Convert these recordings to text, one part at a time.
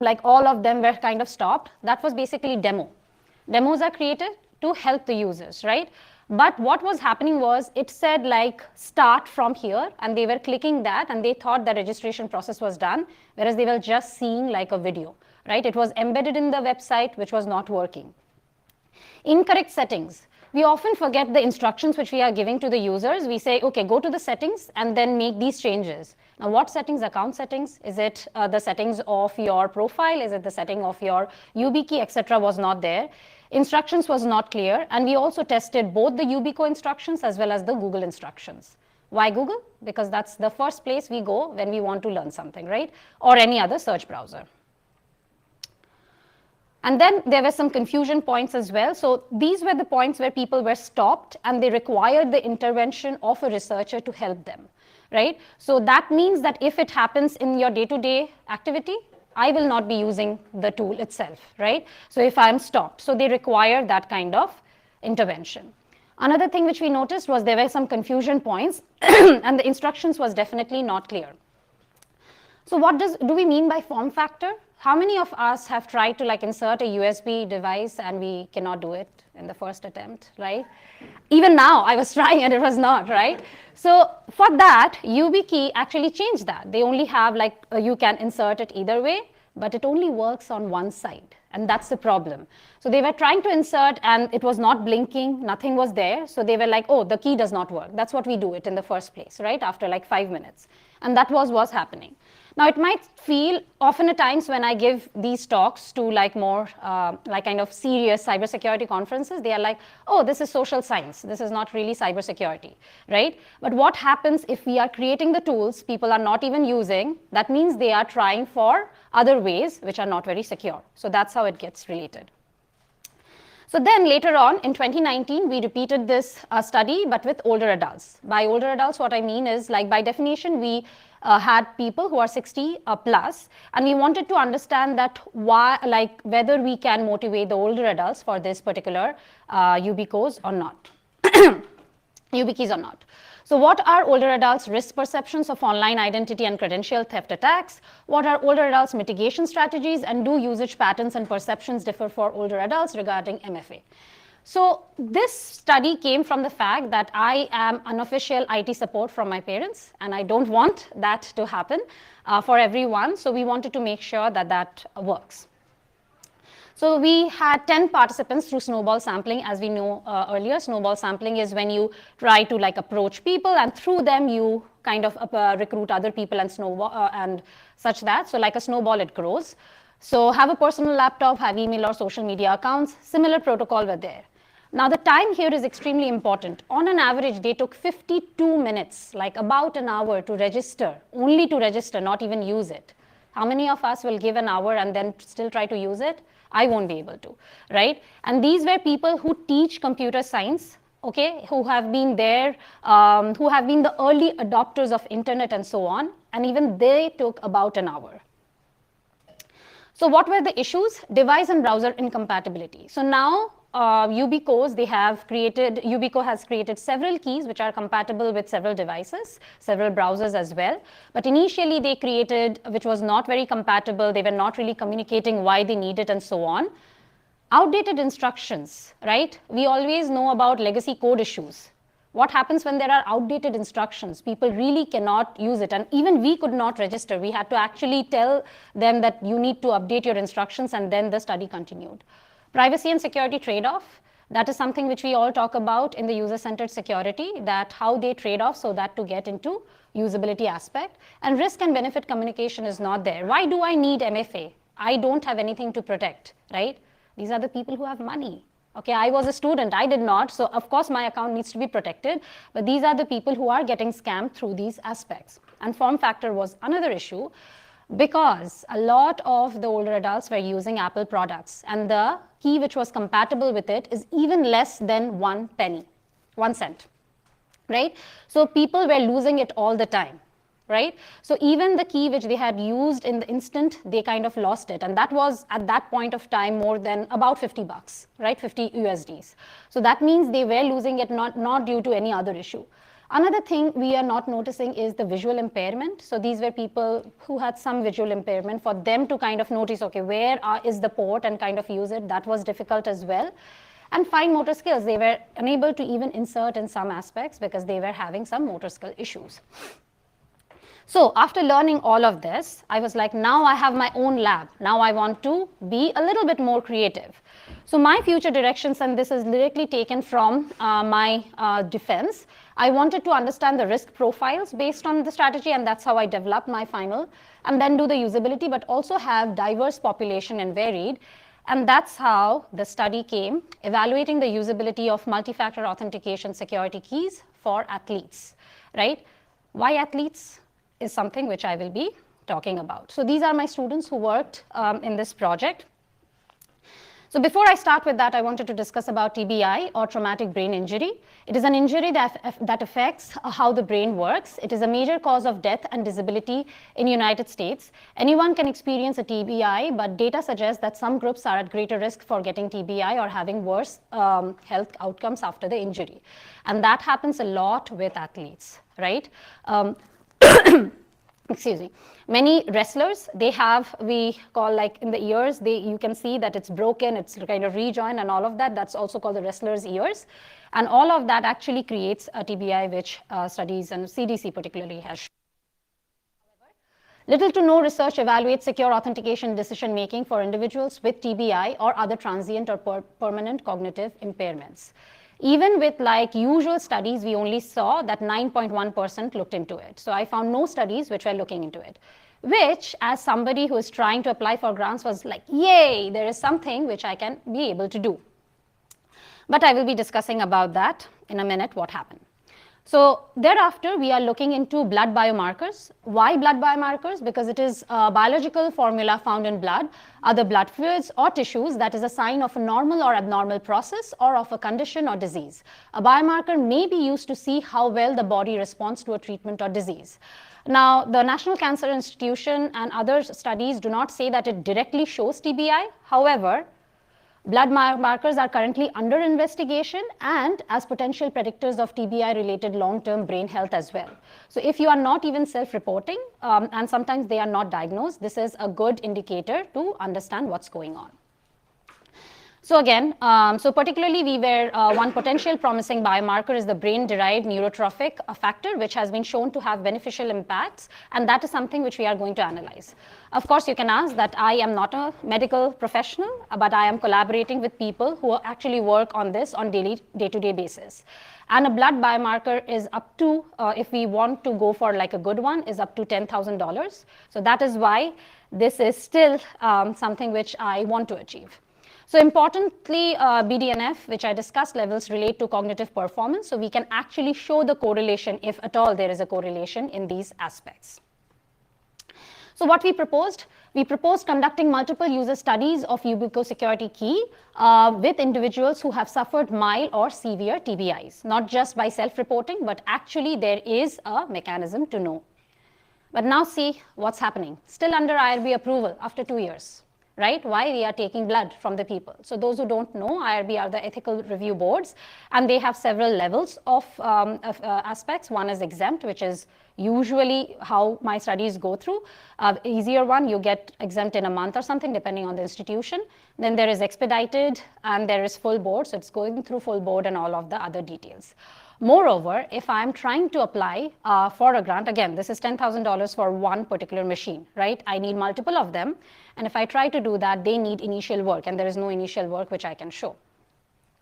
like all of them were kind of stopped. That was basically demo. Demos are created to help the users, right? But what was happening was it said like start from here, and they were clicking that and they thought the registration process was done, whereas they were just seeing like a video, right? It was embedded in the website, which was not working. Incorrect settings. We often forget the instructions which we are giving to the users. We say, okay, go to the settings and then make these changes. Now, what settings? Account settings? Is it the settings of your profile? Is it the setting of your YubiKey, etc. was not there. Instructions was not clear. And we also tested both the Yubico instructions as well as the Google instructions. Why Google? Because that's the first place we go when we want to learn something, right? Or any other search browser. And then there were some confusion points as well. So these were the points where people were stopped and they required the intervention of a researcher to help them, right? So that means that if it happens in your day-to-day activity, I will not be using the tool itself, right? So if I'm stopped, so they require that kind of intervention. Another thing which we noticed was there were some confusion points and the instructions was definitely not clear. So what do we mean by form factor? How many of us have tried to like insert a USB device and we cannot do it in the first attempt, right? Even now, I was trying and it was not, right? So for that, YubiKey actually changed that. They only have like, you can insert it either way, but it only works on one side. And that's the problem. So they were trying to insert and it was not blinking, nothing was there. So they were like, oh, the key does not work. That's what we do it in the first place, right? After like 5 minutes. And that was what's happening. Now, it might feel often at times when I give these talks to like more like kind of serious cybersecurity conferences, they are like, oh, this is social science. This is not really cybersecurity, right? But what happens if we are creating the tools people are not even using? That means they are trying for other ways which are not very secure. So that's how it gets related. So then later on in 2019, we repeated this study, but with older adults. By older adults, what I mean is like by definition, we had people who are 60 plus, and we wanted to understand that why, like whether we can motivate the older adults for this particular YubiKeys or not. YubiKeys or not. So what are older adults' risk perceptions of online identity and credential theft attacks? What are older adults' mitigation strategies? And do usage patterns and perceptions differ for older adults regarding MFA? So this study came from the fact that I am unofficial IT support from my parents, and I don't want that to happen for everyone. So we wanted to make sure that that works. So we had 10 participants through snowball sampling. As we know earlier, snowball sampling is when you try to like approach people and through them you kind of recruit other people and snowball and such that. So like a snowball, it grows. So have a personal laptop, have email or social media accounts, similar protocol were there. Now the time here is extremely important. On an average, they took 52 minutes, like about an hour to register, only to register, not even use it. How many of us will give an hour and then still try to use it? I won't be able to, right? And these were people who teach computer science, okay, who have been there, who have been the early adopters of internet and so on, and even they took about an hour. So what were the issues? Device and browser incompatibility. So now Yubico has created several keys which are compatible with several devices, several browsers as well. But initially they created, which was not very compatible, they were not really communicating why they need it and so on. Outdated instructions, right? We always know about legacy code issues. What happens when there are outdated instructions? People really cannot use it. And even we could not register. We had to actually tell them that you need to update your instructions, and then the study continued. Privacy and security trade-off, that is something which we all talk about in the user-centered security, that how they trade off so that to get into usability aspect. And risk and benefit communication is not there. Why do I need MFA? I don't have anything to protect, right? These are the people who have money. Okay, I was a student, I did not, so of course my account needs to be protected, but these are the people who are getting scammed through these aspects. And form factor was another issue, because a lot of the older adults were using Apple products, and the key which was compatible with it is even less than 1 penny, 1 cent, right? So people were losing it all the time, right? So even the key which they had used in the instant, they kind of lost it. And that was at that point of time more than about 50 bucks, right? 50 USDs. So that means they were losing it not due to any other issue. Another thing we are not noticing is the visual impairment. So these were people who had some visual impairment. For them to kind of notice, okay, where is the port and kind of use it, that was difficult as well. And fine motor skills, they were unable to even insert in some aspects because they were having some motor skill issues. So after learning all of this, I was like, now I have my own lab. Now I want to be a little bit more creative. So my future directions, and this is directly taken from my defense, I wanted to understand the risk profiles based on the strategy, and that's how I developed my final, and then do the usability, but also have diverse population and varied. And that's how the study came, evaluating the usability of multi-factor authentication security keys for athletes, right? Why athletes is something which I will be talking about. So these are my students who worked in this project. So before I start with that, I wanted to discuss about TBI, or traumatic brain injury. It is an injury that affects how the brain works. It is a major cause of death and disability in the United States. Anyone can experience a TBI, but data suggests that some groups are at greater risk for getting TBI or having worse health outcomes after the injury. And that happens a lot with athletes, right? Excuse me. Many wrestlers, they have, we call like in the ears, you can see that it's broken, it's kind of rejoined and all of that. That's also called the wrestler's ears. And all of that actually creates a TBI, which studies and CDC particularly has shown. Little to no research evaluates secure authentication decision-making for individuals with TBI or other transient or permanent cognitive impairments. Even with like usual studies, we only saw that 9.1% looked into it. So I found no studies which were looking into it, which as somebody who is trying to apply for grants was like, yay, there is something which I can be able to do. But I will be discussing about that in a minute, what happened. So thereafter, we are looking into blood biomarkers. Why blood biomarkers? Because it is a biological formula found in blood, other blood fluids or tissues that is a sign of a normal or abnormal process or of a condition or disease. A biomarker may be used to see how well the body responds to a treatment or disease. Now, the National Cancer Institute and other studies do not say that it directly shows TBI. However, blood biomarkers are currently under investigation and as potential predictors of TBI-related long-term brain health as well. So if you are not even self-reporting, and sometimes they are not diagnosed, this is a good indicator to understand what's going on. So again, so particularly we were, one potential promising biomarker is the brain-derived neurotrophic factor, which has been shown to have beneficial impacts, and that is something which we are going to analyze. Of course, you can ask that I am not a medical professional, but I am collaborating with people who actually work on this on day-to-day basis. And a blood biomarker is up to, if we want to go for like a good one, is up to $10,000. So that is why this is still something which I want to achieve. So importantly, BDNF, which I discussed, levels relate to cognitive performance. So we can actually show the correlation, if at all there is a correlation in these aspects. So what we proposed conducting multiple user studies of ubiquitosecurity key with individuals who have suffered mild or severe TBIs, not just by self-reporting, but actually there is a mechanism to know. But now see what's happening. Still under IRB approval after 2 years. Right? Why? We are taking blood from the people. So those who don't know, IRB are the ethical review boards, and they have several levels of aspects. One is exempt, which is usually how my studies go through. Easier one, you get exempt in a month or something, depending on the institution. Then there is expedited, and there is full board. So it's going through full board and all of the other details. Moreover, if I'm trying to apply for a grant, again, this is $10,000 for one particular machine, right? I need multiple of them. And if I try to do that, they need initial work, and there is no initial work which I can show.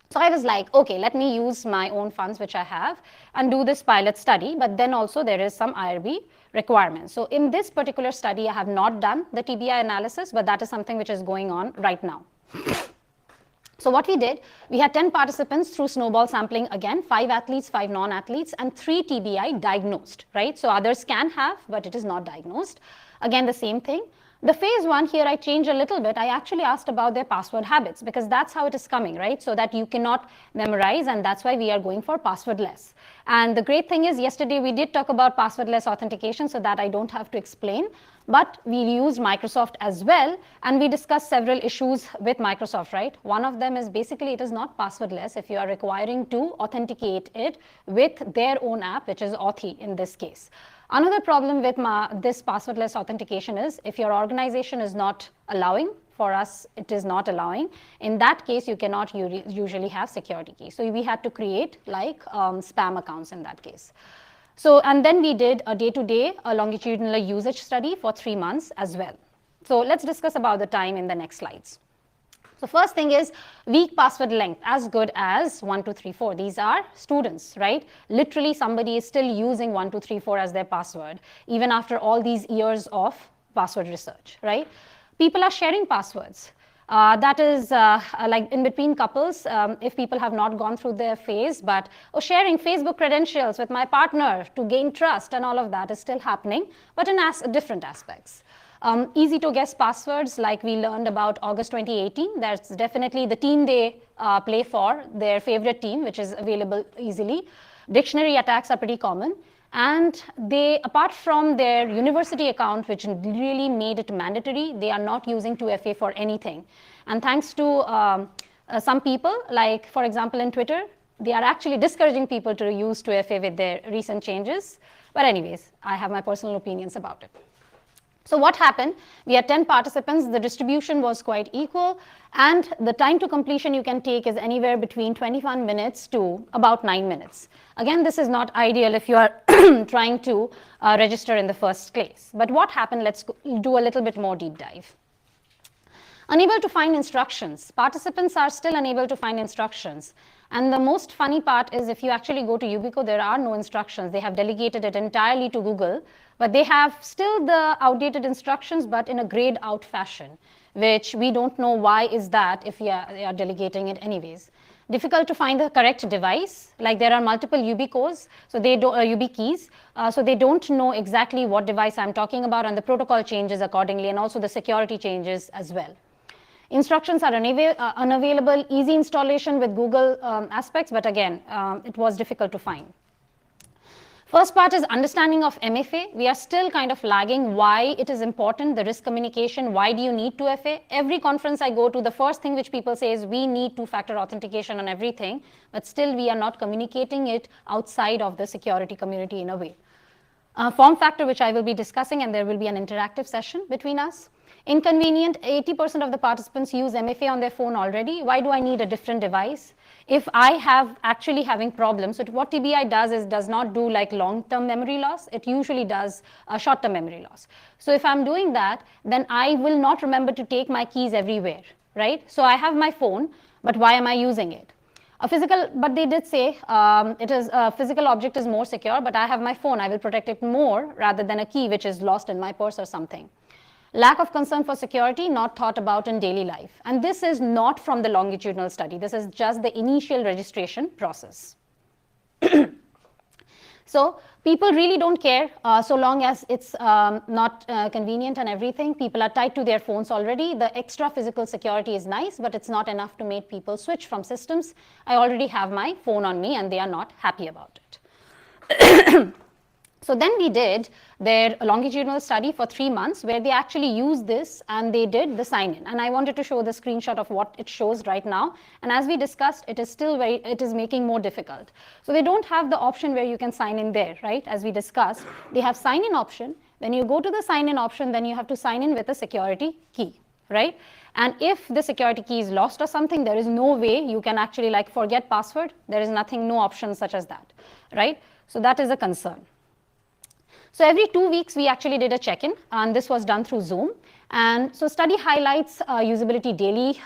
So I was like, okay, let me use my own funds which I have and do this pilot study. But then also there is some IRB requirements. So in this particular study, I have not done the TBI analysis, but that is something which is going on right now. So what we did, we had 10 participants through snowball sampling again, 5 athletes, 5 non-athletes, and 3 TBI diagnosed, right? So others can have, but it is not diagnosed. Again, the same thing. The phase 1 here, I changed a little bit. I actually asked about their password habits because that's how it is coming, right? So that you cannot memorize, and that's why we are going for passwordless. And the great thing is yesterday we did talk about passwordless authentication, so that I don't have to explain. But we used Microsoft as well, and we discussed several issues with Microsoft, right? One of them is basically it is not passwordless if you are requiring to authenticate it with their own app, which is Authy in this case. Another problem with this passwordless authentication is if your organization is not allowing, for us it is not allowing, in that case you cannot usually have security keys. So we had to create like spam accounts in that case. So, and then we did a day-to-day longitudinal usage study for 3 months as well. So let's discuss about the time in the next slides. So first thing is weak password length as good as 1234. These are students, right? Literally somebody is still using 1234 as their password, even after all these years of password research, right? People are sharing passwords. That is like in between couples, if people have not gone through their phase, but sharing Facebook credentials with my partner to gain trust and all of that is still happening, but in different aspects. Easy to guess passwords like we learned about August 2018. That's definitely the team they play for, their favorite team, which is available easily. Dictionary attacks are pretty common. And they, apart from their university account, which really made it mandatory, they are not using 2FA for anything. And thanks to some people, like for example in Twitter, they are actually discouraging people to use 2FA with their recent changes. But anyways, I have my personal opinions about it. So what happened? We had 10 participants, the distribution was quite equal, and the time to completion you can take is anywhere between 21 minutes to about 9 minutes. Again, this is not ideal if you are trying to register in the first place. But what happened? Let's do a little bit more deep dive. Unable to find instructions. Participants are still unable to find instructions. And the most funny part is if you actually go to Yubico, there are no instructions. They have delegated it entirely to Google, but they have still the outdated instructions, but in a grayed out fashion, which we don't know why is that if they are delegating it anyways. Difficult to find the correct device, like there are multiple YubiKeys, so they don't, YubiKeys, so they don't know exactly what device I'm talking about, and the protocol changes accordingly, and also the security changes as well. Instructions are unavailable, easy installation with Google aspects, but again, it was difficult to find. First part is understanding of MFA. We are still kind of lagging why it is important, the risk communication, why do you need 2FA? Every conference I go to, the first thing which people say is we need two-factor authentication on everything, but still we are not communicating it outside of the security community in a way. Form factor, which I will be discussing, and there will be an interactive session between us. Inconvenient, 80% of the participants use MFA on their phone already. Why do I need a different device? If I have actually having problems, so what TBI does is does not do like long-term memory loss. It usually does short-term memory loss. So if I'm doing that, then I will not remember to take my keys everywhere, right? So I have my phone, but why am I using it? A physical, but they did say it is a physical object is more secure, but I have my phone. I will protect it more rather than a key which is lost in my purse or something. Lack of concern for security, not thought about in daily life. And this is not from the longitudinal study. This is just the initial registration process. So people really don't care so long as it's not convenient and everything. People are tied to their phones already. The extra physical security is nice, but it's not enough to make people switch from systems. I already have my phone on me and they are not happy about it. So then we did their longitudinal study for 3 months where they actually used this and they did the sign-in. And I wanted to show the screenshot of what it shows right now. And as we discussed, it is still it is making more difficult. So they don't have the option where you can sign in there, right? As we discussed, they have sign-in option. When you go to the sign-in option, then you have to sign in with a security key, right? And if the security key is lost or something, there is no way you can actually like forget password. There is nothing, no option such as that, right? So that is a concern. So every 2 weeks, we actually did a check-in, and this was done through Zoom. And so study highlights usability daily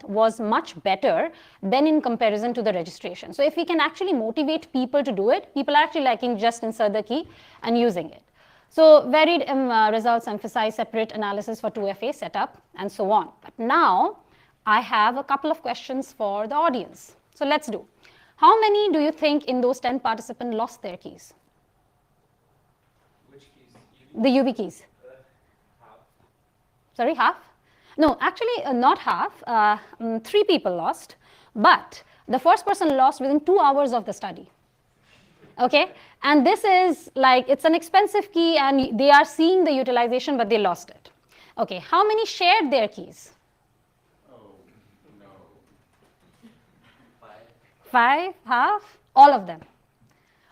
was much better than in comparison to the registration. So if we can actually motivate people to do it, people are actually liking just insert the key and using it. So varied results emphasize separate analysis for 2FA setup and so on. But now I have a couple of questions for the audience. So let's do. How many do you think in those 10 participants lost their keys? The YubiKeys. Half. Sorry, half? No, actually not half. 3 people lost, but the first person lost within 2 hours of the study. Okay, and this is like, it's an expensive key and they are seeing the utilization, but they lost it. Okay, how many shared their keys? Oh, no. 5, half, all of them.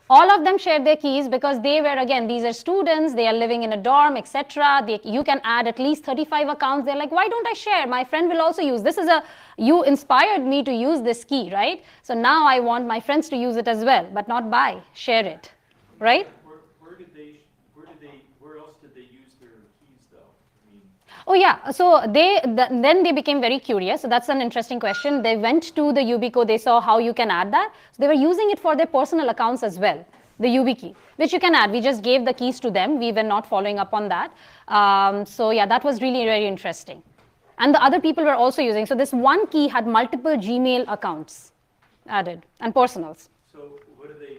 All of them shared their keys because they were, again, these are students, they are living in a dorm, etc. You can add at least 35 accounts. They're like, why don't I share? My friend will also use. This is you inspired me to use this key, right? So now I want my friends to use it as well, but not buy, share it, right? Where else did they use their keys though? I mean, Oh yeah, so then they became very curious. So that's an interesting question. They went to the Ubico, they saw how you can add that. So they were using it for their personal accounts as well, the YubiKey, which you can add. We just gave the keys to them. We were not following up on that. So yeah, that was really very interesting. And the other people were also using. So this one key had multiple Gmail accounts added and personals. so what do they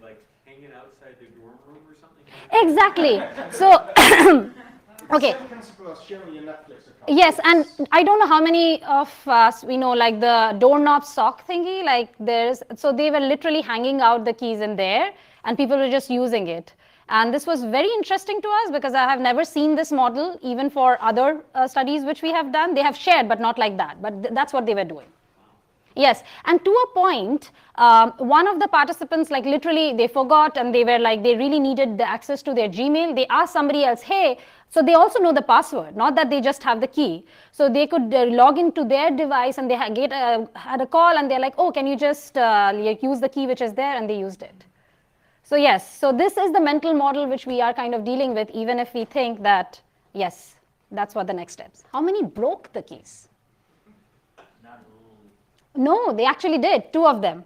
like hang it outside the dorm room or something? Exactly. So okay. Same principle as sharing your Netflix account. Yes, and I don't know how many of us we know, like the doorknob sock thingy, like so they were literally hanging out the keys in there and people were just using it. And this was very interesting to us because I have never seen this model even for other studies which we have done. They have shared, but not like that. But that's what they were doing. Yes, and to a point, one of the participants, like literally, they forgot and they were like, they really needed the access to their Gmail. They asked somebody else, hey, so they also know the password, not that they just have the key. So they could log into their device and they had a call and they're like, oh, can you just use the key which is there? And they used it. So yes, so this is the mental model which we are kind of dealing with, even if we think that, yes, that's what the next steps. How many broke the keys? No, they actually did, 2 of them.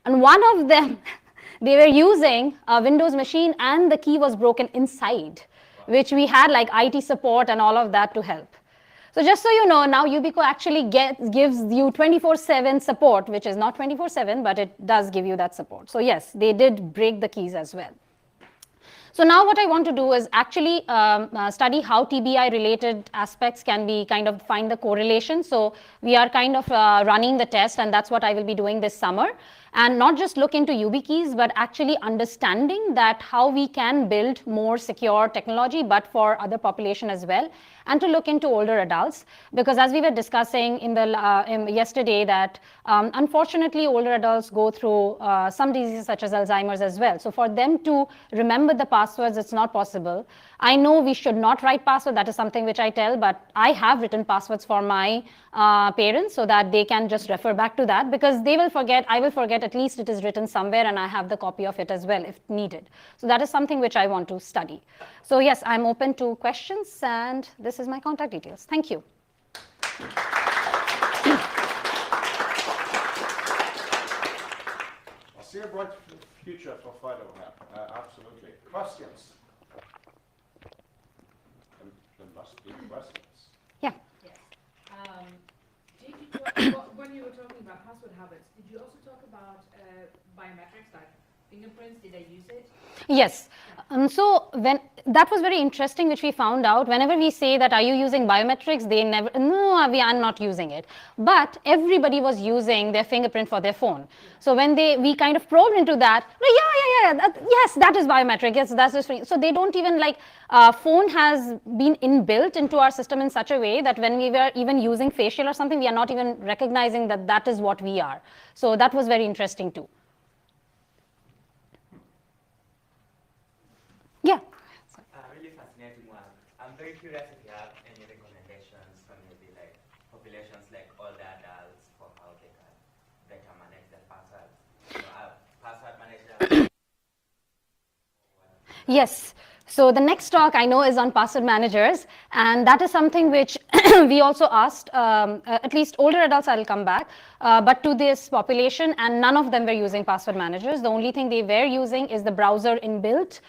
And one of them, they were using a Windows machine and the key was broken inside, which we had like IT support and all of that to help. So just so you know, now Ubico actually gives you 24/7 support, which is not 24/7, but it does give you that support. So yes, they did break the keys as well. So now what I want to do is actually study how TBI related aspects can be kind of find the correlation. So we are kind of running the test and that's what I will be doing this summer. And not just look into YubiKeys, but actually understanding that how we can build more secure technology, but for other population as well. And to look into older adults, because as we were discussing in the yesterday that unfortunately older adults go through some diseases such as Alzheimer's as well. So for them to remember the passwords, it's not possible. I know we should not write password, that is something which I tell, but I have written passwords for my parents so that they can just refer back to that because they will forget, I will forget, at least it is written somewhere and I have the copy of it as well if needed. So that is something which I want to study. So yes, I'm open to questions and this is my contact details. Thank you. I see a bright future for Fido here. Absolutely. Questions? There must be questions. Yeah. Yes. When you were talking about password habits, did you also talk about biometrics like fingerprints? Did they use it? Yes. So that was very interesting, which we found out. Whenever we say that, are you using biometrics? They never, no, we are not using it. But everybody was using their fingerprint for their phone. So when we kind of probed into that, yes, that is biometric. Yes, that's just. So they don't even like, phone has been inbuilt into our system in such a way that when we were even using facial or something, we are not even recognizing that that is what we are. So that was very interesting too. Yeah. Really fascinating one. I'm very curious if you have any recommendations for maybe like populations like older adults for how they can better manage their passwords. Password manager. Yes. So the next talk I know is on password managers, and that is something which we also asked, at least older adults I'll come back, but to this population, and none of them were using password managers. The only thing they were using is the browser inbuilt.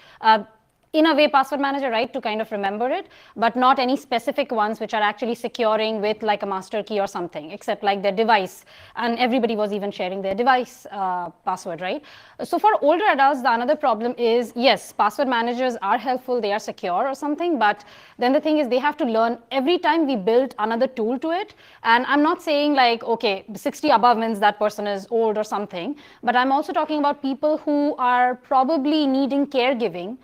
in a way password manager, right, to kind of remember it, but not any specific ones which are actually securing with like a master key or something, except like their device. And everybody was even sharing their device password, right? So for older adults, the another problem is, yes, password managers are helpful, they are secure or something, but then the thing is they have to learn every time we build another tool to it. And I'm not saying like, okay, 60 above means that person is old or something, but I'm also talking about people who are probably needing caregiving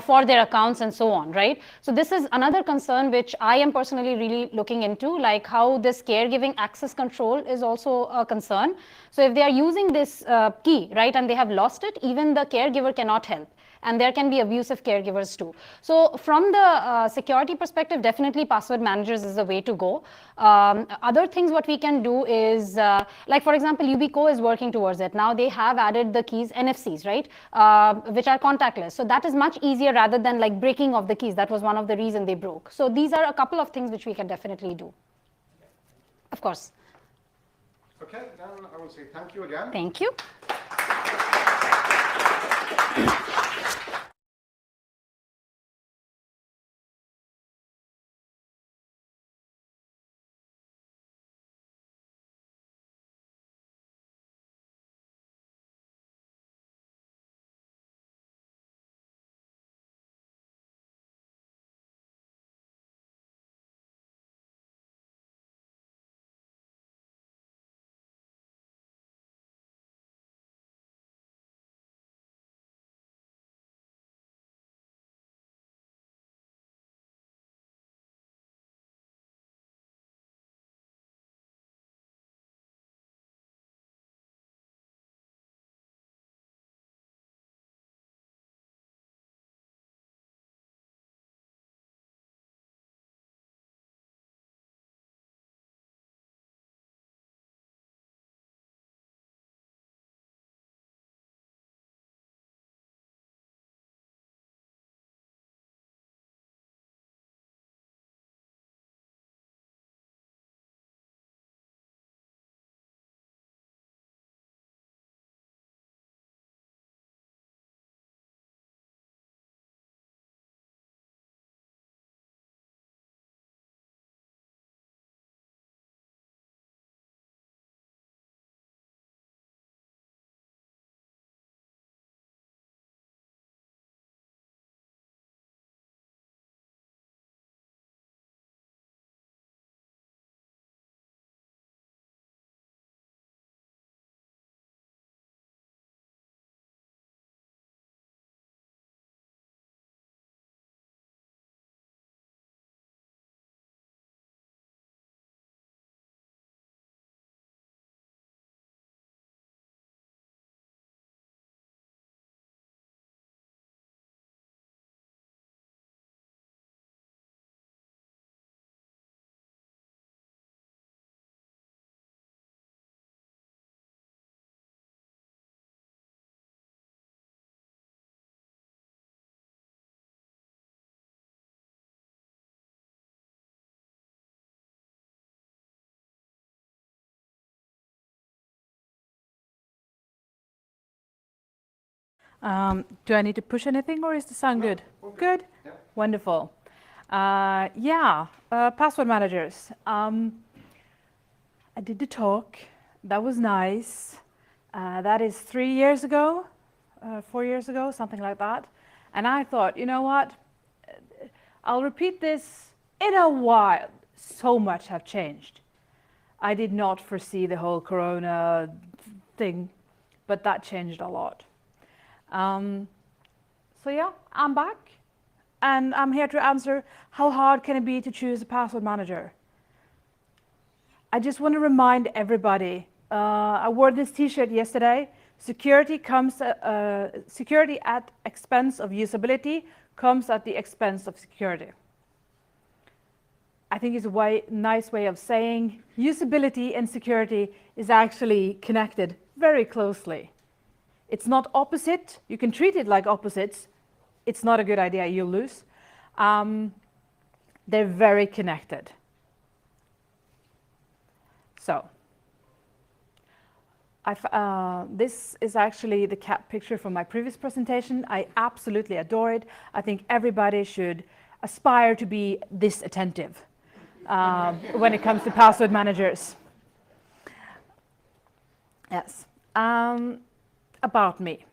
for their accounts and so on, right? So this is another concern which I am personally really looking into, like how this caregiving access control is also a concern. So if they are using this key, right, and they have lost it, even the caregiver cannot help. And there can be abusive caregivers too. So from the security perspective, definitely password managers is the way to go. Other things what we can do is, like for example, UBCO is working towards it. Now they have added the keys NFCs, right, which are contactless. So that is much easier rather than like breaking of the keys. That was one of the reasons they broke. So these are a couple of things which we can definitely do. Of course. Okay, then I will say thank you again. Thank you. Do I need to push anything or is the sound good? Okay. Good? Yeah. Wonderful. Password managers. I did the talk. That was nice. That is 3 years ago, 4 years ago, something like that. And I thought, you know what? I'll repeat this in a while. So much have changed. I did not foresee the whole corona thing, but that changed a lot. So yeah, I'm back and I'm here to answer how hard can it be to choose a password manager? I just want to remind everybody, I wore this t-shirt yesterday, security at expense of usability comes at the expense of security. I think it's a nice way of saying usability and security is actually connected very closely. It's not opposite. You can treat it like opposites. It's not a good idea, you'll lose. They're very connected. So, This is actually the cat picture from my previous presentation. I absolutely adore it. I think everybody should aspire to be this attentive when it comes to password managers. Yes. About me.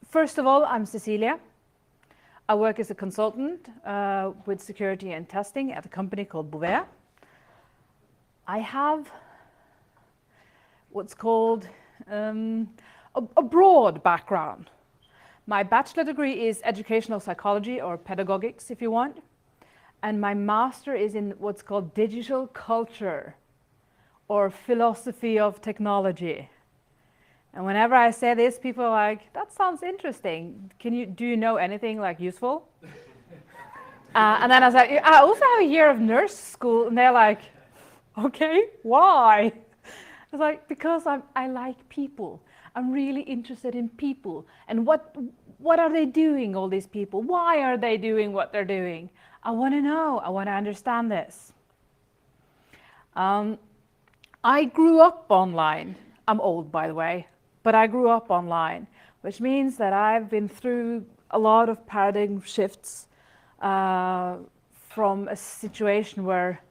First of all, I'm Cecilia. I work as a consultant with security and testing at a company called Bouvet. I have what's called a broad background. My bachelor degree is educational psychology, or pedagogics if you want, and my master is in what's called digital culture or philosophy of technology. And whenever I say this, people are like, that sounds interesting. Do you know anything like useful? And then I was like, I also have a year of nurse school, and they're like, okay, why? I was like, because I like people. I'm really interested in people. And what are they doing, all these people? Why are they doing what they're doing? I want to know. I want to understand this. I grew up online. I'm old, by the way, but I grew up online, which means that I've been through a lot of paradigm shifts from a situation where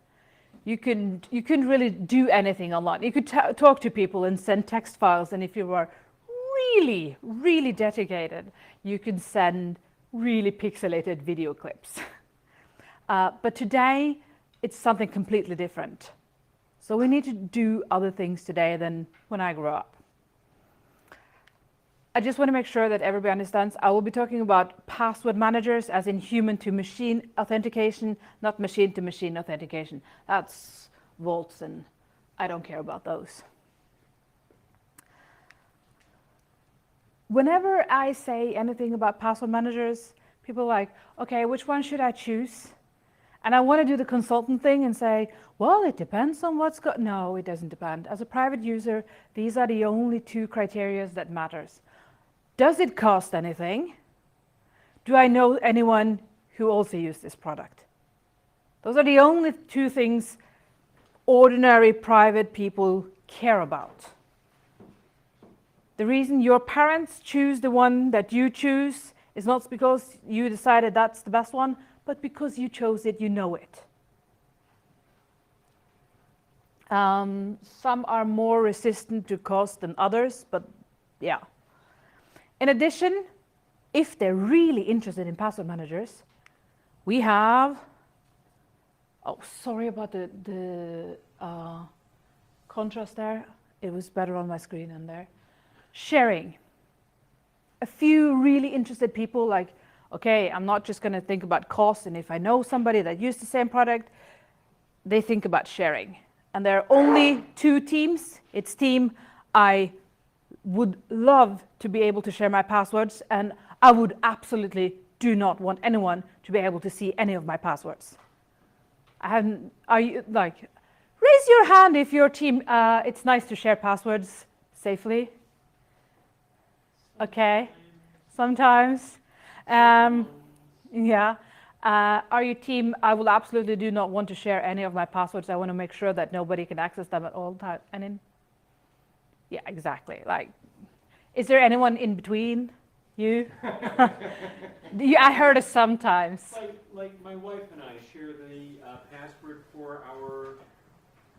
you couldn't really do anything online. You could talk to people and send text files, and if you were really, really dedicated, you could send really pixelated video clips. But today, it's something completely different. So we need to do other things today than when I grew up. I just want to make sure that everybody understands. I will be talking about password managers as in human-to-machine authentication, not machine-to-machine authentication. That's vaults, and I don't care about those. Whenever I say anything about password managers, people are like, okay, which one should I choose? And I want to do the consultant thing and say, well, it depends on what's got. No, it doesn't depend. As a private user, these are the only two criteria that matters. Does it cost anything? Do I know anyone who also uses this product? Those are the only two things ordinary private people care about. The reason your parents choose the one that you choose is not because you decided that's the best one, but because you chose it, you know it. Some are more resistant to cost than others, but yeah. In addition, if they're really interested in password managers, we have, oh, sorry about the contrast there. It was better on my screen than there. Sharing. A few really interested people like, okay, I'm not just going to think about cost, and if I know somebody that used the same product, they think about sharing. And there are only two teams. It's team I would love to be able to share my passwords, and I would absolutely do not want anyone to be able to see any of my passwords. Are you like, raise your hand if your team, it's nice to share passwords safely. Okay, sometimes. Yeah. Are you team, I will absolutely do not want to share any of my passwords. I want to make sure that nobody can access them at all times. And in, yeah, exactly. Like, is there anyone in between you? I heard it sometimes. Like my wife and I share the password for our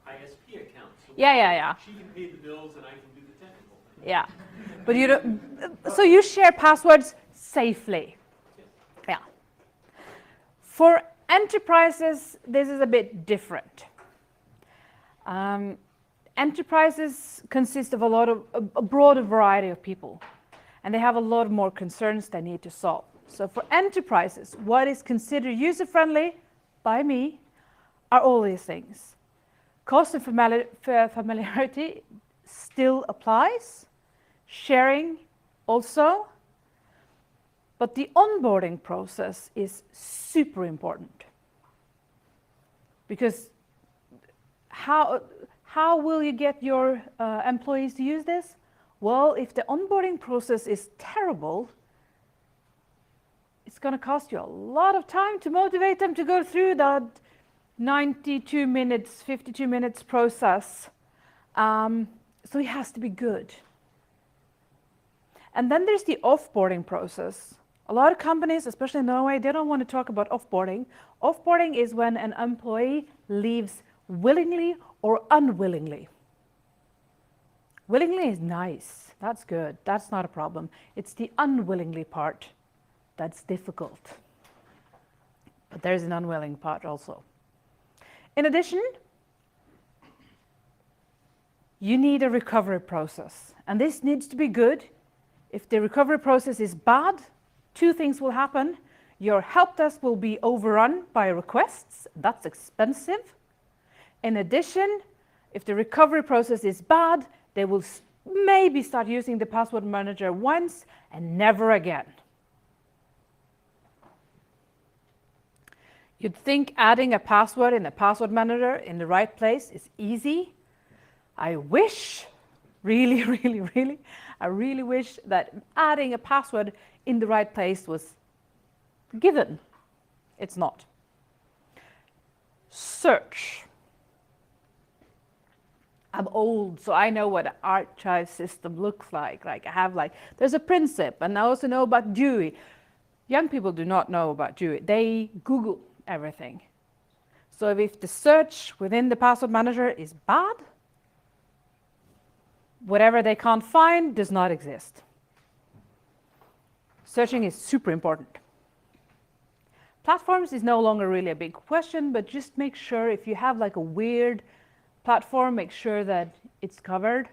ISP account. So Yeah. she can pay the bills and I can do the technical thing. Yeah. But you don't, so you share passwords safely. Yeah. For enterprises, this is a bit different. Enterprises consist of a broader variety of people, and they have a lot more concerns they need to solve. So for enterprises, what is considered user-friendly by me are all these things. Cost and familiarity still applies, sharing also, but the onboarding process is super important. Because how will you get your employees to use this? Well, if the onboarding process is terrible, it's going to cost you a lot of time to motivate them to go through that 52 minutes process. So it has to be good. And then there's the offboarding process. A lot of companies, especially in Norway, they don't want to talk about offboarding. Offboarding is when an employee leaves willingly or unwillingly. Willingly is nice. That's good. That's not a problem. It's the unwillingly part that's difficult. But there's an unwilling part also. In addition, you need a recovery process. And this needs to be good. If the recovery process is bad, two things will happen. Your help desk will be overrun by requests. That's expensive. In addition, if the recovery process is bad, they will maybe start using the password manager once and never again. You'd think adding a password in a password manager in the right place is easy. I wish, really, I really wish that adding a password in the right place was given. It's not. Search. I'm old, so I know what an archive system looks like. There's a Princip, and I also know about Dewey. Young people do not know about Dewey. They Google everything. So if the search within the password manager is bad, whatever they can't find does not exist. Searching is super important. Platforms is no longer really a big question, but just make sure if you have like a weird platform, make sure that it's covered.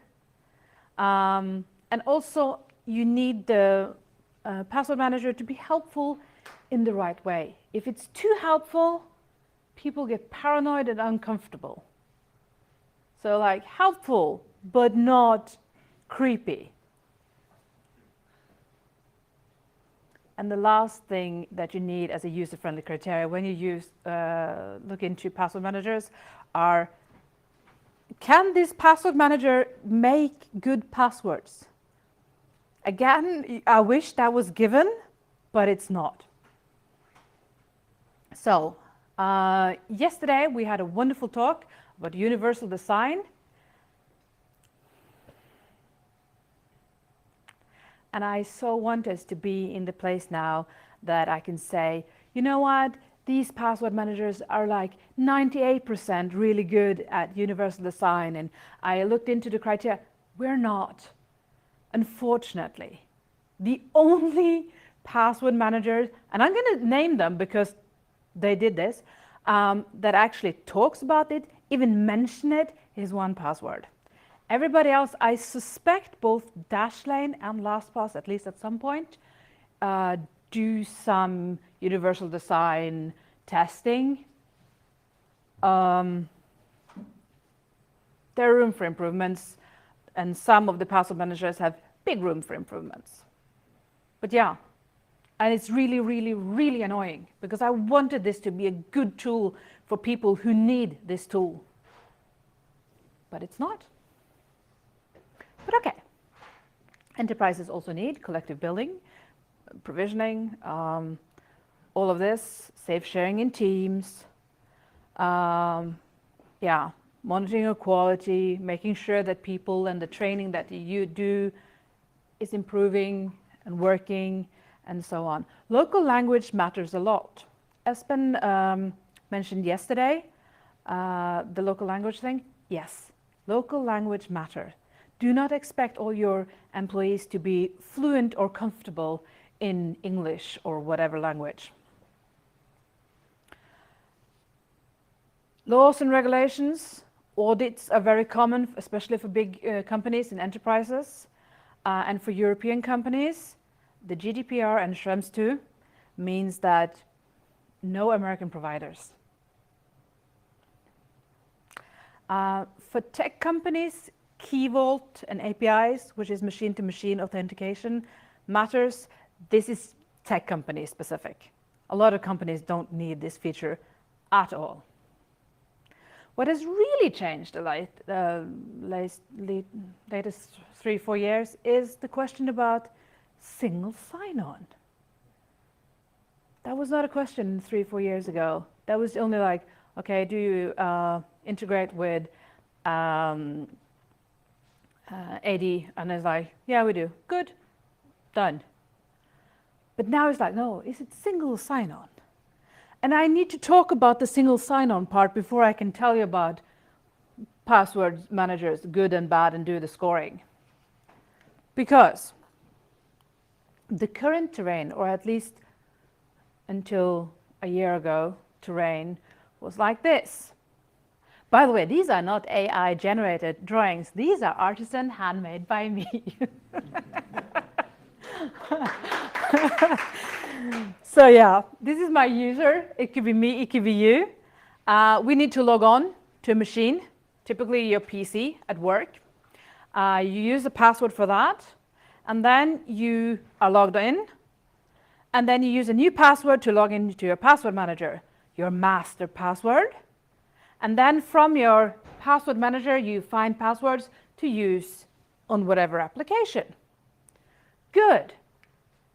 And also, you need the password manager to be helpful in the right way. If it's too helpful, people get paranoid and uncomfortable. So like helpful, but not creepy. And the last thing that you need as a user-friendly criteria when you look into password managers are, can this password manager make good passwords? Again, I wish that was given, but it's not. So, yesterday we had a wonderful talk about universal design. And I so want us to be in the place now that I can say, you know what, these password managers are like 98% really good at universal design. And I looked into the criteria. We're not, unfortunately. The only password managers, and I'm going to name them because they did this, that actually talks about it, even mention it, is 1Password. Everybody else, I suspect both Dashlane and LastPass, at least at some point, do some universal design testing. There are room for improvements, and some of the password managers have big room for improvements. But yeah, and it's really annoying because I wanted this to be a good tool for people who need this tool. But it's not. But okay. Enterprises also need collective billing, provisioning, all of this, safe sharing in teams, yeah, monitoring of quality, making sure that people and the training that you do is improving and working, and so on. Local language matters a lot. Espen mentioned yesterday the local language thing. Yes, local language matters. Do not expect all your employees to be fluent or comfortable in English or whatever language. Laws and regulations, audits are very common, especially for big companies and enterprises. And for European companies, the GDPR and Schrems 2 means that no American providers. For tech companies, Key Vault and APIs, which is machine-to-machine authentication, matters. This is tech company specific. A lot of companies don't need this feature at all. What has really changed the latest 3-4 years is the question about single sign-on. That was not a question 3-4 years ago. That was only like, okay, do you integrate with AD? And it's like, yeah, we do. Good. done. But now it's like, no, is it single sign-on? And I need to talk about the single sign-on part before I can tell you about password managers, good and bad, and do the scoring. Because the current terrain, or at least until a year ago, terrain was like this. By the way, these are not AI-generated drawings. These are artisan handmade by me. So yeah, this is my user. It could be me, it could be you. We need to log on to a machine, typically your PC at work. You use a password for that, and then you are logged in, and then you use a new password to log into your password manager, your master password. And then from your password manager, you find passwords to use on whatever application. Good.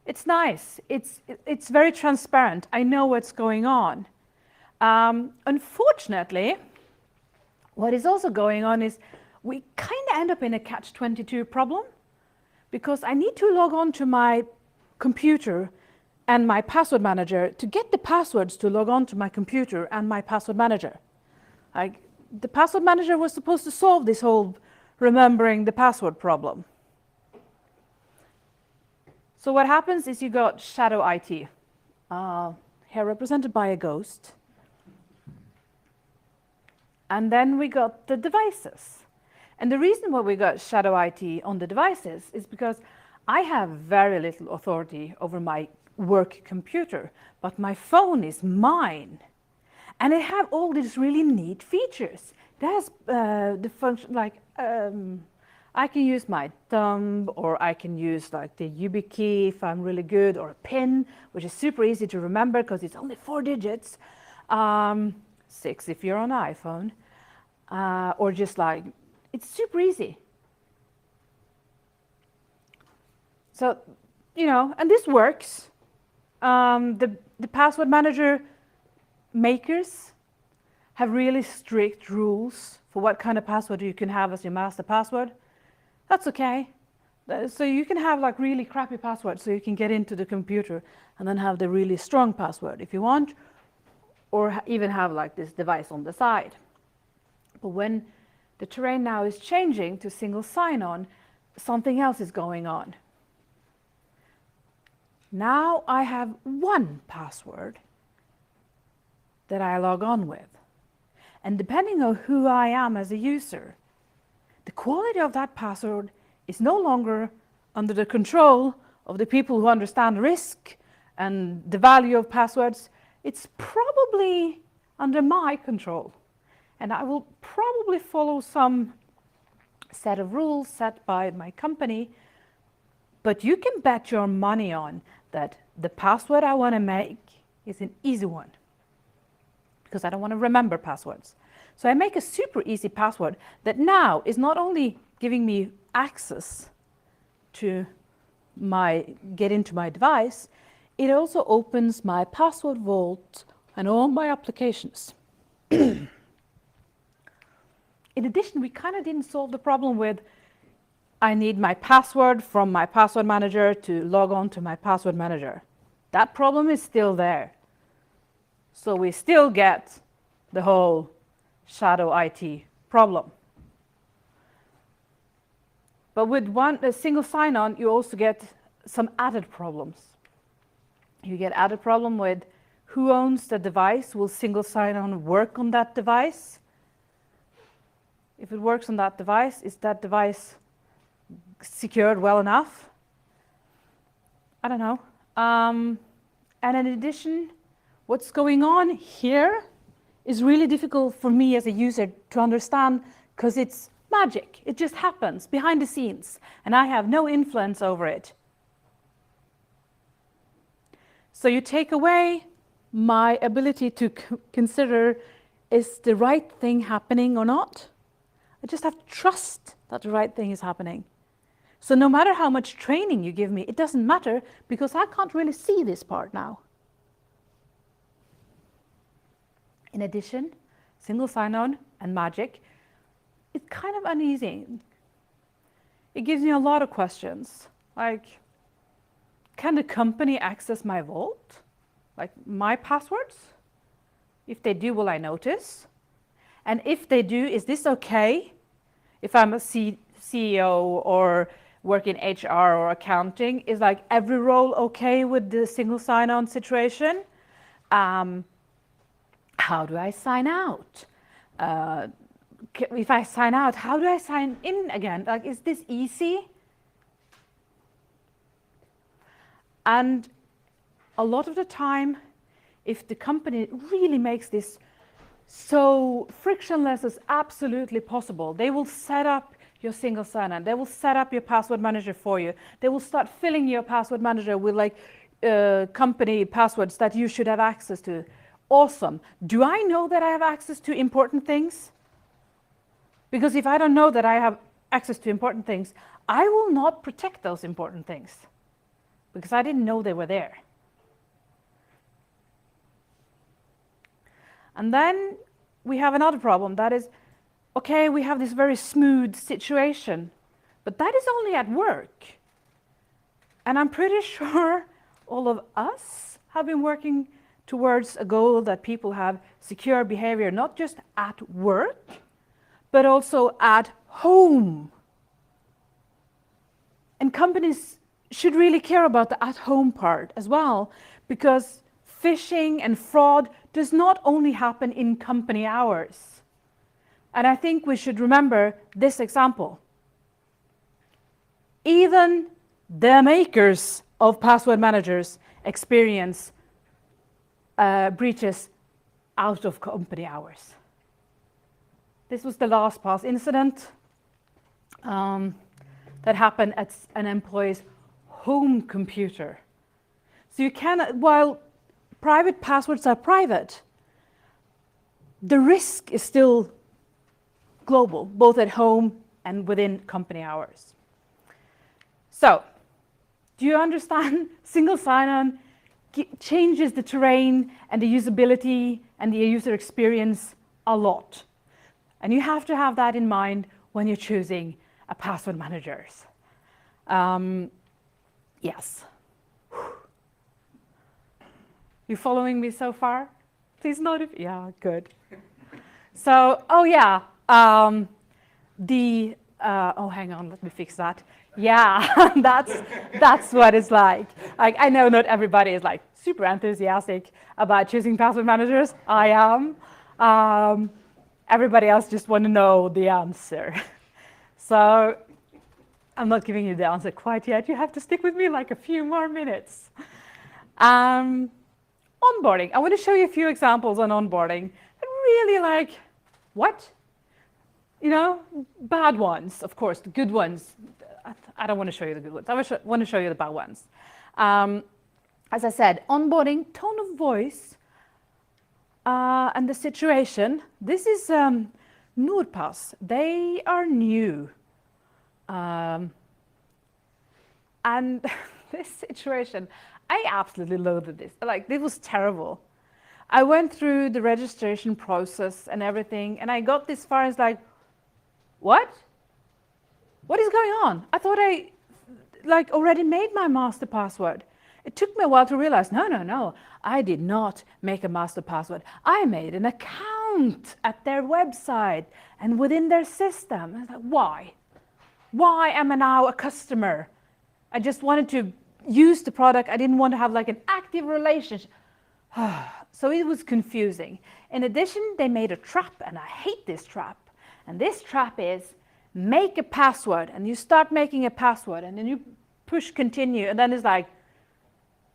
It's nice. It's very transparent. I know what's going on. Unfortunately, what is also going on is we kind of end up in a catch-22 problem, because I need to log on to my computer and my password manager to get the passwords to log on to my computer and my password manager. Like, the password manager was supposed to solve this whole remembering the password problem. So what happens is you got shadow IT, here represented by a ghost. And then we got the devices. And the reason why we got shadow IT on the devices is because I have very little authority over my work computer, but my phone is mine. And it have all these really neat features. It has the function, like, I can use my thumb, or I can use like the YubiKey if I'm really good, or a PIN, which is super easy to remember because it's only 4 digits. 6 if you're on iPhone. Or just like, it's super easy. So, you know, and this works. The password manager makers have really strict rules for what kind of password you can have as your master password. That's okay. So you can have like really crappy passwords so you can get into the computer, and then have the really strong password if you want, or even have like this device on the side. But when the terrain now is changing to single sign-on, something else is going on. Now I have one password that I log on with. And depending on who I am as a user, the quality of that password is no longer under the control of the people who understand risk and the value of passwords. It's probably under my control. And I will probably follow some set of rules set by my company. But you can bet your money on that the password I want to make is an easy one, because I don't want to remember passwords. So I make a super easy password that now is not only giving me access to get into my device, it also opens my password vault and all my applications. In addition, we kind of didn't solve the problem with I need my password from my password manager to log on to my password manager. That problem is still there. So we still get the whole shadow IT problem. But with a single sign-on, you also get some added problems. You get added problem with who owns the device. Will single sign-on work on that device? If it works on that device, is that device secured well enough? I don't know. And in addition, what's going on here is really difficult for me as a user to understand, because it's magic. It just happens behind the scenes, and I have no influence over it. So you take away my ability to consider, is the right thing happening or not? I just have to trust that the right thing is happening. So no matter how much training you give me, it doesn't matter, because I can't really see this part now. In addition, single sign-on and magic, it's kind of uneasy. It gives me a lot of questions. Like, can the company access my vault? Like my passwords? If they do, will I notice? And if they do, is this okay? If I'm a CEO or work in HR or accounting, is like every role okay with the single sign-on situation? How do I sign out? If I sign out, how do I sign in again? Like, is this easy? And a lot of the time, if the company really makes this so frictionless as absolutely possible, they will set up your single sign-on. They will set up your password manager for you. They will start filling your password manager with like company passwords that you should have access to. Awesome. Do I know that I have access to important things? Because if I don't know that I have access to important things, I will not protect those important things because I didn't know they were there. And then we have another problem, that is, okay, we have this very smooth situation, but that is only at work. And I'm pretty sure all of us have been working towards a goal that people have secure behavior, not just at work, but also at home. And companies should really care about the at-home part as well, because phishing and fraud does not only happen in company hours. And I think we should remember this example. Even the makers of password managers experience breaches out of company hours. This was the LastPass incident that happened at an employee's home computer. So you cannot, while private passwords are private, the risk is still global, both at home and within company hours. So, do you understand? Single sign-on changes the terrain and the usability and the user experience a lot. And you have to have that in mind when you're choosing a password manager. Yes. You following me so far? Please note if, yeah, good. So, oh yeah, oh hang on, let me fix that. Yeah, that's what it's like. Like, I know not everybody is like super enthusiastic about choosing password managers. I am. Everybody else just want to know the answer. So I'm not giving you the answer quite yet. You have to stick with me like a few more minutes. Onboarding. I want to show you a few examples on onboarding. Really like, what? You know, bad ones, of course, the good ones. I don't want to show you the good ones. I want to show you the bad ones. As I said, onboarding, tone of voice, and the situation. This is Nordpass. They are new. And this situation, I absolutely loathed this. Like, this was terrible. I went through the registration process and everything, and I got this far as like, what? What is going on? I thought I like already made my master password. It took me a while to realize, no, I did not make a master password. I made an account at their website and within their system. I was like, why? Why am I now a customer? I just wanted to use the product. I didn't want to have like an active relationship. So it was confusing. In addition, they made a trap, and I hate this trap. And this trap is make a password, and you start making a password, and then you push continue, and then it's like,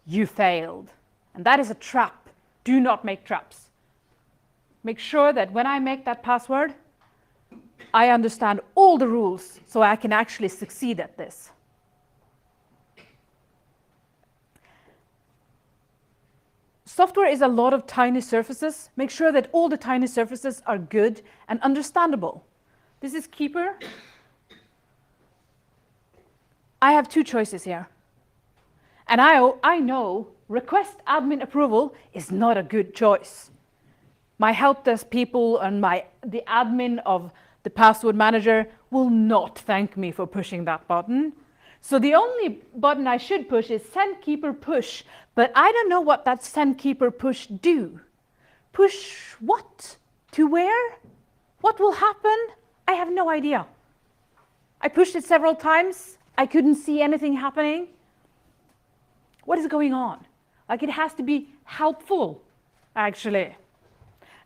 you failed. And that is a trap. Do not make traps. Make sure that when I make that password, I understand all the rules so I can actually succeed at this. Software is a lot of tiny surfaces. Make sure that all the tiny surfaces are good and understandable. This is Keeper. I have two choices here. And I know request admin approval is not a good choice. My help desk people and the admin of the password manager will not thank me for pushing that button. So the only button I should push is send keeper push, but I don't know what that send keeper push do. Push what? To where? What will happen? I have no idea. I pushed it several times. I couldn't see anything happening. What is going on? Like, it has to be helpful, actually.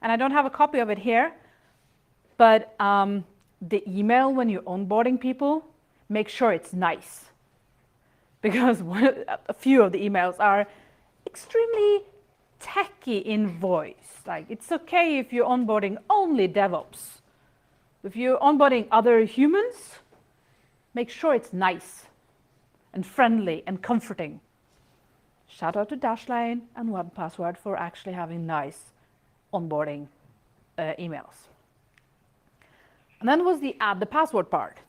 And I don't have a copy of it here, but the email when you're onboarding people, make sure it's nice. Because a few of the emails are extremely techy in voice. Like, it's okay if you're onboarding only DevOps. If you're onboarding other humans, make sure it's nice and friendly and comforting. Shout out to Dashlane and OnePassword for actually having nice onboarding emails. And then was the add the password part.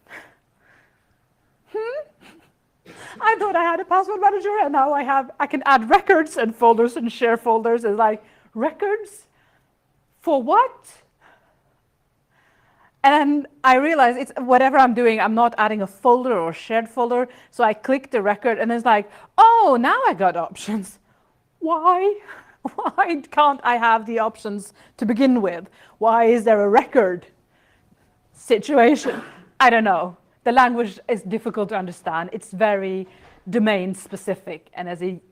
I thought I had a password manager, and now I can add records and folders and share folders. It's like, records? For what? And I realized it's whatever I'm doing, I'm not adding a folder or shared folder. So I click the record, and it's like, oh, now I got options. Why? Why can't I have the options to begin with? Why is there a record situation? I don't know. The language is difficult to understand. It's very domain specific. And as an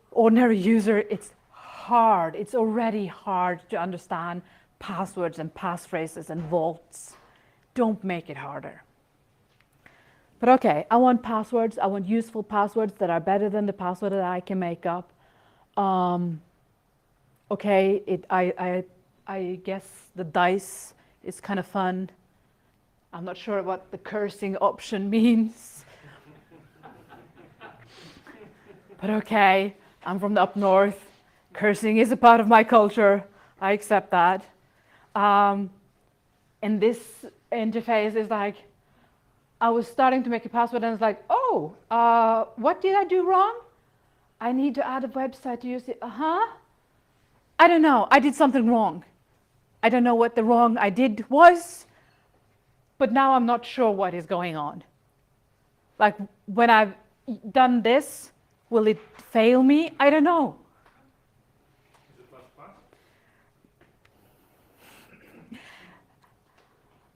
ordinary user, it's hard. It's already hard to understand passwords and passphrases and vaults. Don't make it harder. But okay, I want passwords. I want useful passwords that are better than the password that I can make up. Okay, I guess the dice is kind of fun. I'm not sure what the cursing option means. But okay, I'm from the up north. Cursing is a part of my culture. I accept that. And this interface is like, I was starting to make a password and it's like, oh, what did I do wrong? I need to add a website to use it. I don't know. I did something wrong. I don't know what the wrong I did was, but now I'm not sure what is going on. Like, when I've done this, will it fail me? I don't know. Is it plus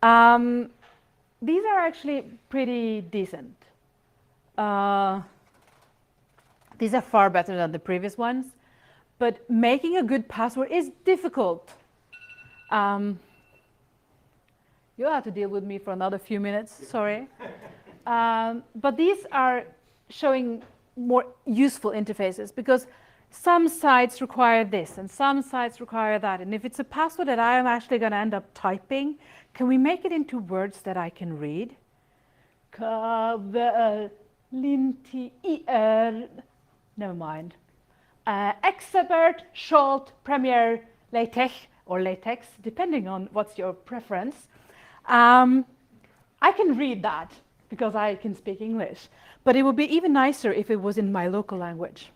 plus? These are actually pretty decent. These are far better than the previous ones, but making a good password is difficult. You'll have to deal with me for another few minutes, sorry. But these are showing more useful interfaces, because some sites require this and some sites require that. And if it's a password that I am actually going to end up typing, can we make it into words that I can read? Never mind. Expert, Short, Premiere, LaTeX, or LaTeX, depending on what's your preference. I can read that because I can speak English. But it would be even nicer if it was in my local language.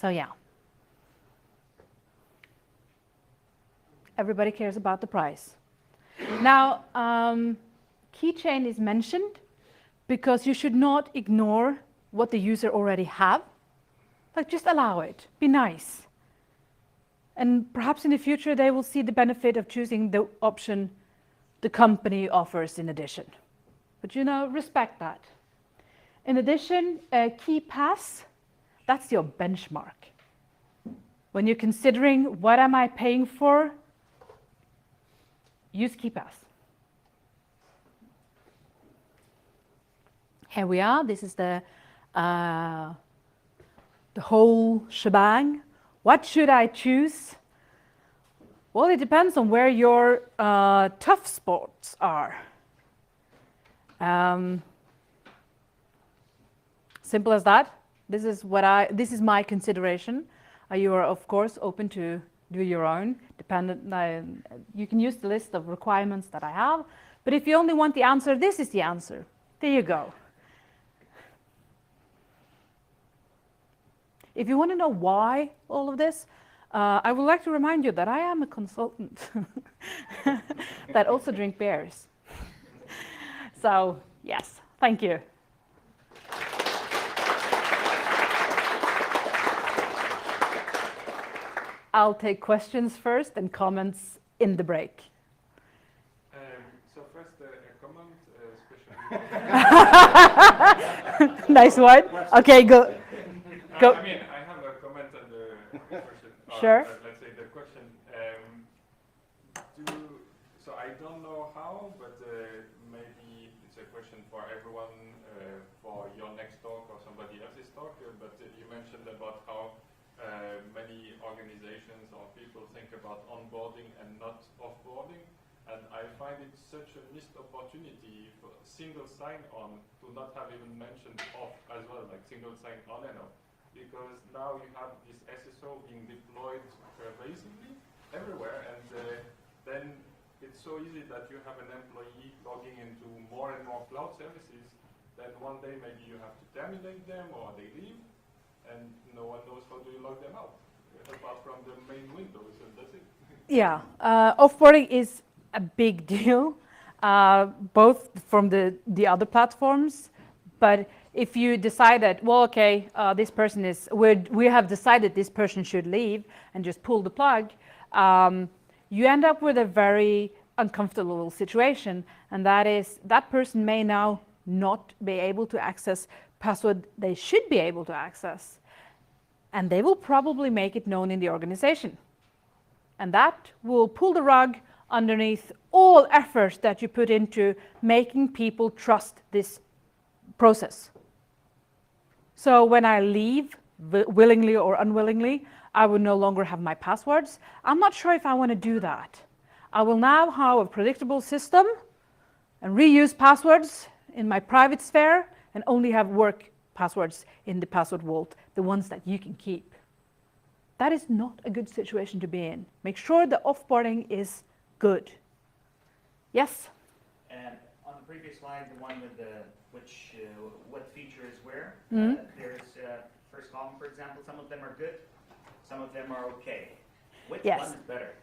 So yeah. Everybody cares about the price. Now, keychain is mentioned because you should not ignore what the user already have. Like, just allow it. Be nice. And perhaps in the future, they will see the benefit of choosing the option the company offers in addition. But, you know, respect that. In addition, KeyPass, that's your benchmark. When you're considering what am I paying for, use KeyPass. Here we are. This is the whole shebang. What should I choose? Well, it depends on where your tough spots are. Simple as that. This is my consideration. You are, of course, open to do your own. You can use the list of requirements that I have. But if you only want the answer, this is the answer. There you go. If you want to know why all of this, I would like to remind you that I am a consultant that also drink beers. So yes, thank you. I'll take questions first and comments in the break. So first, a comment, especially. Nice one. Okay, go. Go. I mean, I have a comment on the question. Sure. Let's say the question. So I don't know how, but maybe it's a question for everyone for your next talk or somebody else's talk. But you mentioned about how many organizations or people think about onboarding and not offboarding. And I find it such a missed opportunity for single sign-on to not have even mentioned off as well, like single sign-on and off. Because now you have this SSO being deployed pervasively everywhere, and then it's so easy that you have an employee logging into more and more cloud services, then one day maybe you have to terminate them or they leave, and no one knows how do you log them out, apart from the main windows, and that's it. Yeah, offboarding is a big deal, both from the other platforms, but if you decide that, well, okay, this person is, we have decided this person should leave and just pull the plug, you end up with a very uncomfortable situation, and that is that person may now not be able to access password they should be able to access, and they will probably make it known in the organization, and that will pull the rug underneath all efforts that you put into making people trust this process. So when I leave, willingly or unwillingly, I will no longer have my passwords. I'm not sure if I want to do that. I will now have a predictable system and reuse passwords in my private sphere and only have work passwords in the password vault, the ones that you can keep. That is not a good situation to be in. Make sure the offboarding is good. Yes? And on the previous slide, the one with the what feature is where, there's first column, for example, some of them are good, some of them are okay. Which Yes. one is better?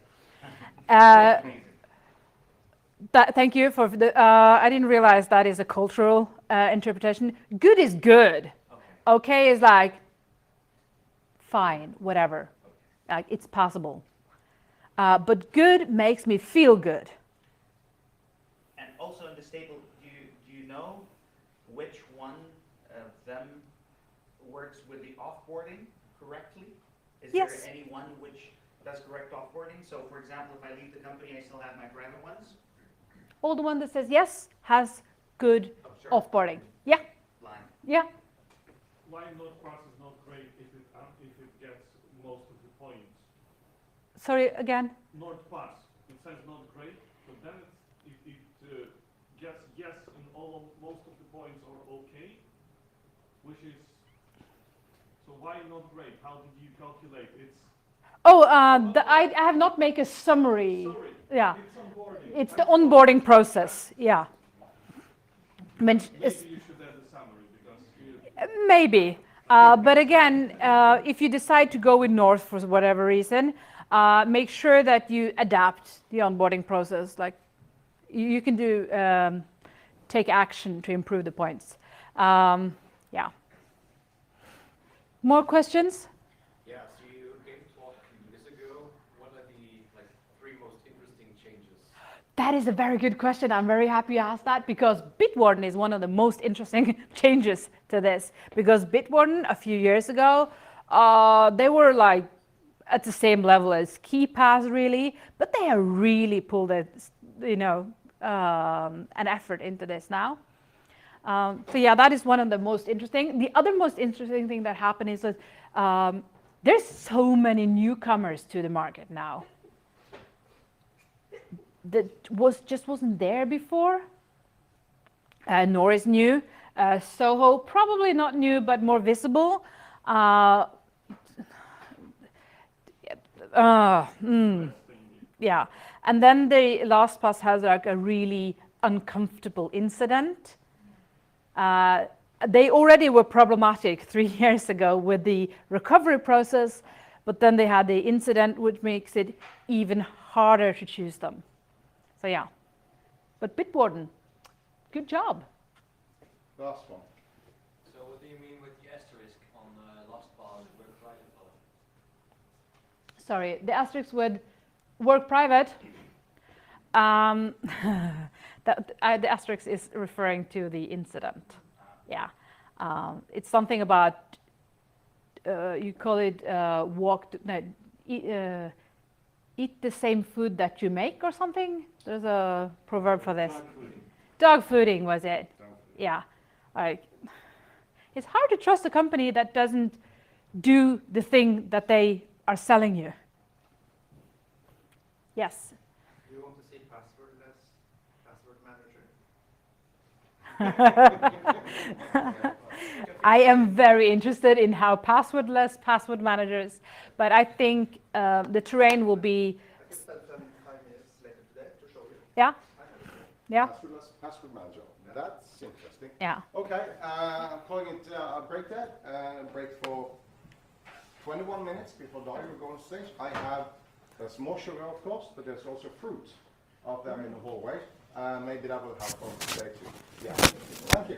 Thank you for the. I didn't realize that is a cultural interpretation. Good is good. Okay is like fine, whatever. Like it's possible. But good makes me feel good. And also in this table, do you know which one of them works with the offboarding correctly? Is Yes. there any one which does correct offboarding? So for example, if I leave the company, I still have my private ones? All the one that says yes has good offboarding. Yeah, Line. yeah. Why NordPass is not great if it gets most of the points? Sorry again. NordPass, it says not great, but then it gets yes and most of the points are okay, which is, so why not great? How did you calculate? It's Oh, I have not made a summary. sorry, Yeah, it's onboarding. it's the onboarding process. Yeah. Maybe you should add a summary because you, Maybe. But again, if you decide to go with North for whatever reason, make sure that you adapt the onboarding process. Like you can do, take action to improve the points. Yeah. More questions? Yeah, so you gave a talk a few years ago. What are the three most interesting changes? That is a very good question. I'm very happy you asked that because Bitwarden is one of the most interesting changes to this. Because Bitwarden, a few years ago, they were like at the same level as KeePass really, but they have really pulled it, an effort into this now. So yeah, that is one of the most interesting. The other most interesting thing that happened is that there's so many newcomers to the market now that wasn't there before. Nor is new. Soho, probably not new, but more visible. Yeah, and then the LastPass has like a really uncomfortable incident. They already were problematic 3 years ago with the recovery process, but then they had the incident which makes it even harder to choose them. So yeah, but Bitwarden, good job. Last one. So what do you mean with the asterisk on the last part, work private part? Sorry, the asterisk would work private. The asterisk is referring to the incident. Yeah, it's something about you call it eat the same food that you make or something. There's a proverb for this. Dog fooding was it? Yeah. It's hard to trust a company that doesn't do the thing that they are selling you. Yes. Do you want to see passwordless password manager? I am very interested in how passwordless password managers, but I think the terrain will be. I can spend 5 minutes later today to show you. Yeah. Yeah. Passwordless password manager. That's interesting. Yeah. Okay, I'm calling it a break there. Break for 21 minutes before Dario will go on stage. There's more sugar, of course, but there's also fruit out there in the hallway. Maybe that will help on today too. Yeah. Thank you.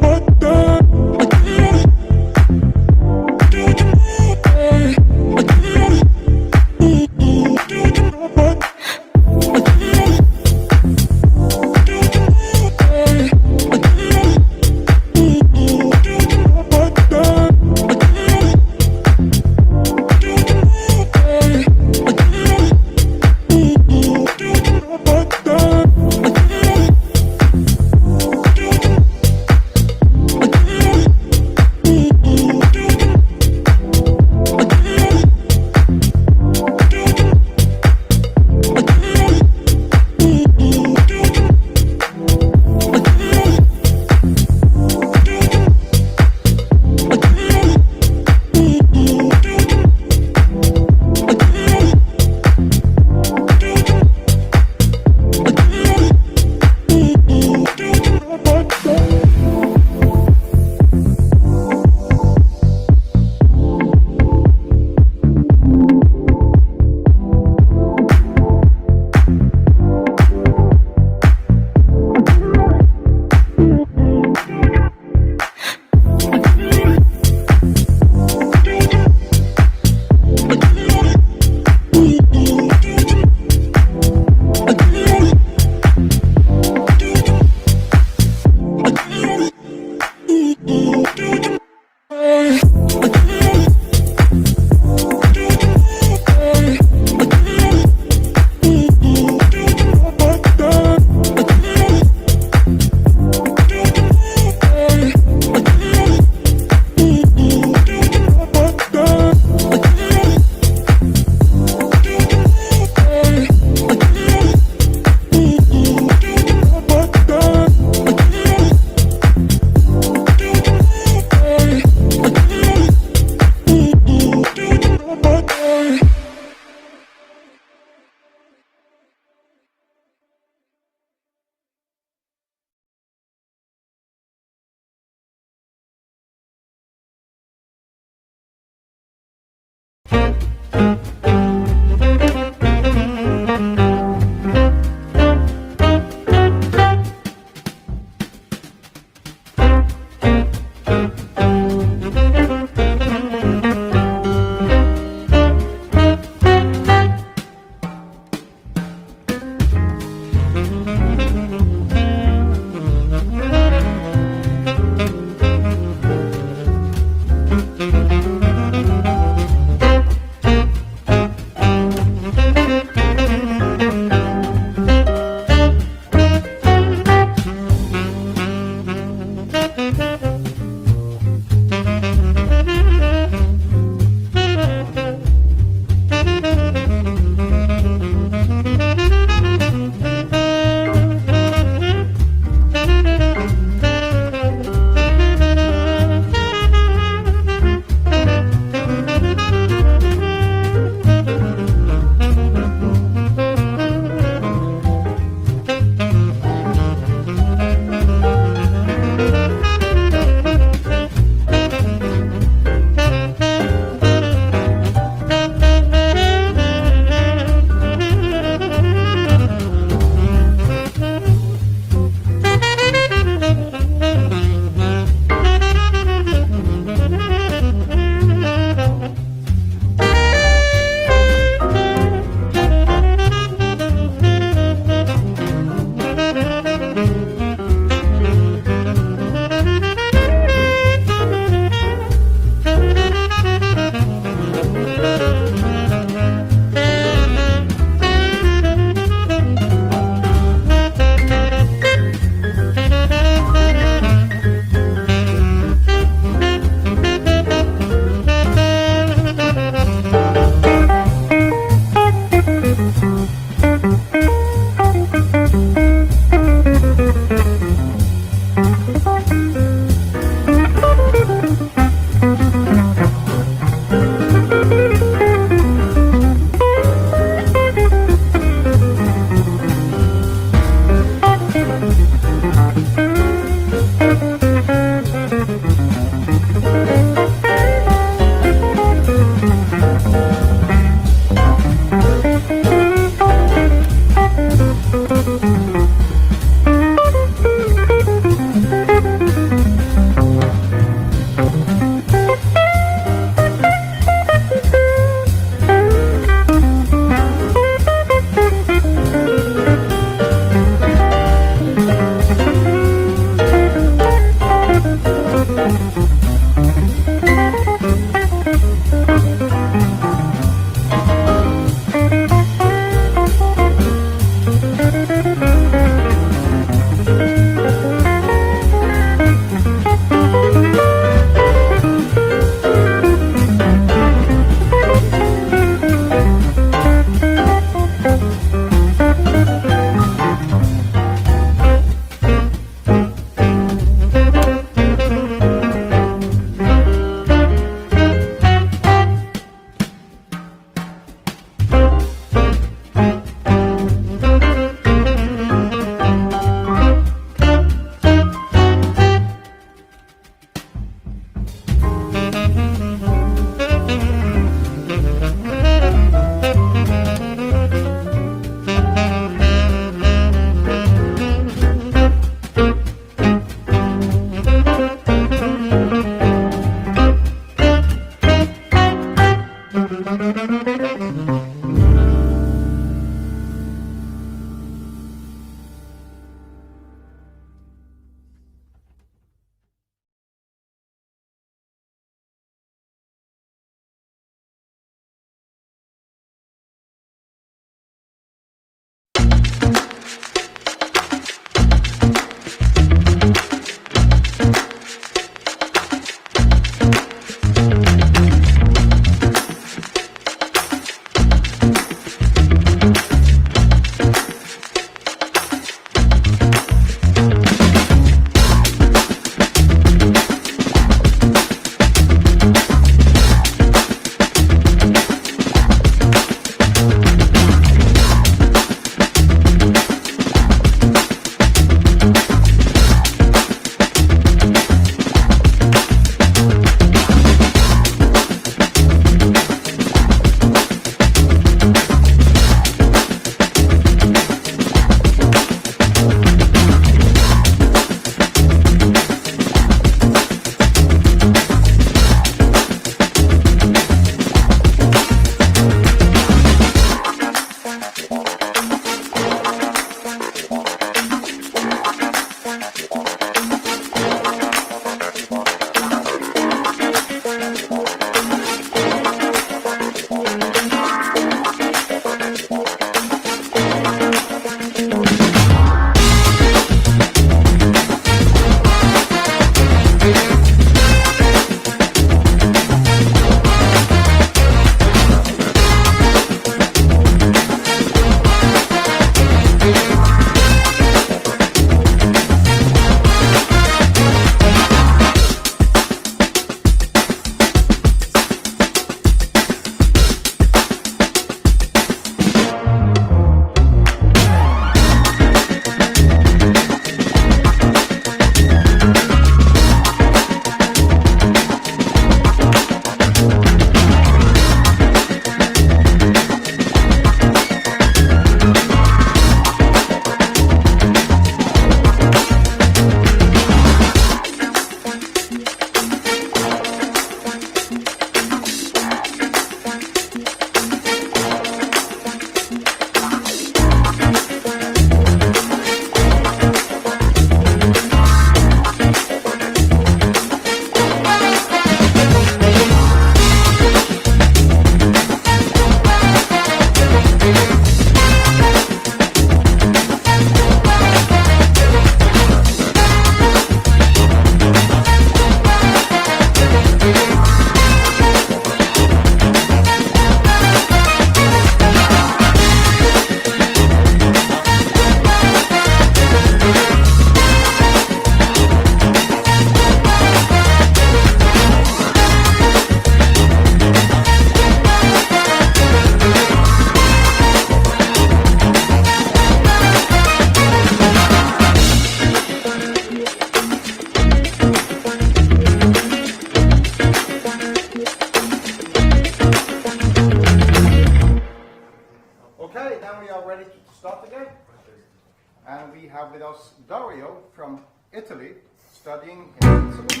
And we have with us Dario from Italy, studying in Italy.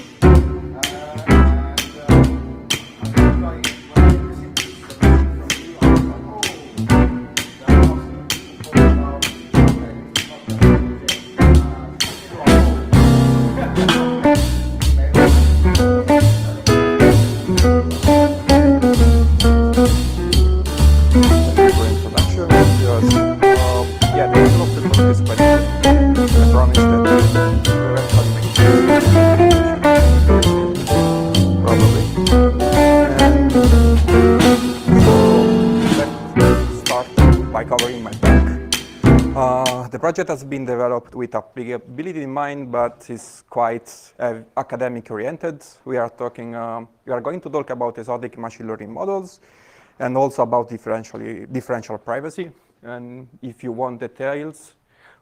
The project has been developed with applicability in mind, but is quite academic oriented. We are going to talk about exotic machine learning models and also about differential privacy. And if you want details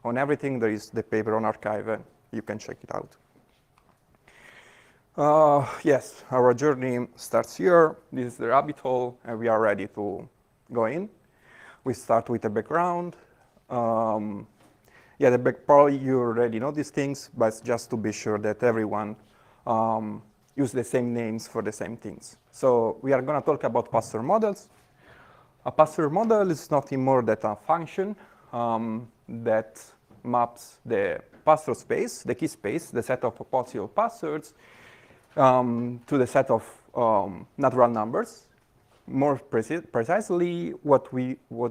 on everything, there is the paper on arXiv, and you can check it out. Yes, our journey starts here. This is the rabbit hole, and we are ready to go in. We start with a background. Probably you already know these things, but just to be sure that everyone use the same names for the same things. So we are going to talk about password models. A password model is nothing more than a function that maps the password space, the key space, the set of possible passwords, to the set of natural numbers. More precisely, what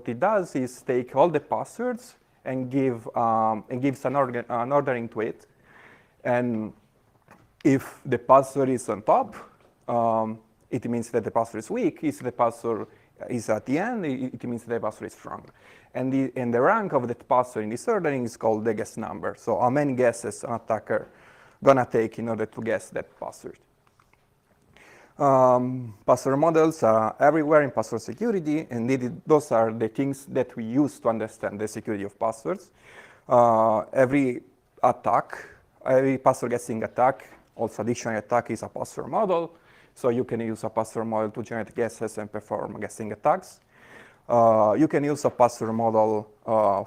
it does is take all the passwords and gives an ordering to it. And if the password is on top, it means that the password is weak. If the password is at the end, it means the password is strong. And the rank of that password in this ordering is called the guess number. So how many guesses an attacker gonna take in order to guess that password. Password models are everywhere in password security, and those are the things that we use to understand the security of passwords. Every password guessing attack, also dictionary attack, is a password model. So you can use a password model to generate guesses and perform guessing attacks. You can use a password model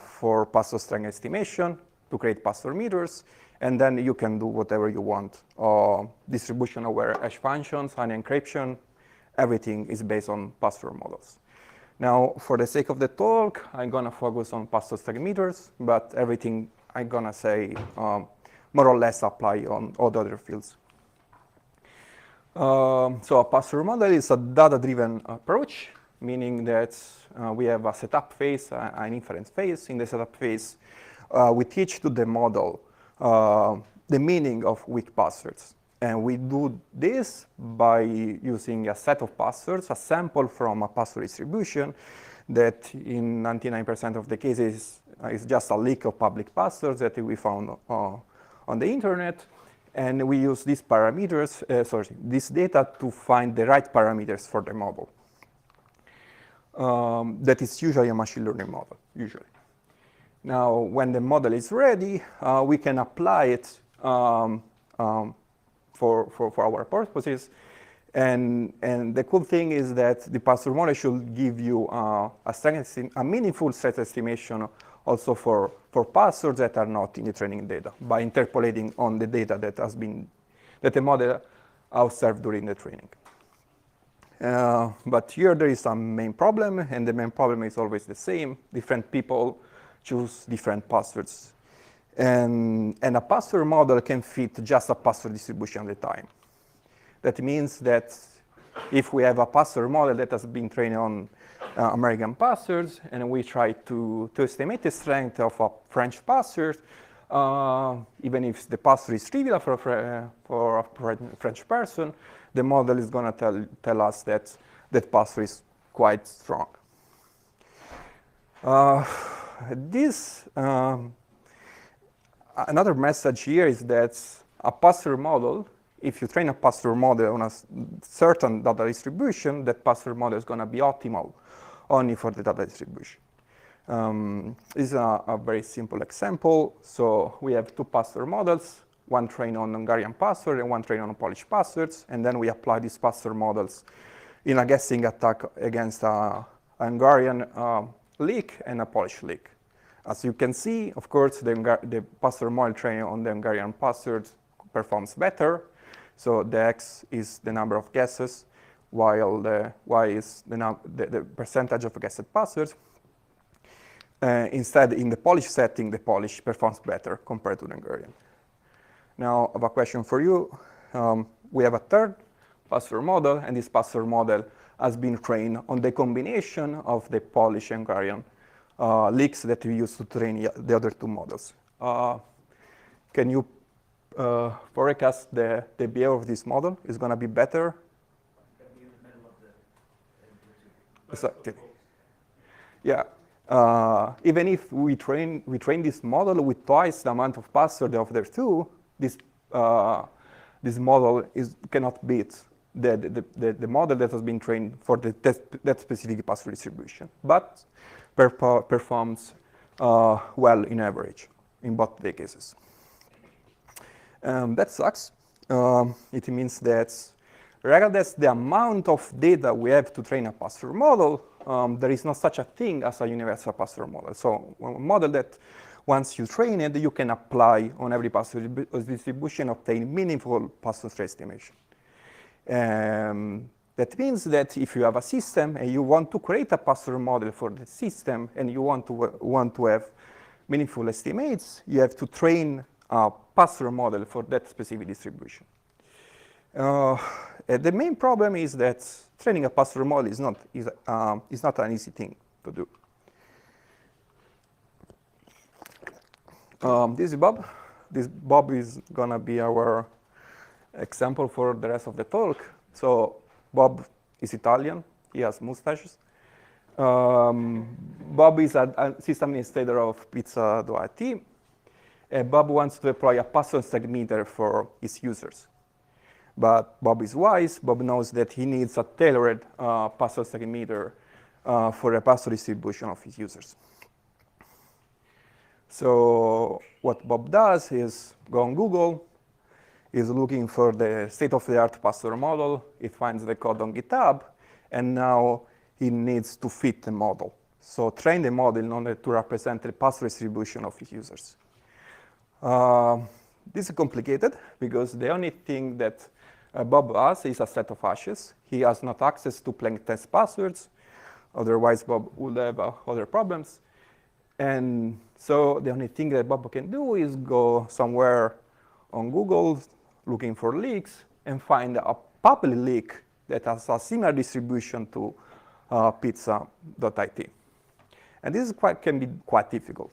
for password strength estimation to create password meters. And then you can do whatever you want. Distribution-aware hash functions and encryption, everything is based on password models. Now, for the sake of the talk, I'm going to focus on password strength meters, but everything I'm going to say more or less apply on all the other fields. So a password model is a data-driven approach, meaning that we have a setup phase, an inference phase. In the setup phase, we teach to the model the meaning of weak passwords. And we do this by using a set of passwords, a sample from a password distribution that in 99% of the cases is just a leak of public passwords that we found on the internet. And we use these parameters, this data to find the right parameters for the model. That is usually a machine learning model, usually. Now, when the model is ready, we can apply it for our purposes. And the cool thing is that the password model should give you a meaningful stress estimation also for passwords that are not in the training data by interpolating on the data that the model observed during the training. But here there is a main problem, and the main problem is always the same. Different people choose different passwords. And a password model can fit just a password distribution at a time. That means that if we have a password model that has been trained on American passwords, and we try to estimate the strength of a French password, even if the password is trivial for a French person, the model is going to tell us that that password is quite strong. Another message here is that a password model, if you train a password model on a certain data distribution, that password model is going to be optimal only for the data distribution. This is a very simple example. So we have two password models, one trained on Hungarian password and one trained on Polish passwords. And then we apply these password models in a guessing attack against a Hungarian leak and a Polish leak. As you can see, of course, the password model trained on the Hungarian password performs better. So the X is the number of guesses, while the Y is the percentage of guessed passwords. Instead, in the Polish setting, the Polish performs better compared to the Hungarian. Now, I have a question for you. We have a third password model, and this password model has been trained on the combination of the Polish and Hungarian leaks that we use to train the other two models. Can you forecast the behavior of this model? Is going to be better? Exactly. Yeah. Even if we train this model with twice the amount of password of the two, this model cannot beat the model that has been trained for that specific password distribution, but performs well in average in both the cases. That sucks. It means that regardless the amount of data we have to train a password model, there is no such a thing as a universal password model. So a model that once you train it, you can apply on every password distribution, obtain meaningful password stress estimation. That means that if you have a system and you want to create a password model for the system and you want to have meaningful estimates, you have to train a password model for that specific distribution. The main problem is that training a password model is not an easy thing to do. This is Bob. This Bob is going to be our example for the rest of the talk. So Bob is Italian. He has mustaches. Bob is a system administrator of Pizza.it. Bob wants to deploy a password segmenter for his users. But Bob is wise. Bob knows that he needs a tailored password segmenter for a password distribution of his users. So what Bob does is go on Google, is looking for the state-of-the-art password model. He finds the code on GitHub, and now he needs to fit the model. So train the model in order to represent the password distribution of his users. This is complicated because the only thing that Bob has is a set of hashes. He has not access to plain text passwords. Otherwise, Bob would have other problems. And so the only thing that Bob can do is go somewhere on Google looking for leaks and find a public leak that has a similar distribution to pizza.it. And this can be quite difficult.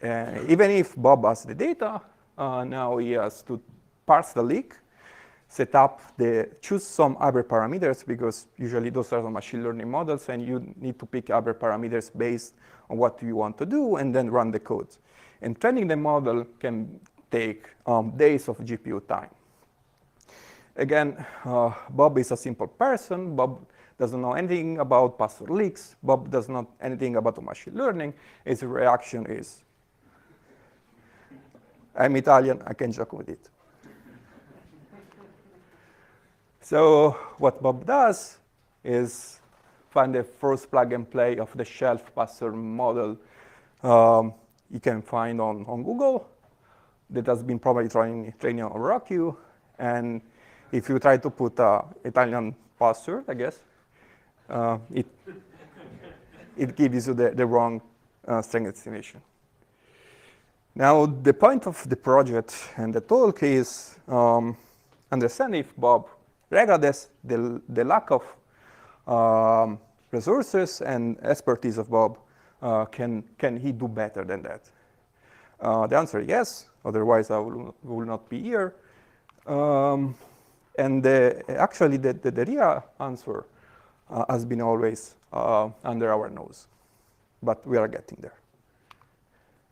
Even if Bob has the data, now he has to parse the leak, set up choose some hyperparameters, because usually those are the machine learning models, and you need to pick hyperparameters based on what you want to do, and then run the code. And training the model can take days of GPU time. Again, Bob is a simple person. Bob doesn't know anything about password leaks. Bob doesn't know anything about machine learning. His reaction is, I'm Italian, I can joke with it. So what Bob does is find the first plug and play of the shelf password model you can find on Google that has been probably training on RockU. And if you try to put Italian password, I guess, it gives you the wrong string estimation. Now, the point of the project and the talk is understand if Bob, regardless the lack of resources and expertise of Bob, can he do better than that? The answer is yes, otherwise I will not be here. And actually, the real answer has been always under our nose, but we are getting there.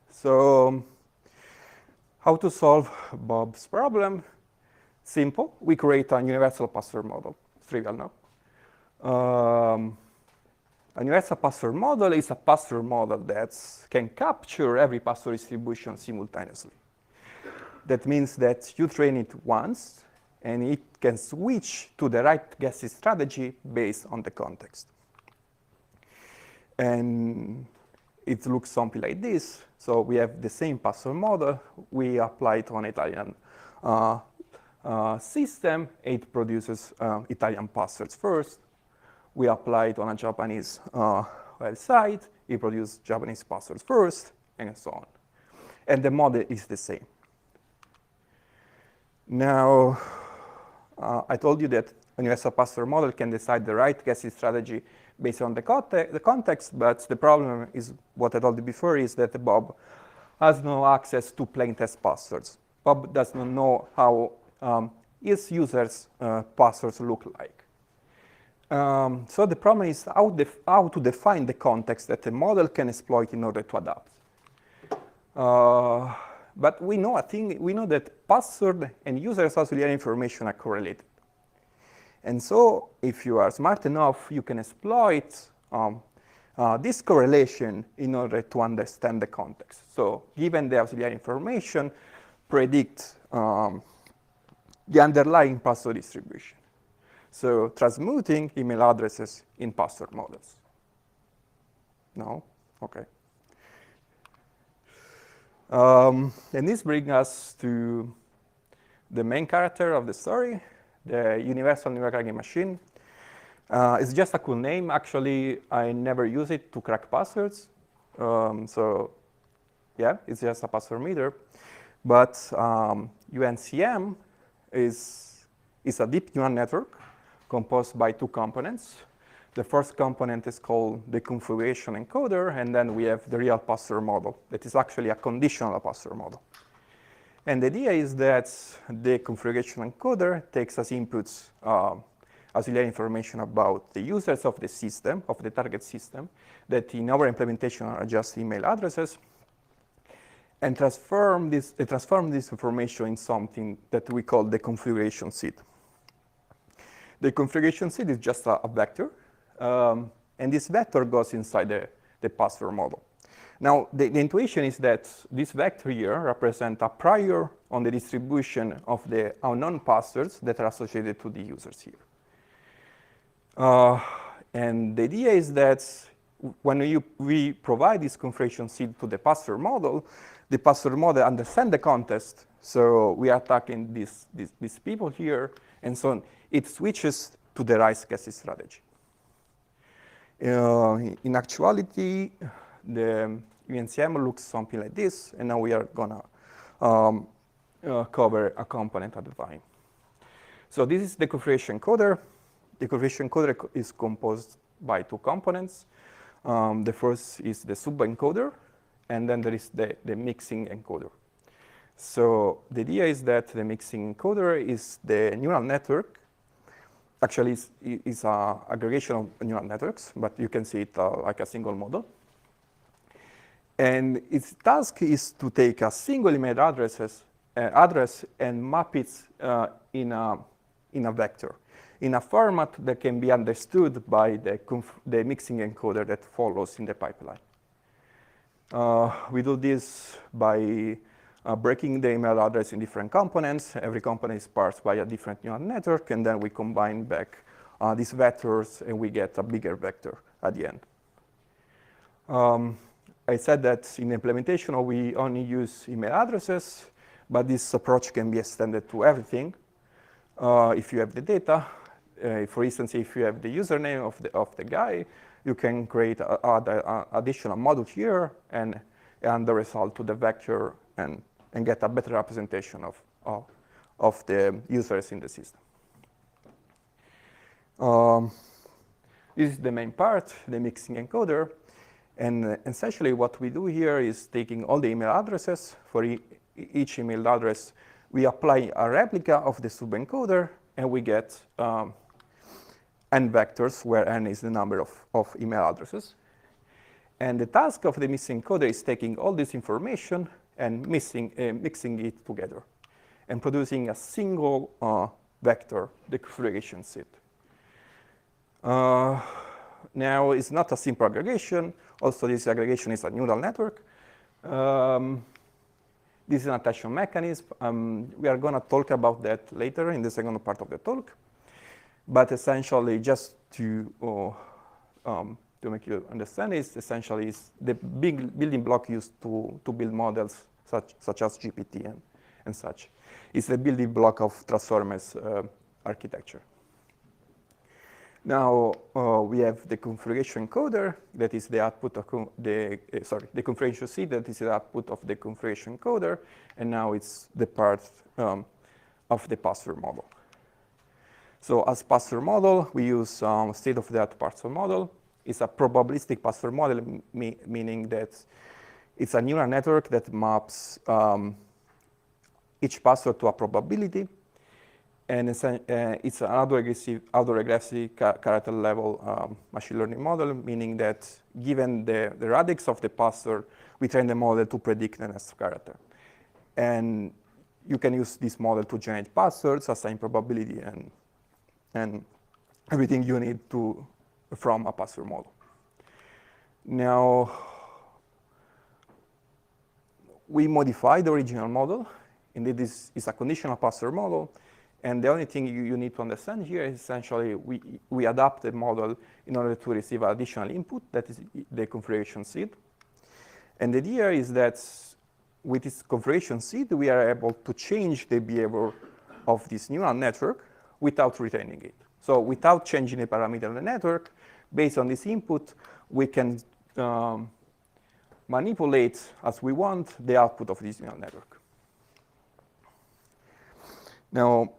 So how to solve Bob's problem? Simple. We create a universal password model. It's trivial now. A universal password model is a password model that can capture every password distribution simultaneously. That means that you train it once, and it can switch to the right guessing strategy based on the context. And it looks something like this. So we have the same password model. We apply it on Italian system. It produces Italian passwords first. We apply it on a Japanese website. It produces Japanese passwords first, and so on. And the model is the same. Now, I told you that a universal password model can decide the right guessing strategy based on the context, but the problem is, what I told you before, is that Bob has no access to plain text passwords. Bob does not know how his users' passwords look like. So the problem is how to define the context that the model can exploit in order to adapt. But we know that password and users' auxiliary information are correlated. And so if you are smart enough, you can exploit this correlation in order to understand the context. So given the auxiliary information, predict the underlying password distribution. So transmuting email addresses in password models. No? OK. And this brings us to the main character of the story, the universal neural cracking machine. It's just a cool name. Actually, I never use it to crack passwords. So yeah, it's just a password meter. But UNCM is a deep neural network composed by two components. The first component is called the configuration encoder, and then we have the real password model that is actually a conditional password model. And the idea is that the configuration encoder takes as inputs auxiliary information about the users of the system, of the target system, that in our implementation are just email addresses, and transform this information in something that we call the configuration seed. The configuration seed is just a vector, and this vector goes inside the password model. Now, the intuition is that this vector here represents a prior on the distribution of the unknown passwords that are associated to the users here. And the idea is that when we provide this configuration seed to the password model understands the context. So we are attacking these people here, and so on. It switches to the right guessing strategy. In actuality, the UNCM looks something like this, and now we are gonna cover a component at a time. So this is the configuration encoder. The configuration encoder is composed by two components. The first is the sub-encoder, and then there is the mixing encoder. So the idea is that the mixing encoder is the neural network. Actually, it's an aggregation of neural networks, but you can see it like a single model. And its task is to take a single email address and map it in a vector, in a format that can be understood by the mixing encoder that follows in the pipeline. We do this by breaking the email address in different components. Every component is parsed by a different neural network, and then we combine back these vectors, and we get a bigger vector at the end. I said that in implementation, we only use email addresses, but this approach can be extended to everything. If you have the data, for instance, if you have the username of the guy, you can create additional module here and the result to the vector and get a better representation of the users in the system. This is the main part, the mixing encoder. And essentially what we do here is taking all the email addresses. For each email address, we apply a replica of the sub-encoder, and we get n vectors, where n is the number of email addresses. And the task of the mixing encoder is taking all this information and mixing it together and producing a single vector, the configuration seed. Now, it's not a simple aggregation. Also, this aggregation is a neural network. This is an attachment mechanism. We are going to talk about that later in the second part of the talk. But essentially, just to make you understand, is essentially the big building block used to build models such as GPT and such. It's the building block of Transformers architecture. Now we have the configuration encoder that is the output of the configuration seed that is the output of the configuration encoder, and now it's the part of the password model. So as password model, we use state-of-the-art password model. It's a probabilistic password model, meaning that it's a neural network that maps each password to a probability. And it's an autoregressive character level machine learning model, meaning that given the radix of the password, we train the model to predict the next character. And you can use this model to generate passwords, assign probability, and everything you need from a password model. Now, we modified the original model. Indeed, this is a conditional password model. And the only thing you need to understand here is essentially we adapt the model in order to receive additional input, that is the configuration seed. And the idea is that with this configuration seed, we are able to change the behavior of this neural network without retaining it. So without changing the parameter of the network, based on this input, we can manipulate as we want the output of this neural network. Now,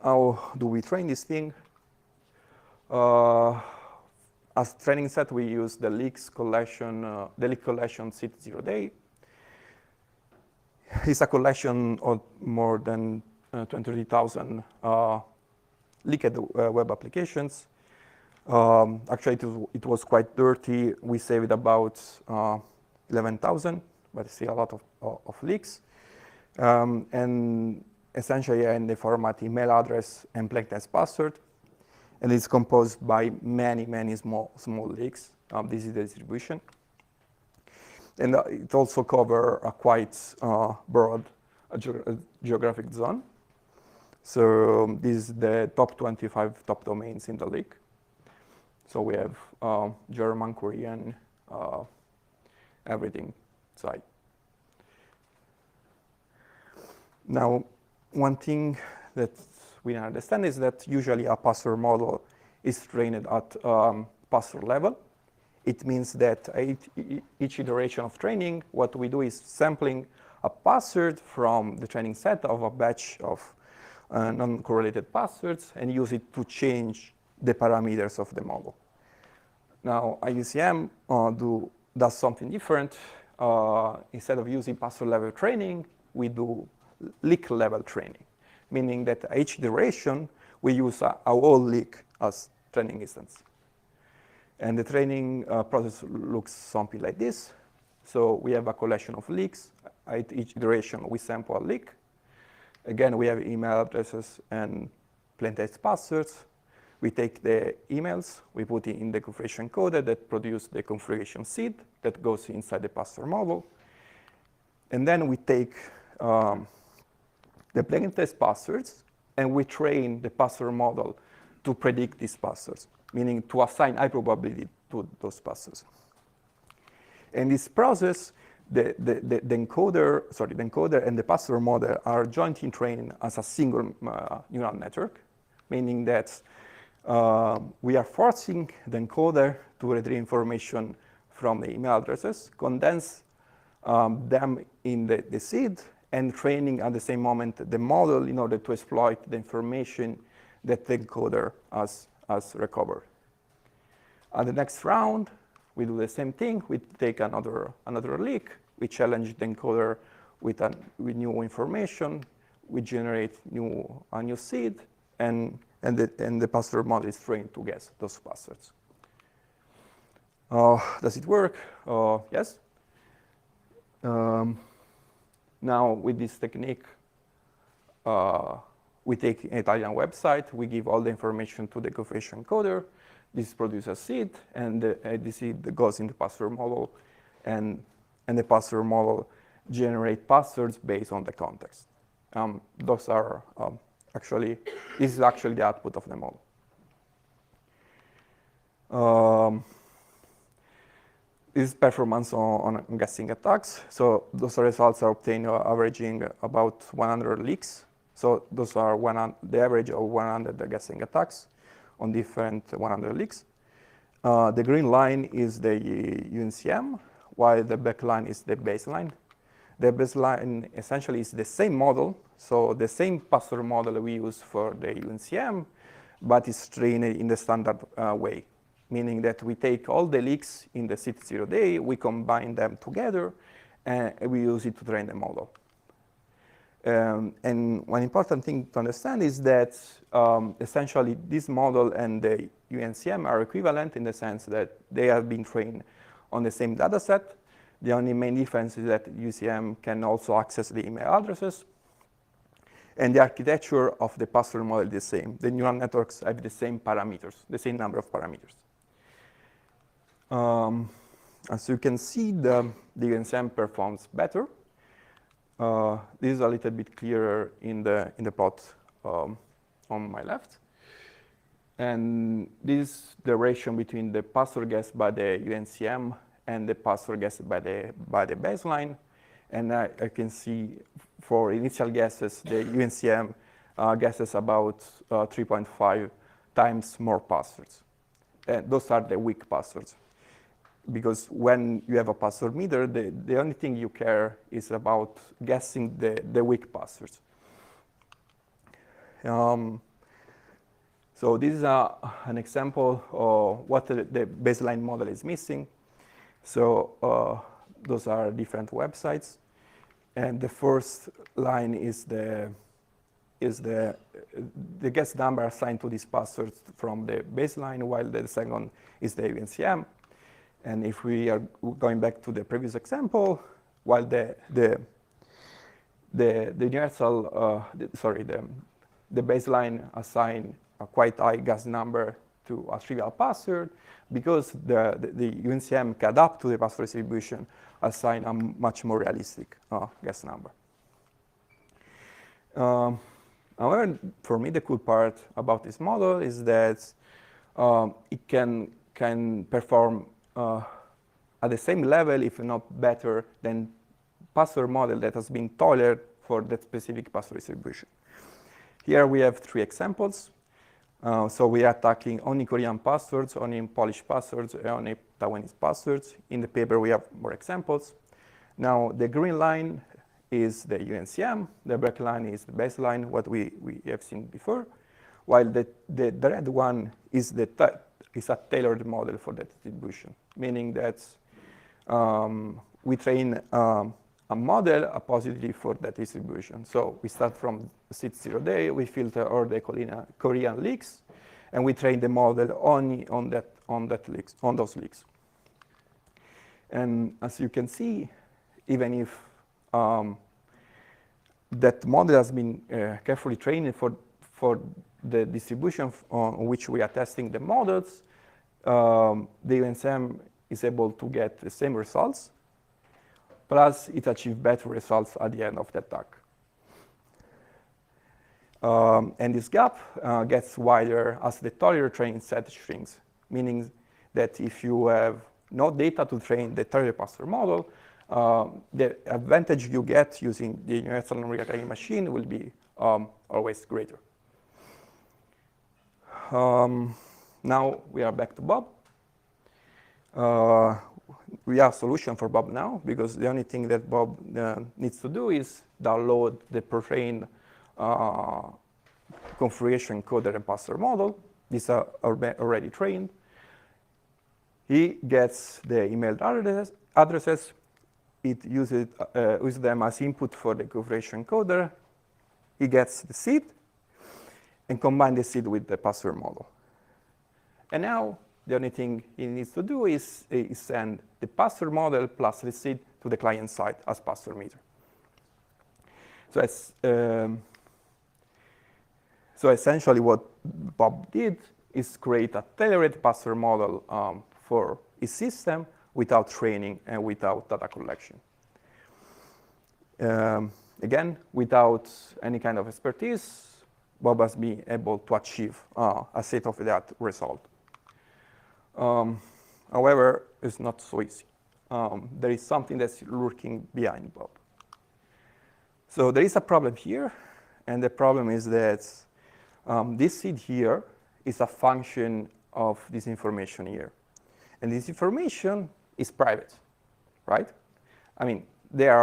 how do we train this thing? As training set, we use the leak collection seed 0 day. It's a collection of more than 20,000 leaked web applications. Actually, it was quite dirty. We saved about 11,000, but still a lot of leaks. And essentially in the format email address and plaintext password. And it's composed by many small leaks. This is the distribution. And it also covers a quite broad geographic zone. So this is the top 25 top domains in the leak. So we have German, Korean, everything inside. Now, one thing that we understand is that usually a password model is trained at password level. It means that each iteration of training, what we do is sampling a password from the training set of a batch of non-correlated passwords and use it to change the parameters of the model. Now, IUCM does something different. Instead of using password level training, we do leak level training, meaning that each iteration we use our own leak as training instance. And the training process looks something like this. So we have a collection of leaks. At each iteration, we sample a leak. Again, we have email addresses and plaintext passwords. We take the emails, we put it in the configuration encoder that produces the configuration seed that goes inside the password model. And then we take the plaintext passwords and we train the password model to predict these passwords, meaning to assign high probability to those passwords. In this process, the encoder and the password model are jointly trained as a single neural network, meaning that we are forcing the encoder to retrieve information from the email addresses, condense them in the seed, and training at the same moment the model in order to exploit the information that the encoder has recovered. At the next round, we do the same thing. We take another leak. We challenge the encoder with new information. We generate a new seed, and the password model is trained to guess those passwords. Does it work? Yes. Now, with this technique, we take an Italian website. We give all the information to the configuration encoder. This produces a seed, and the seed goes in the password model, and the password model generates passwords based on the context. Those are this is actually the output of the model. This is performance on guessing attacks. So those results are obtained averaging about 100 leaks. So those are the average of 100 guessing attacks on different 100 leaks. The green line is the UNCM, while the black line is the baseline. The baseline essentially is the same model, so the same password model we use for the UNCM, but it's trained in the standard way, meaning that we take all the leaks in the SIT 0 day, we combine them together, and we use it to train the model. And one important thing to understand is that essentially this model and the UNCM are equivalent in the sense that they have been trained on the same data set. The only main difference is that UCM can also access the email addresses. And the architecture of the password model is the same. The neural networks have the same parameters, the same number of parameters. As you can see, the UNCM performs better. This is a little bit clearer in the plot on my left. And this is the ratio between the password guessed by the UNCM and the password guessed by the baseline. And I can see for initial guesses, the UNCM guesses about 3.5 times more passwords. And those are the weak passwords. Because when you have a password meter, the only thing you care is about guessing the weak passwords. So this is an example of what the baseline model is missing. So those are different websites. And the first line is the guess number assigned to these passwords from the baseline, while the second is the UNCM. And if we are going back to the previous example, while the baseline assign a quite high guess number to a trivial password, because the UNCM can adapt to the password distribution, assign a much more realistic guess number. However, for me, the cool part about this model is that it can perform at the same level, if not better, than password model that has been tailored for that specific password distribution. Here we have 3 examples. So we are attacking only Korean passwords, only Polish passwords, and only Taiwanese passwords. In the paper, we have more examples. Now, the green line is the UNCM, the black line is the baseline, what we have seen before, while the red one is is a tailored model for that distribution, meaning that we train a model, a positive for that distribution. So we start from seed 0 day, we filter all the Korean leaks, and we train the model only on those leaks. And as you can see, even if that model has been carefully trained for the distribution on which we are testing the models, the UNSM is able to get the same results, plus it achieves better results at the end of the attack. And this gap gets wider as the Taylor training set shrinks, meaning that if you have no data to train the Taylor password model, the advantage you get using the universal real-time machine will be always greater. Now we are back to Bob. We have a solution for Bob now, because the only thing that Bob needs to do is download the pre-trained configuration coder and password model. These are already trained. He gets the email addresses. It uses them as input for the configuration coder. He gets the seed and combine the seed with the password model. And now the only thing he needs to do is send the password model plus the seed to the client side as password meter. So essentially what Bob did is create a tailored password model for his system without training and without data collection. Again, without any kind of expertise, Bob has been able to achieve a state-of-the-art result. However, it's not so easy. There is something that's lurking behind Bob. So there is a problem here, and the problem is that this seed here is a function of this information here. And this information is private, right? I mean, there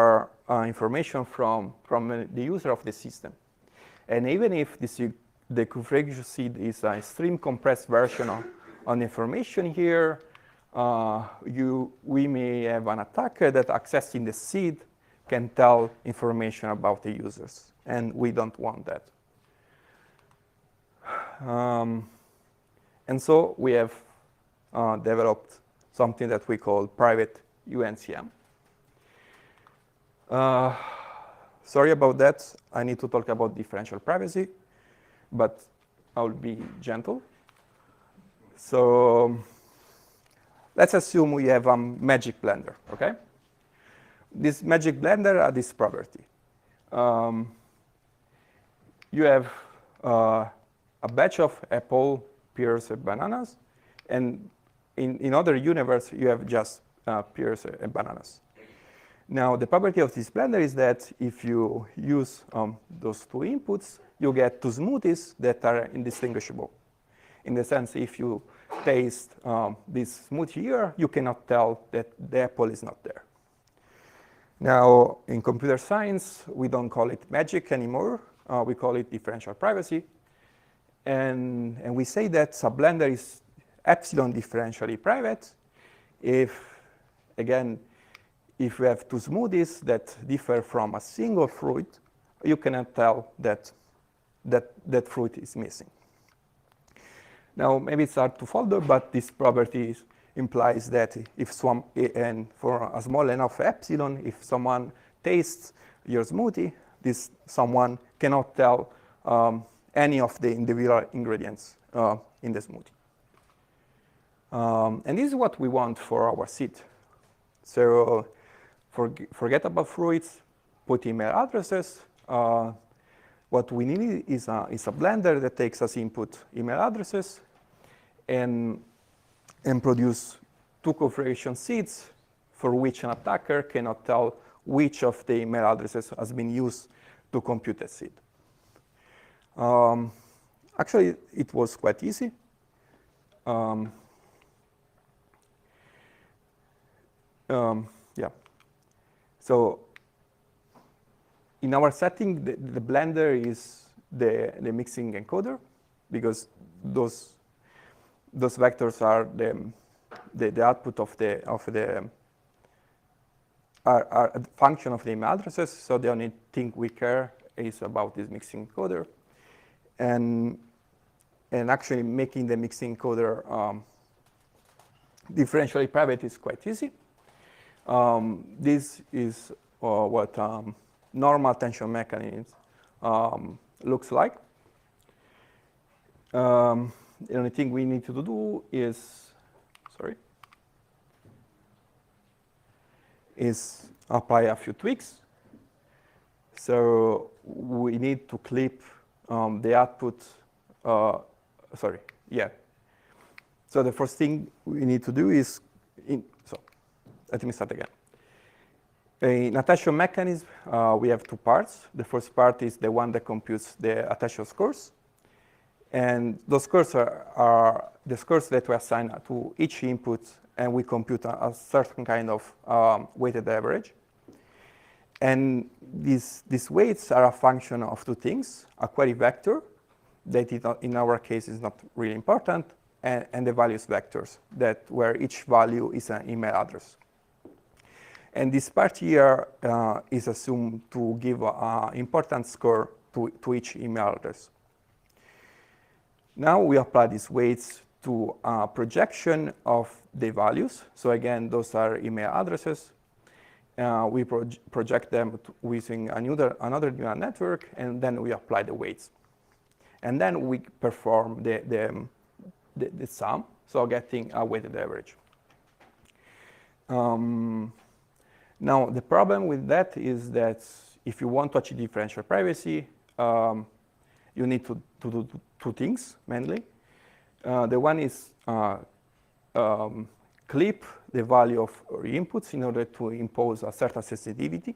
are information from the user of the system. And even if the configuration seed is a stream compressed version of information here, we may have an attacker that accessing the seed can tell information about the users, and we don't want that. And so we have developed something that we call private UNCM. Sorry about that. I need to talk about differential privacy, but I'll be gentle. So let's assume we have a magic blender, okay? This magic blender has this property. You have a batch of apple, pears, and bananas, and in other universe, you have just pears and bananas. Now, the property of this blender is that if you use those two inputs, you get two smoothies that are indistinguishable. In the sense, if you taste this smoothie here, you cannot tell that the apple is not there. Now, in computer science, we don't call it magic anymore. We call it differential privacy. And we say that a blender is epsilon differentially private if, again, if you have two smoothies that differ from a single fruit, you cannot tell that fruit is missing. Now, maybe it's hard to follow, but this property implies that and for a small enough epsilon, if someone tastes your smoothie, this someone cannot tell any of the individual ingredients in the smoothie. And this is what we want for our seed. So forget about fruits, put email addresses. What we need is a blender that takes as input email addresses and produce two configuration seeds for which an attacker cannot tell which of the email addresses has been used to compute the seed. Actually, it was quite easy. Yeah. So in our setting, the blender is the mixing encoder, because those vectors are the output of the are a function of the email addresses. So the only thing we care is about this mixing encoder, and actually making the mixing encoder differentially private is quite easy. This is what normal attention mechanism looks like. The only thing we need to do is, apply a few tweaks. So we need to clip the output. So the first thing we need to do is, let me start again. In attention mechanism, we have two parts. The first part is the one that computes the attention scores. And those scores are the scores that we assign to each input, and we compute a certain kind of weighted average. And these weights are a function of two things: a query vector, that in our case is not really important, and the values vectors, where each value is an email address. And this part here is assumed to give an important score to each email address. Now we apply these weights to a projection of the values. So again, those are email addresses. We project them using another neural network, and then we apply the weights. And then we perform the sum, so getting a weighted average. Now, the problem with that is that if you want to achieve differential privacy, you need to do two things, mainly. The one is clip the value of inputs in order to impose a certain sensitivity,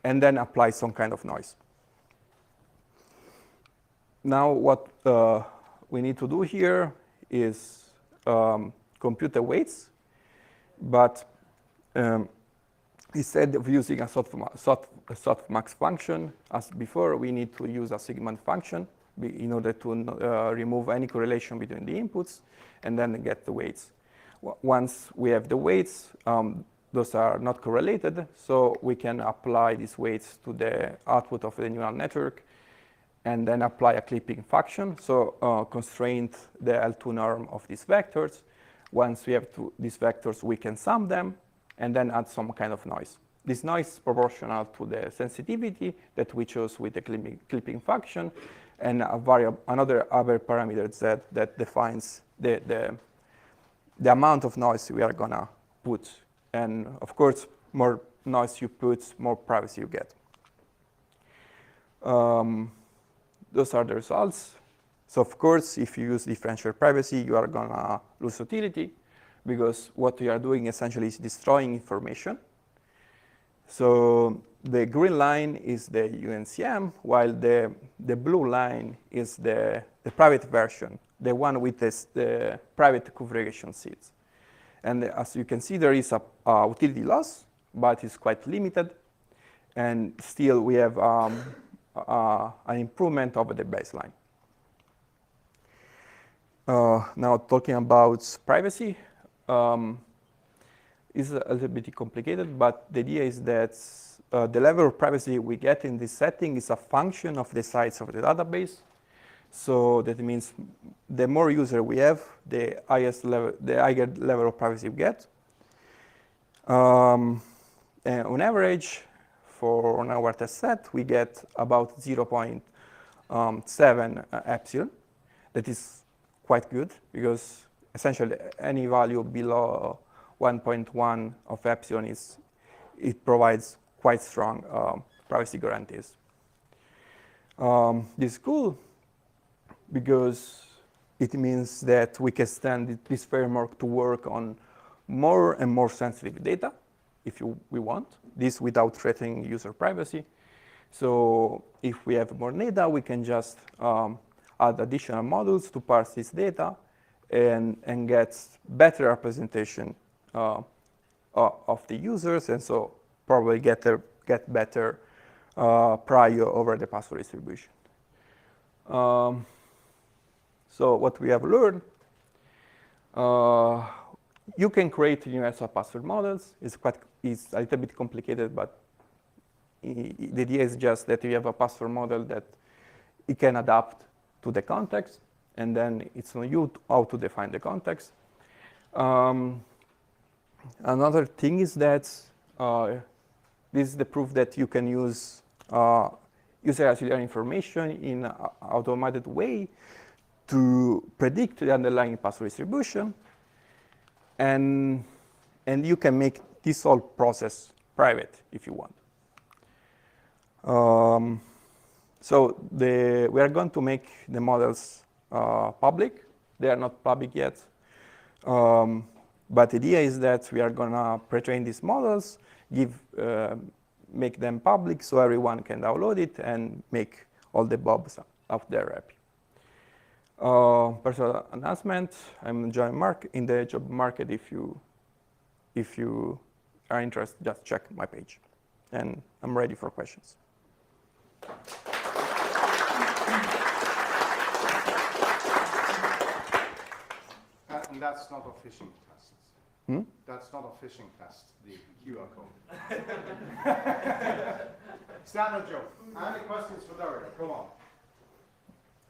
and then apply some kind of noise. Now, what we need to do here is compute the weights, but instead of using a softmax function, as before, we need to use a segment function in order to remove any correlation between the inputs and then get the weights. Once we have the weights, those are not correlated, so we can apply these weights to the output of the neural network and then apply a clipping function, so constrain the L2 norm of these vectors. Once we have these vectors, we can sum them and then add some kind of noise. This noise is proportional to the sensitivity that we chose with the clipping function, and another other parameter z that defines the amount of noise we are gonna put. And of course, more noise you put, more privacy you get. Those are the results. So of course, if you use differential privacy, you are gonna lose utility, because what we are doing essentially is destroying information. So the green line is the UNCM, while the blue line is the private version, the one with the private configuration seeds. And as you can see, there is a utility loss, but it's quite limited. And still, we have an improvement over the baseline. Now, talking about privacy, is a little bit complicated, but the idea is that the level of privacy we get in this setting is a function of the size of the database. So that means the more user we have, the higher level of privacy we get. And on average, on our test set, we get about 0.7 epsilon. That is quite good, because essentially any value below 1.1 of epsilon it provides quite strong privacy guarantees. This is cool because it means that we can extend this framework to work on more and more sensitive data if we want, this without threatening user privacy. So if we have more data, we can just add additional modules to parse this data and get better representation of the users, and so probably get better prior over the password distribution. So what we have learned, you can create universal password models. It's a little bit complicated, but the idea is just that you have a password model that it can adapt to the context, and then it's on you how to define the context. Another thing is that this is the proof that you can use user auxiliary information in an automated way to predict the underlying password distribution, and you can make this whole process private if you want. So we are going to make the models public. They are not public yet. But the idea is that we are going to pre-train these models, make them public so everyone can download it and make all the bobs out there happy. Personal announcement, I'm in the job market. If you are interested, just check my page. And I'm ready for questions. And that's not a phishing test. Hmm? That's not a phishing test, the QR code. Standard joke. Any questions for Dario? Come on.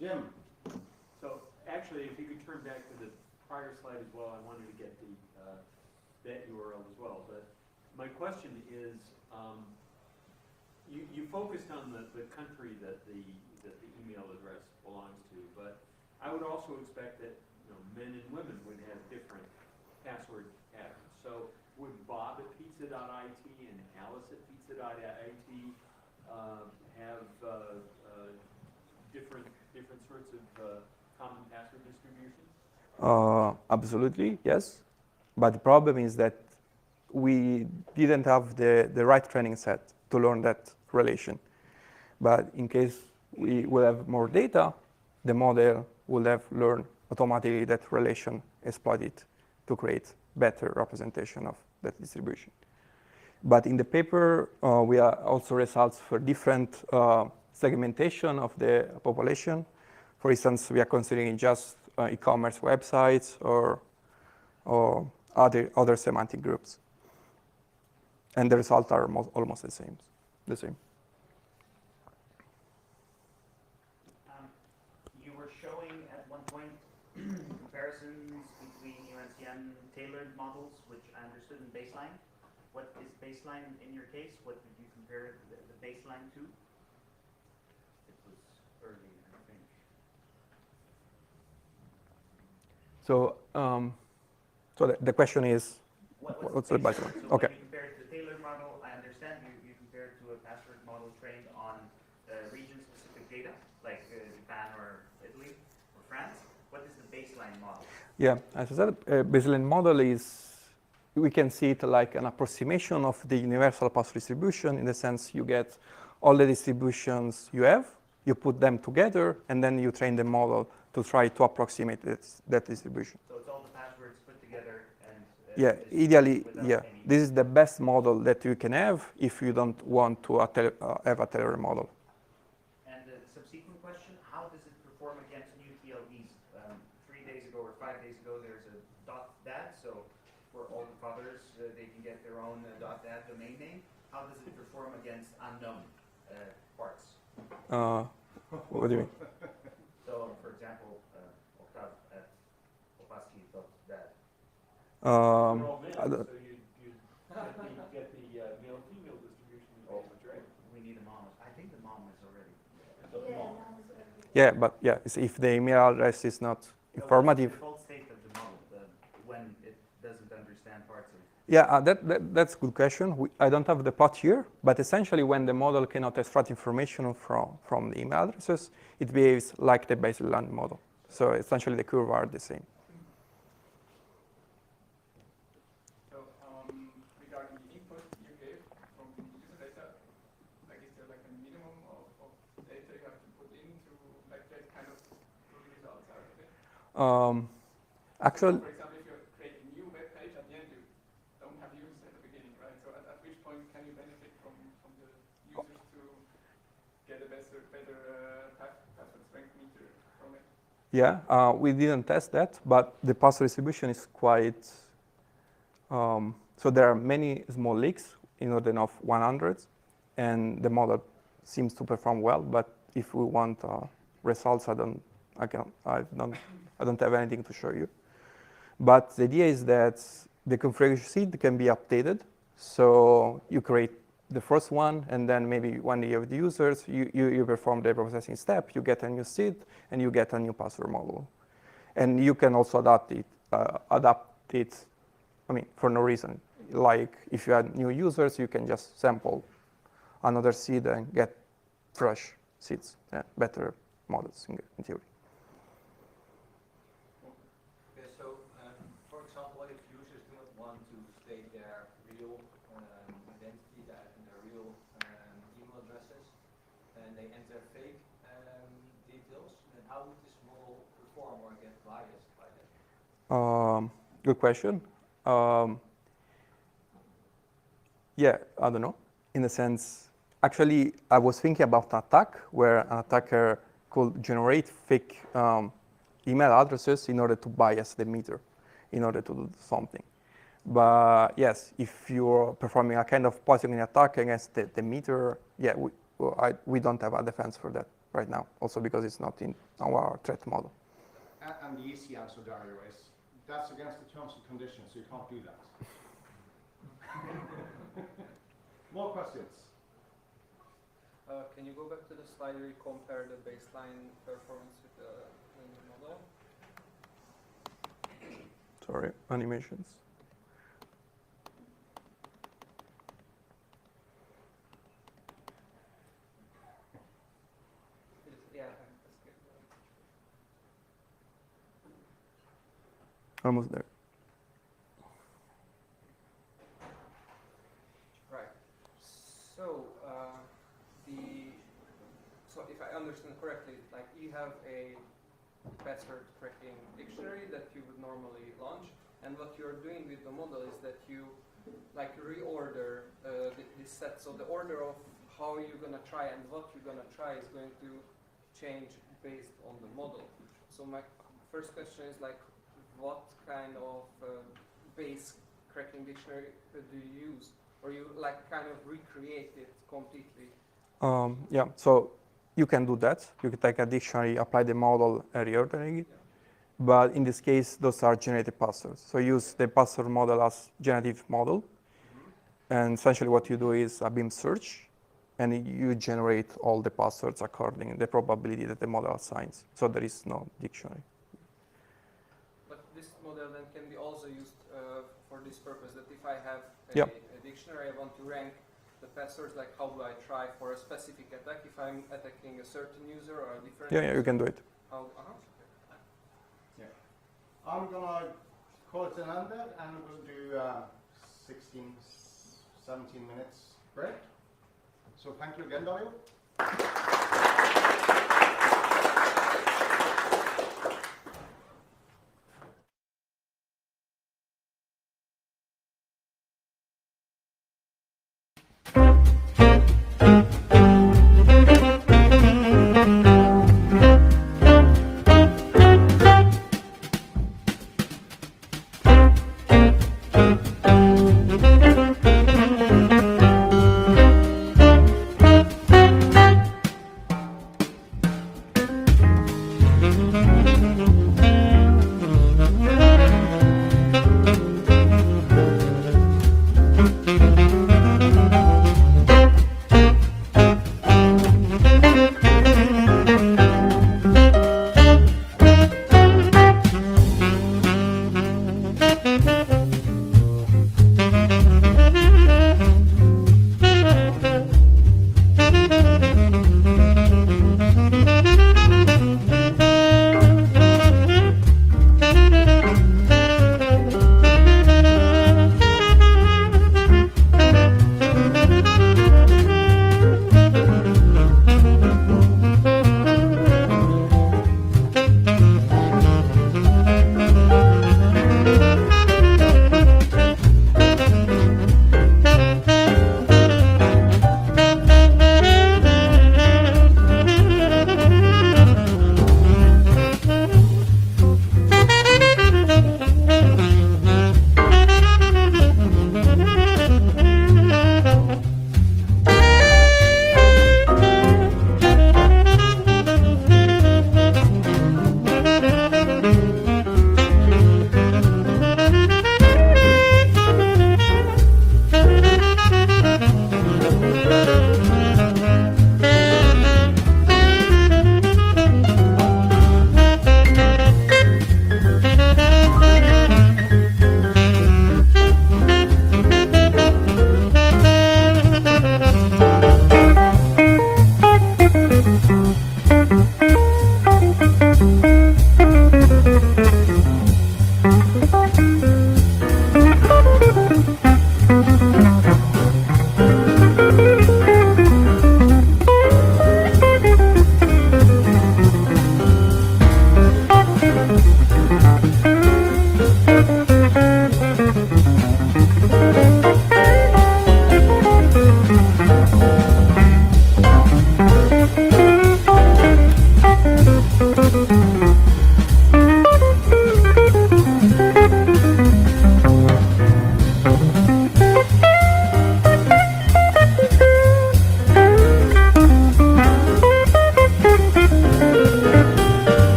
Jim. So actually, if you could turn back to the prior slide as well, I wanted to get the that URL as well. But my question is, you focused on the country that the email address belongs to, but I would also expect that men and women would have different password patterns. So would Bob at pizza.it and Alice at pizza.it have different sorts of common password distributions? Absolutely, yes. But the problem is that we didn't have the right training set to learn that relation. But in case we will have more data, the model will have learned automatically that relation, exploit it to create better representation of that distribution. But in the paper, we are also results for different segmentation of the population. For instance, we are considering just e-commerce websites or other semantic groups. And the results are almost the same. You were showing at one point comparisons between UNCM tailored models, which I understood in baseline. What is baseline in your case? What did you compare the baseline to? It was early, I think. So, the question is, what's the baseline? So okay. when you compared the tailored model, I understand you compared to a password model trained on region-specific data, like Japan or Italy or France. What is the baseline model? Yeah, as I said, baseline model is, we can see it like an approximation of the universal password distribution, in the sense you get all the distributions you have, you put them together, and then you train the model to try to approximate that distribution. So it's all the passwords put together and yeah, ideally, yeah. This is the best model that you can have if you don't want to have a tailored model. And the subsequent question, how does it perform against new TLDs? 3 days ago or 5 days ago, there's a .dat, so for all the fathers, they can get their own .dat domain name. How does it perform against unknown parts? What do you mean? So, for example, Octav at opaski.dat. So you get the male-female distribution involvement, right? We need a mom. I think the mom is already. Yeah, but yeah, if the email address is not informative. The default state of the model when it doesn't understand parts of. Yeah, that's a good question. I don't have the plot here, but essentially when the model cannot extract information from the email addresses, it behaves like the baseline model. So essentially the curve are the same. So regarding the input you gave from user data, like is there like a minimum of data you have to put in to like get kind of good results out of it? Actually, for example, if you create a new web page, at the end you don't have users at the beginning, right? So at which point can you benefit from the users to Yeah, we didn't test that, but the password distribution is quite, so there are many small leaks in order of 100, and the model seems to perform well, but if we want results, I don't have anything to show you. But the idea is that the configuration seed can be updated. So you create the first one, and then maybe when you have the users, you perform the processing step, you get a new seed, and you get a new password model. And you can also adapt it, I mean, for no reason. Like if you add new users, you can just sample another seed and get fresh seeds, better models in theory. Okay, so for example, if users do not want to state their real identity, their real email addresses, and they enter fake details, then how would this model perform or get biased by that? Good question. Yeah, I don't know. In a sense, actually, I was thinking about an attack where an attacker could generate fake email addresses in order to bias the meter, in order to do something. But yes, if you're performing a kind of poisoning attack against the meter, yeah, we don't have a defense for that right now, also because it's not in our threat model. And the easy answer, Dario, is that's against the terms and conditions, so you can't do that. More questions? Can you go back to the slide where you compare the baseline performance with the model? Sorry, animations. Yeah, that's good. Almost there. Right. So, so if I understand correctly, like you have a password cracking dictionary that you would normally launch, and what you're doing with the model is that you like reorder this set. So the order of how you're gonna try and what you're gonna try is going to change based on the model. So my first question is like, what kind of base cracking dictionary do you use, or you like kind of recreate it completely? Yeah, so you can do that. You can take a dictionary, apply the model, and reordering it. Yeah. But in this case, those are generated passwords. So use the password model as generative model. Mm-hmm. And essentially what you do is a beam search, and you generate all the passwords according to the probability that the model assigns. So there is no dictionary. But this model then can be also used for this purpose, that if I have a dictionary, I want to rank the passwords, like how do I try for a specific attack, if I'm attacking a certain user or a different user? Yeah, you can do it. How, Yeah. I'm gonna call it an end there, and we'll do 16, 17 minutes break. So thank you again, Dario.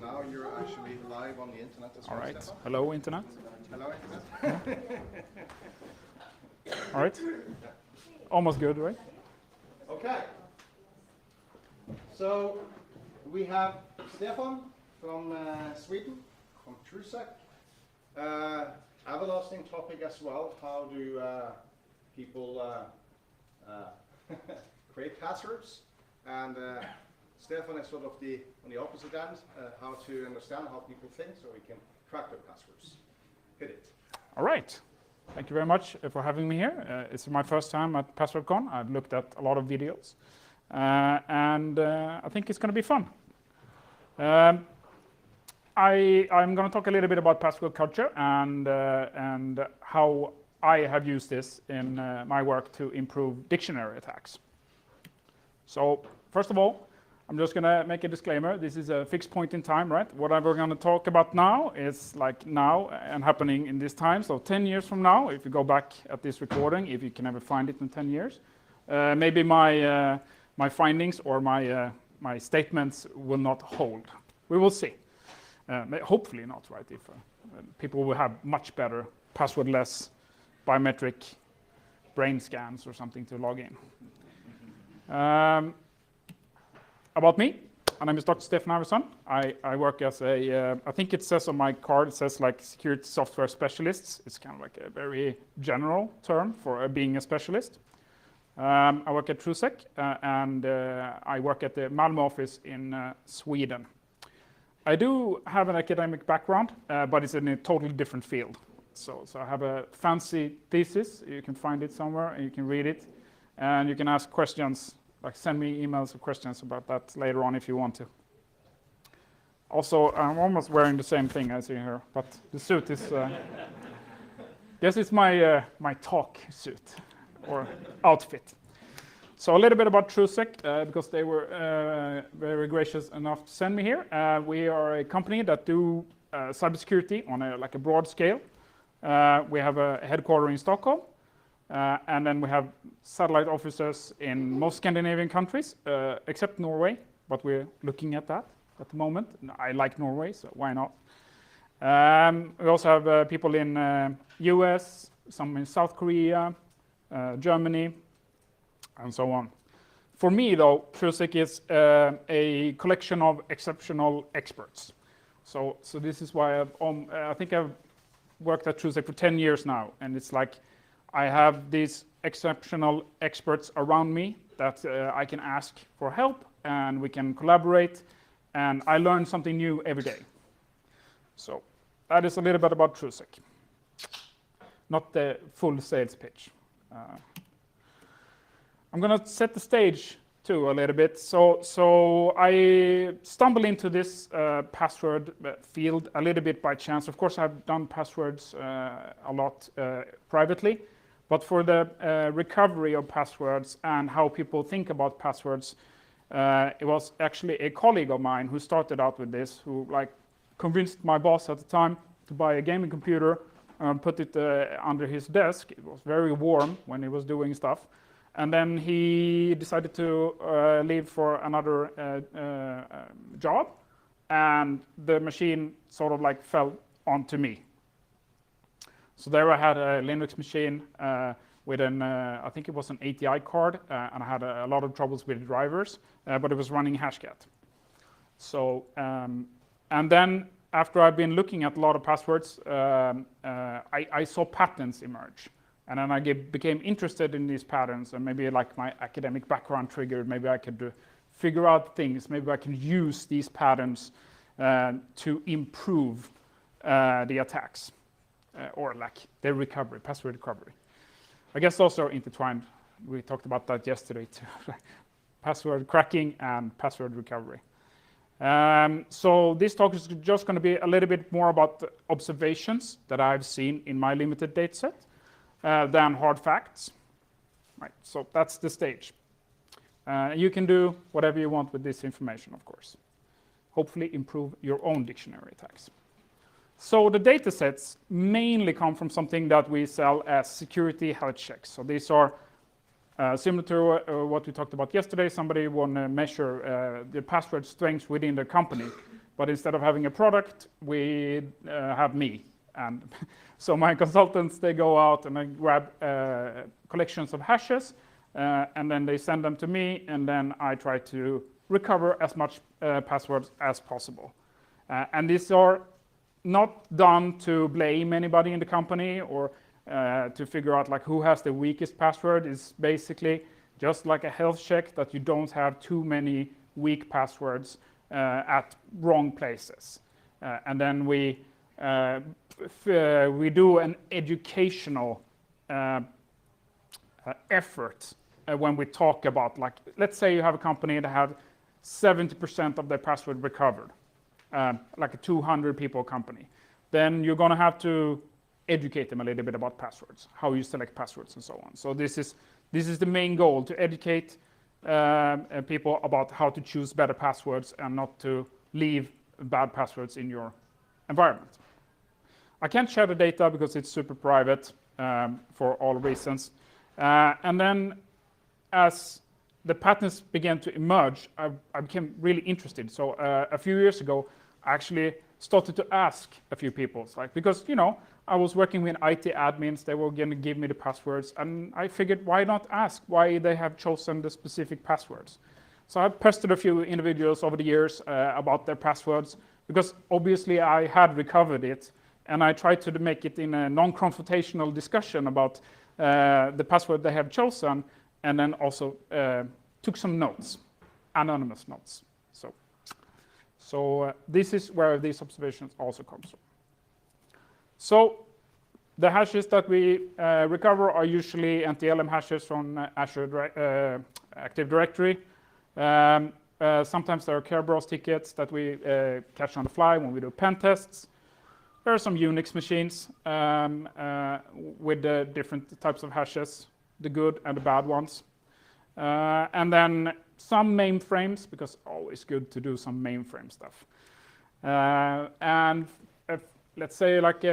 Now you're actually live on the internet as well. All right. Stefan. Hello, Internet. Hello, internet. All right. Almost good, right? Okay. So we have Stefan from Sweden, from TrueSec. Everlasting topic as well. How do people create passwords? And Stefan is sort of on the opposite end, how to understand how people think so we can crack their passwords. Hit it. All right. Thank you very much for having me here. It's my first time at PasswordsCon. I've looked at a lot of videos. And I think it's going to be fun. I'm going to talk a little bit about password culture and how I have used this in my work to improve dictionary attacks. So first of all, I'm just going to make a disclaimer. This is a fixed point in time, right? What we're going to talk about now is like now and happening in this time. So 10 years from now, if you go back at this recording, if you can ever find it in 10 years, maybe my findings or my statements will not hold. We will see. Hopefully not, right? If people will have much better passwordless biometric brain scans or something to log in. About me, my name is Dr. Stefan Iverson. I work as I think it says on my card, it says like security software specialists. It's kind of like a very general term for being a specialist. I work at TrueSec and I work at the Malmö office in Sweden. I do have an academic background, but it's in a totally different field. So I have a fancy thesis. You can find it somewhere and you can read it. And you can ask questions, like send me emails or questions about that later on if you want to. Also, I'm almost wearing the same thing as you here, but the suit is, guess it's my talk suit or outfit. So a little bit about TrueSec, because they were very gracious enough to send me here. We are a company that do cybersecurity on a broad scale. We have a headquarters in Stockholm, and then we have satellite offices in most Scandinavian countries, except Norway, but we're looking at that at the moment. I like Norway, so why not? We also have people in US, some in South Korea, Germany, and so on. For me, though, TrueSec is a collection of exceptional experts. So this is why I think I've worked at TrueSec for 10 years now, and it's like I have these exceptional experts around me that I can ask for help, and we can collaborate, and I learn something new every day. So that is a little bit about TrueSec. Not the full sales pitch. I'm going to set the stage too a little bit. So I stumbled into this password field a little bit by chance. Of course, I've done passwords a lot privately, but for the recovery of passwords and how people think about passwords, it was actually a colleague of mine who started out with this, who convinced my boss at the time to buy a gaming computer and put it under his desk. It was very warm when he was doing stuff. And then he decided to leave for another job, and the machine sort of fell onto me. So there I had a Linux machine with I think it was an ATI card, and I had a lot of troubles with drivers, but it was running Hashcat. So, and then after I've been looking at a lot of passwords, I saw patterns emerge. And then I became interested in these patterns, and maybe my academic background triggered, maybe I could figure out things, maybe I can use these patterns to improve the attacks, or their recovery, password recovery. I guess also intertwined, we talked about that yesterday too, password cracking and password recovery. So this talk is just going to be a little bit more about the observations that I've seen in my limited data set. Than hard facts. Right, so that's the stage. You can do whatever you want with this information, of course. Hopefully improve your own dictionary attacks. So the data sets mainly come from something that we sell as security health checks. So these are similar to what we talked about yesterday. Somebody want to measure the password strength within the company. But instead of having a product, we have me. And so my consultants, they go out and they grab collections of hashes, and then they send them to me, and then I try to recover as much passwords as possible. And these are not done to blame anybody in the company or to figure out like who has the weakest password. It's basically just like a health check that you don't have too many weak passwords at wrong places. And then we do an educational effort when we talk about, like, let's say you have a company that have 70% of their password recovered, like a 200 people company. Then you're going to have to educate them a little bit about passwords, how you select passwords and so on. So this is the main goal, to educate people about how to choose better passwords and not to leave bad passwords in your environment. I can't share the data because it's super private for all reasons. And then as the patterns began to emerge, I became really interested. So a few years ago, I actually started to ask a few people, like, because, you know, I was working with IT admins, they were going to give me the passwords, and I figured, why not ask why they have chosen the specific passwords? So I pestered a few individuals over the years about their passwords, because obviously I had recovered it, and I tried to make it in a non-confrontational discussion about the password they have chosen, and then also took some notes, anonymous notes. So this is where these observations also comes from. So the hashes that we recover are usually NTLM hashes from Azure Active Directory. Sometimes there are Kerberos tickets that we catch on the fly when we do pen tests. There are some Unix machines with different types of hashes, the good and the bad ones. And then some mainframes, because always good to do some mainframe stuff. And let's say like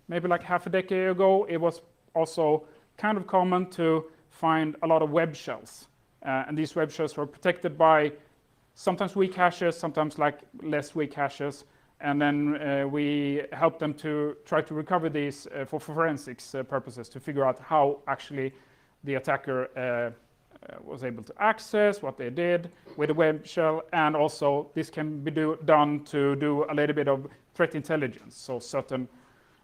maybe like half a decade ago, it was also kind of common to find a lot of web shells. And these web shells were protected by sometimes weak hashes, sometimes like less weak hashes. And then we helped them to try to recover these for forensics purposes, to figure out how actually the attacker was able to access, what they did with the web shell, and also this can be done to do a little bit of threat intelligence. So certain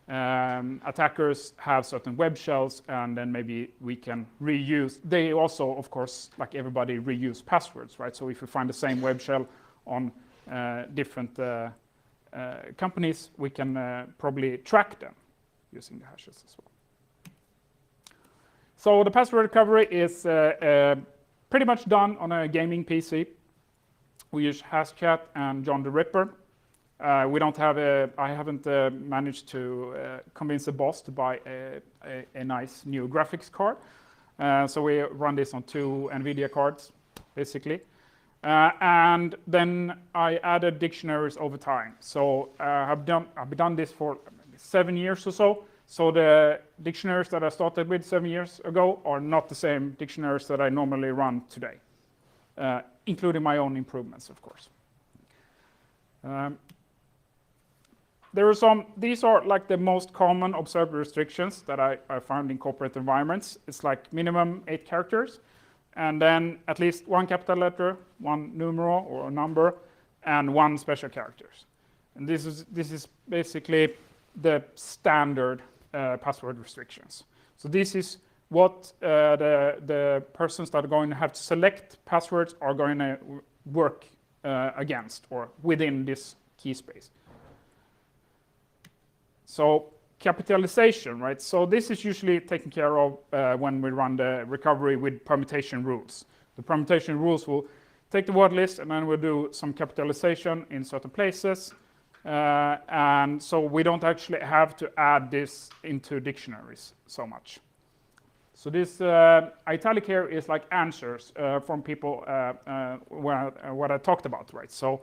attackers have certain web shells, and then maybe we can reuse. They also, of course, like everybody, reuse passwords, right? So if we find the same web shell on different companies, we can probably track them using the hashes as well. So the password recovery is pretty much done on a gaming PC. We use Hashcat and John the Ripper. We don't have I haven't managed to convince the boss to buy a nice new graphics card. So we run this on 2 NVIDIA cards, basically. And then I added dictionaries over time. So I've done this for 7 years or so. So the dictionaries that I started with 7 years ago are not the same dictionaries that I normally run today, including my own improvements, of course. These are like the most common observed restrictions that I found in corporate environments. It's like minimum 8 characters, and then at least 1 capital letter, 1 numeral or a number, and 1 special characters. And this is basically the standard password restrictions. So this is what the persons that are going to have to select passwords are going to work against or within this key space. So capitalization, right? So this is usually taken care of when we run the recovery with permutation rules. The permutation rules will take the word list, and then we'll do some capitalization in certain places. And so we don't actually have to add this into dictionaries so much. So this italic here is like answers from people what I talked about, right? So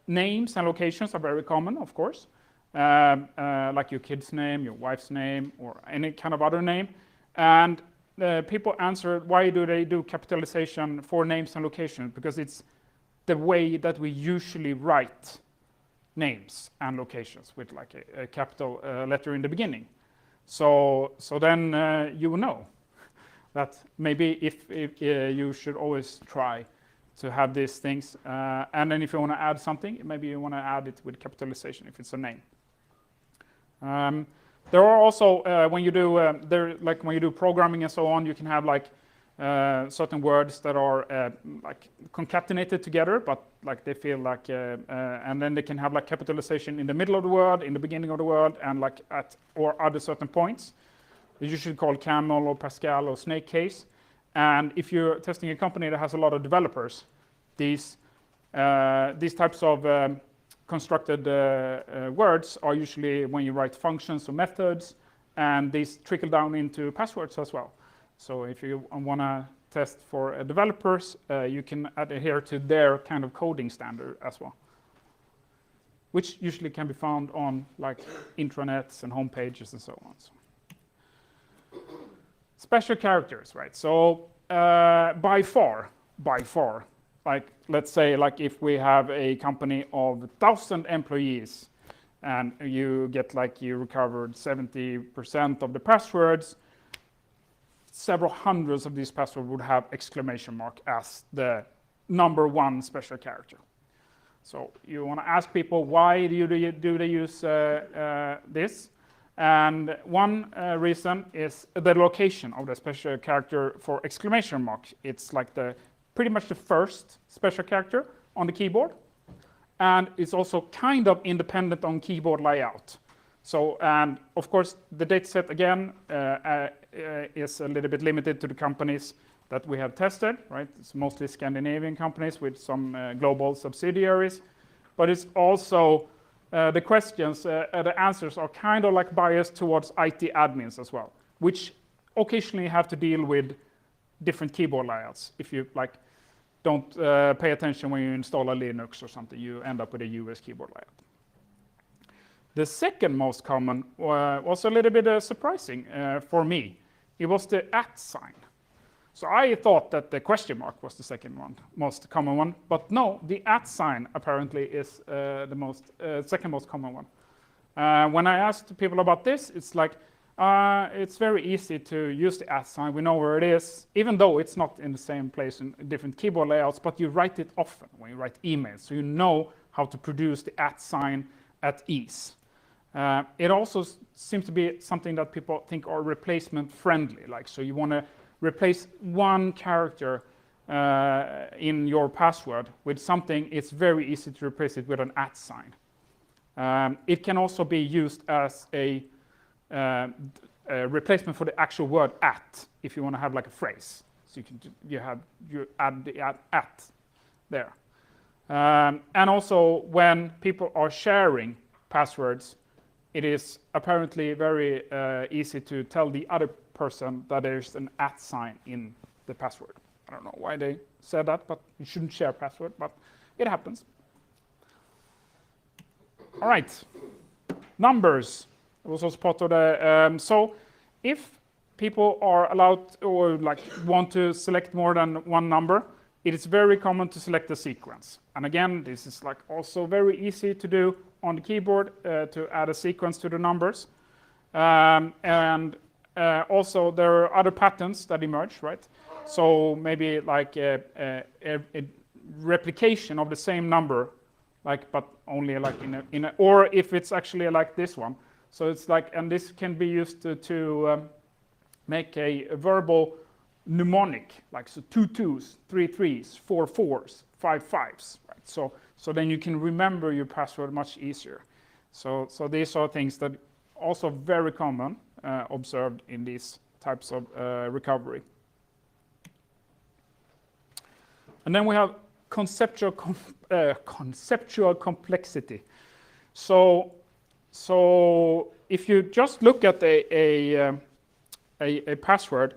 names and locations are very common, of course, like your kid's name, your wife's name, or any kind of other name. And people answer, why do they do capitalization for names and locations? Because it's the way that we usually write names and locations with like a capital letter in the beginning. So then you will know that maybe if you should always try to have these things. And then if you want to add something, maybe you want to add it with capitalization if it's a name. There are also when you do like when you do programming and so on, you can have like certain words that are like concatenated together, but like they feel like, and then they can have like capitalization in the middle of the word, in the beginning of the word, and like at or other certain points. It's usually called camel or Pascal or snake case. And if you're testing a company that has a lot of developers, these types of constructed words are usually when you write functions or methods, and these trickle down into passwords as well. So if you want to test for developers, you can adhere to their kind of coding standard as well, which usually can be found on like intranets and home pages and so on. Special characters, right? So by far, like let's say like if we have a company of 1,000 employees and you get like you recovered 70% of the passwords, several hundreds of these passwords would have exclamation mark as the #1 special character. So you want to ask people why do they use this? And one reason is the location of the special character for exclamation mark. It's like pretty much the first special character on the keyboard, and it's also kind of independent on keyboard layout. So, and of course, the dataset again is a little bit limited to the companies that we have tested, right? It's mostly Scandinavian companies with some global subsidiaries, but it's also the questions, the answers are kind of like biased towards IT admins as well, which occasionally have to deal with different keyboard layouts. If you like don't pay attention when you install a Linux or something, you end up with a US keyboard layout. The second most common was a little bit surprising for me. It was the @ sign. So I thought that the question mark was the second one, most common one, but no, the @ sign apparently is the second most common one. When I asked people about this, it's like, it's very easy to use the @ sign. We know where it is, even though it's not in the same place in different keyboard layouts, but you write it often when you write emails, so you know how to produce the @ sign at ease. It also seems to be something that people think are replacement friendly, like so you want to replace one character in your password with something, it's very easy to replace it with an @ sign. It can also be used as a replacement for the actual word @ if you want to have like a phrase. So you add the @ there. And also when people are sharing passwords, it is apparently very easy to tell the other person that there's an @ sign in the password. I don't know why they said that, but you shouldn't share password, but it happens. All right, numbers was also part of the, so if people are allowed or like want to select more than one number, it is very common to select a sequence. And again, this is like also very easy to do on the keyboard to add a sequence to the numbers. And also there are other patterns that emerge, right? So maybe like a replication of the same number, like but only like in a or if it's actually like this one. So it's like, and this can be used to make a verbal mnemonic, like so 2 2s, 3 3s, 4 4s, 5 5s, right? So then you can remember your password much easier. So these are things that also very common observed in these types of recovery. And then we have conceptual complexity. So if you just look at a password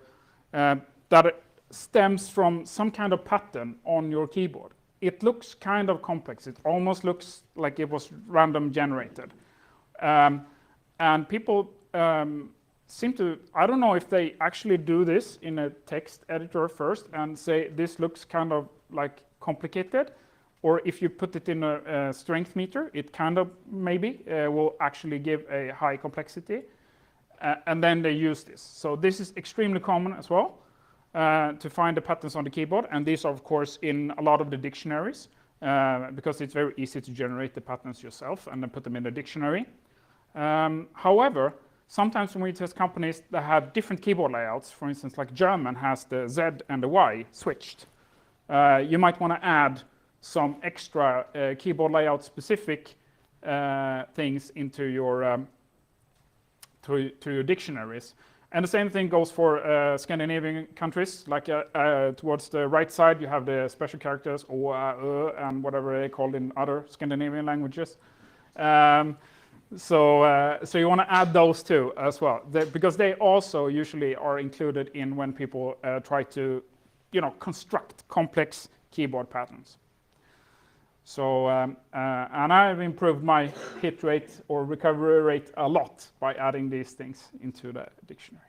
that stems from some kind of pattern on your keyboard, it looks kind of complex. It almost looks like it was random generated. And people seem to, I don't know if they actually do this in a text editor first and say this looks kind of like complicated, or if you put it in a strength meter, it kind of maybe will actually give a high complexity, and then they use this. So this is extremely common as well. to find the patterns on the keyboard, and these are of course in a lot of the dictionaries because it's very easy to generate the patterns yourself and then put them in the dictionary. However, sometimes when we test companies that have different keyboard layouts, for instance, like German has the Z and the Y switched, you might want to add some extra keyboard layout specific things into your to your dictionaries. And the same thing goes for Scandinavian countries. Like towards the right side, you have the special characters, and whatever they called in other Scandinavian languages. So you want to add those too as well, because they also usually are included in when people try to, construct complex keyboard patterns. So, and I've improved my hit rate or recovery rate a lot by adding these things into the dictionary.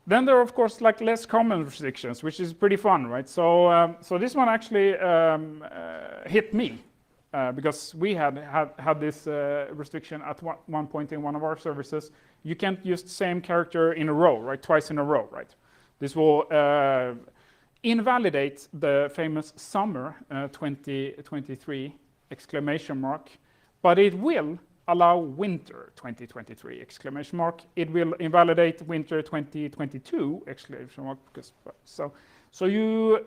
Then there are, of course, like less common restrictions, which is pretty fun, right? So, so this one actually hit me because we had this restriction at one point in one of our services. You can't use the same character in a row, right? Twice in a row, right? This will invalidate the famous summer 2023 exclamation mark, but it will allow winter 2023 exclamation mark. It will invalidate winter 2022 exclamation mark. Because, so you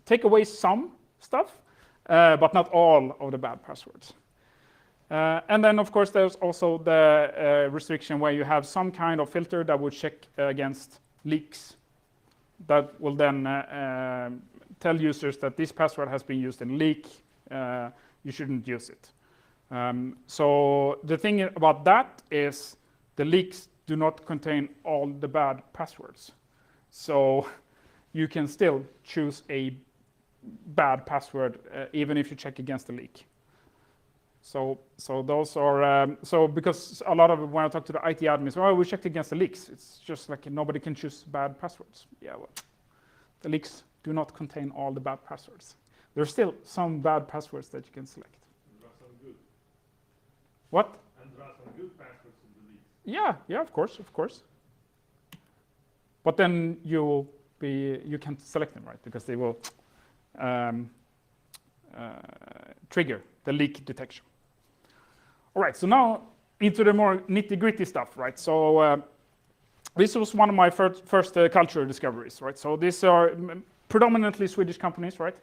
take away some stuff, but not all of the bad passwords. And then, of course, there's also the restriction where you have some kind of filter that would check against leaks. That will then tell users that this password has been used in a leak. You shouldn't use it. So the thing about that is the leaks do not contain all the bad passwords. So you can still choose a bad password even if you check against the leak. So those are, so because a lot of when I talk to the IT admins, oh, we checked against the leaks. It's just like nobody can choose bad passwords. Yeah, well, the leaks do not contain all the bad passwords. There's still some bad passwords that you can select. And there are some good. What? And there are some good passwords in the leaks. Yeah, of course. But then you can't select them, right? Because they will trigger the leak detection. All right, so now into the more nitty-gritty stuff, right? So this was one of my first cultural discoveries, right? So these are predominantly Swedish companies, right?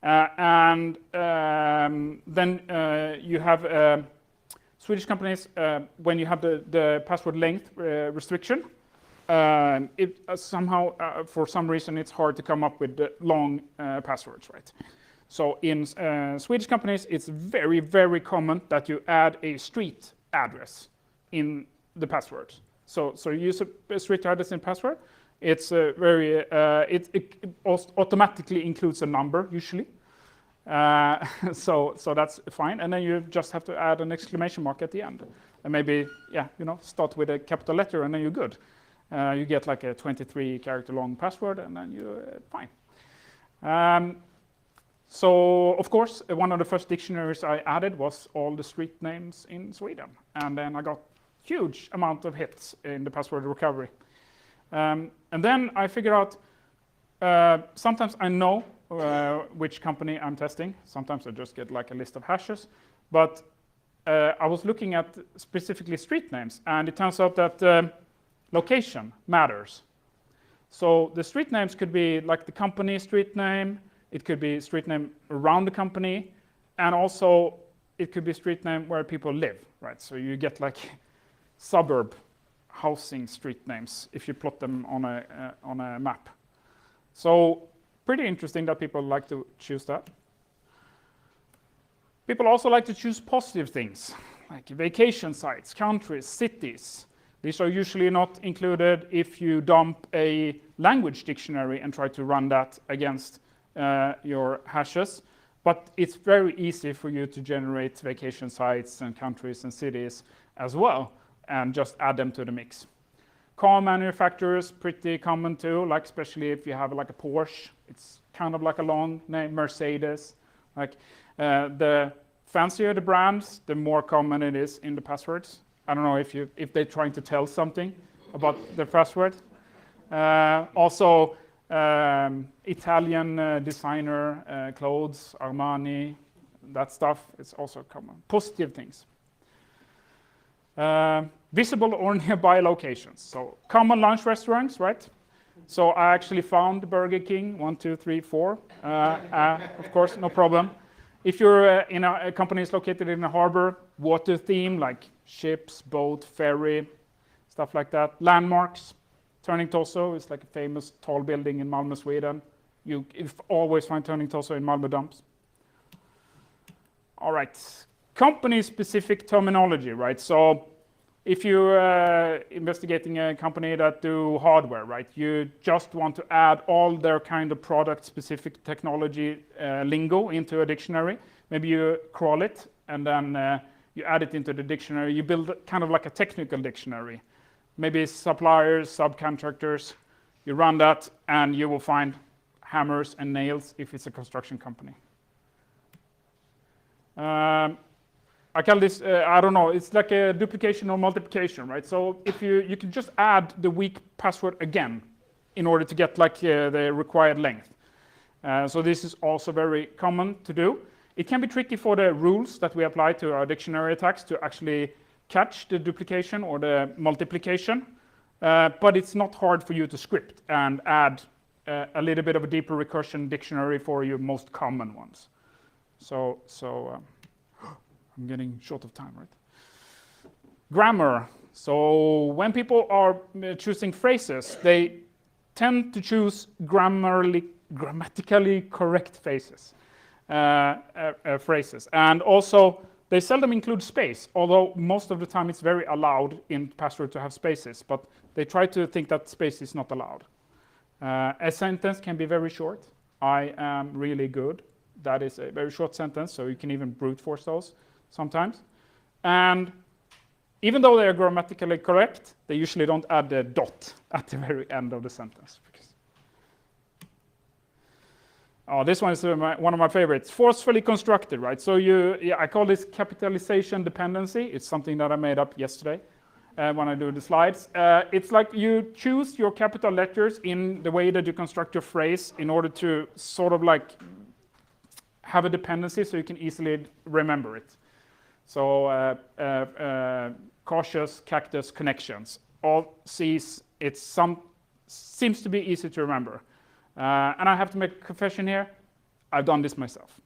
And then you have Swedish companies, when you have the password length restriction, it somehow, for some reason, it's hard to come up with the long passwords, right? So in Swedish companies, it's very, very common that you add a street address in the password. So you use a street address in password. It's it automatically includes a number usually. So that's fine. And then you just have to add an exclamation mark at the end. And maybe, start with a capital letter and then you're good. You get like a 23 character long password and then you're fine. So, of course, one of the first dictionaries I added was all the street names in Sweden. And then I got huge amount of hits in the password recovery. And then I figured out, sometimes I know which company I'm testing. Sometimes I just get like a list of hashes. But I was looking at specifically street names, and it turns out that location matters. So the street names could be like the company street name. It could be street name around the company, and also it could be street name where people live, right? So you get like suburb housing street names if you plot them on a map. So pretty interesting that people like to choose that. People also like to choose positive things, like vacation sites, countries, cities. These are usually not included if you dump a language dictionary and try to run that against your hashes, but it's very easy for you to generate vacation sites and countries and cities as well, and just add them to the mix. Car manufacturers, pretty common too, like especially if you have like a Porsche, it's kind of like a long name, Mercedes. Like the fancier the brands, the more common it is in the passwords. I don't know if they're trying to tell something about their password. Also, Italian designer clothes, Armani, that stuff is also common. Positive things. Visible or nearby locations. So common lunch restaurants, right? So I actually found Burger King, 1, 2, 3, 4. Of course, no problem. If you're in a company is located in a harbor, water theme like ships, boat, ferry, stuff like that. Landmarks. Turning Torso is like a famous tall building in Malmö, Sweden. You always find Turning Torso in Malmö dumps. All right, company-specific terminology, right? So if you're investigating a company that do hardware, right? You just want to add all their kind of product-specific technology lingo into a dictionary. Maybe you crawl it, and then you add it into the dictionary. You build kind of like a technical dictionary. Maybe suppliers, subcontractors. You run that, and you will find hammers and nails if it's a construction company. I call this, I don't know, it's like a duplication or multiplication, right? So if you can just add the weak password again in order to get like the required length. So this is also very common to do. It can be tricky for the rules that we apply to our dictionary attacks to actually catch the duplication or the multiplication, but it's not hard for you to script and add a little bit of a deeper recursion dictionary for your most common ones. So I'm getting short of time, right? Grammar. So when people are choosing phrases, they tend to choose grammatically correct phrases. And also, they seldom include space, although most of the time it's very allowed in password to have spaces, but they try to think that space is not allowed. A sentence can be very short. I am really good. That is a very short sentence, so you can even brute force those sometimes. And even though they are grammatically correct, they usually don't add the dot at the very end of the sentence. Oh, this one is one of my favorites. Forcefully constructed, right? So I call this capitalization dependency. It's something that I made up yesterday when I do the slides. It's like you choose your capital letters in the way that you construct your phrase in order to sort of like have a dependency so you can easily remember it. So cautious, cactus, connections. All C's, seems to be easy to remember. And I have to make a confession here, I've done this myself.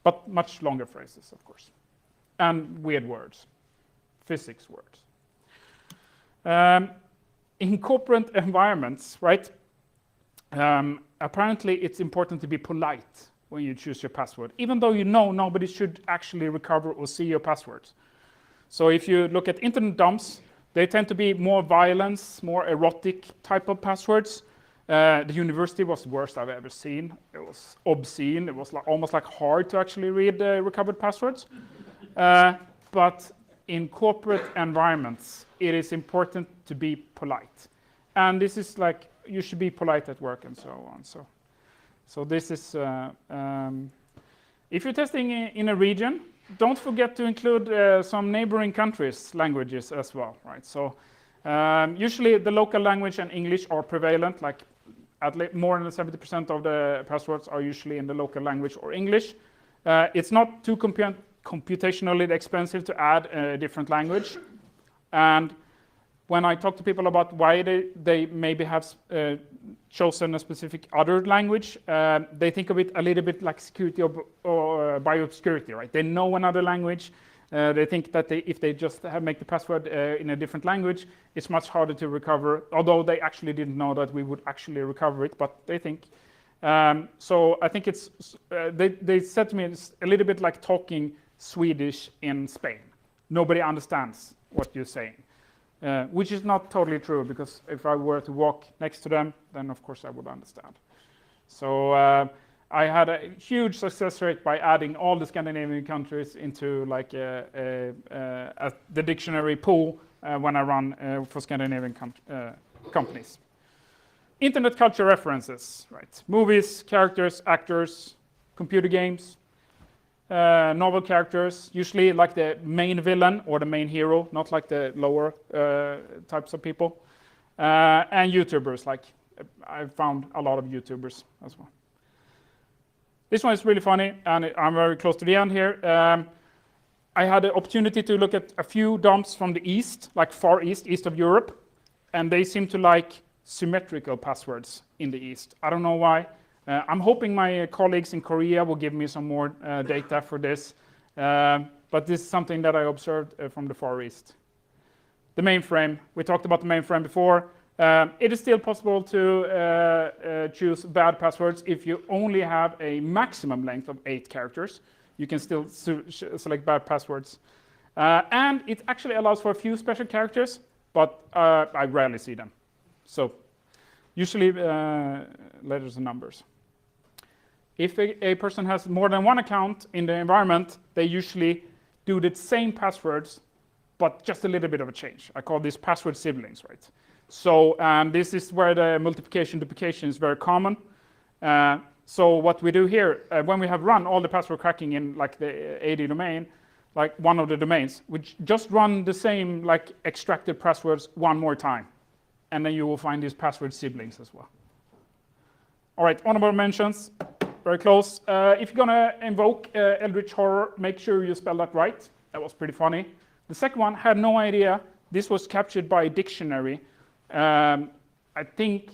But much longer phrases, of course. And weird words, physics words. In corporate environments, right, apparently it's important to be polite when you choose your password, even though you know nobody should actually recover or see your passwords. So if you look at internet dumps, they tend to be more violence, more erotic type of passwords. The university was the worst I've ever seen. It was obscene. It was almost like hard to actually read the recovered passwords. But in corporate environments, it is important to be polite. And this is like, you should be polite at work and so on. So this is, if you're testing in a region, don't forget to include some neighboring countries' languages as well, right? So usually the local language and English are prevalent, like at least more than 70% of the passwords are usually in the local language or English. It's not too computationally expensive to add a different language. And when I talk to people about why they maybe have chosen a specific other language, they think of it a little bit like security or bioobscurity, right? They know another language. They think that if they just make the password in a different language, it's much harder to recover, although they actually didn't know that we would actually recover it, but they think. So I think it's, they said to me, it's a little bit like talking Swedish in Spain. Nobody understands what you're saying, which is not totally true, because if I were to walk next to them, then of course I would understand. So I had a huge success rate by adding all the Scandinavian countries into like the dictionary pool when I run for Scandinavian companies. Internet culture references, right? Movies, characters, actors, computer games, novel characters, usually like the main villain or the main hero, not like the lower types of people. and YouTubers. Like I found a lot of YouTubers as well. This one is really funny, and I'm very close to the end here. I had the opportunity to look at a few dumps from the east, like Far East, east of Europe, and they seem to like symmetrical passwords in the east. I don't know why. I'm hoping my colleagues in Korea will give me some more data for this, but this is something that I observed from the Far East. The mainframe, we talked about the mainframe before. It is still possible to choose bad passwords if you only have a maximum length of 8 characters. You can still select bad passwords. And it actually allows for a few special characters, but I rarely see them. So usually letters and numbers. If a person has more than one account in the environment, they usually do the same passwords, but just a little bit of a change. I call this password siblings, right? So this is where the multiplication duplication is very common. So what we do here, when we have run all the password cracking in like the AD domain, like one of the domains, we just run the same like extracted passwords one more time. And then you will find these password siblings as well. All right, honorable mentions, very close. If you're gonna invoke Eldritch Horror, make sure you spell that right. That was pretty funny. The second one, had no idea. This was captured by a dictionary. I think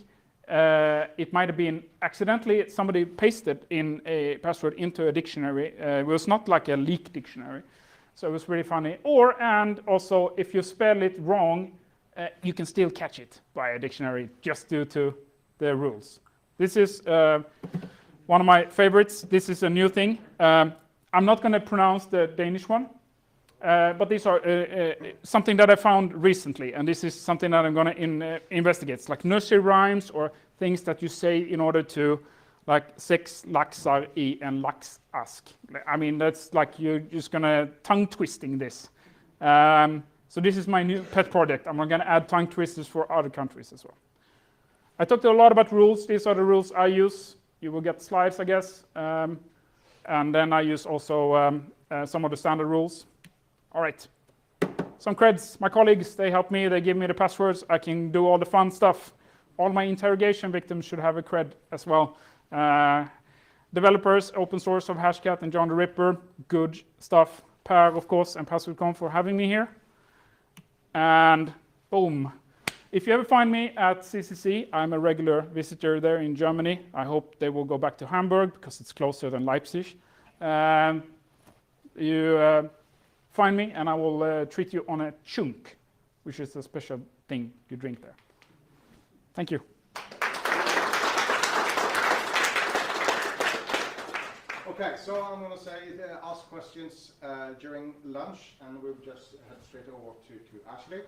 it might have been accidentally somebody pasted in a password into a dictionary. It was not like a leak dictionary. So it was really funny. And also, if you spell it wrong, you can still catch it by a dictionary just due to the rules. This is one of my favorites. This is a new thing. I'm not going to pronounce the Danish one, but these are something that I found recently, and this is something that I'm going to investigate. It's like nursery rhymes or things that you say in order to, like sex laxar I and lax ask. I mean, that's like you're just going to tongue twisting this. So this is my new pet project. I'm going to add tongue twisters for other countries as well. I talked a lot about rules. These are the rules I use. You will get slides, I guess. And then I use also some of the standard rules. All right. Some creds. My colleagues, they help me. They give me the passwords. I can do all the fun stuff. All my interrogation victims should have a cred as well. Developers, open source of Hashcat and John the Ripper. Good stuff. Per, of course, and PasswordsCon for having me here. And boom. If you ever find me at CCC, I'm a regular visitor there in Germany. I hope they will go back to Hamburg because it's closer than Leipzig. You find me and I will treat you on a chunk, which is a special thing you drink there. Thank you. Okay, so I'm going to say ask questions during lunch, and we'll just head straight over to Ashley.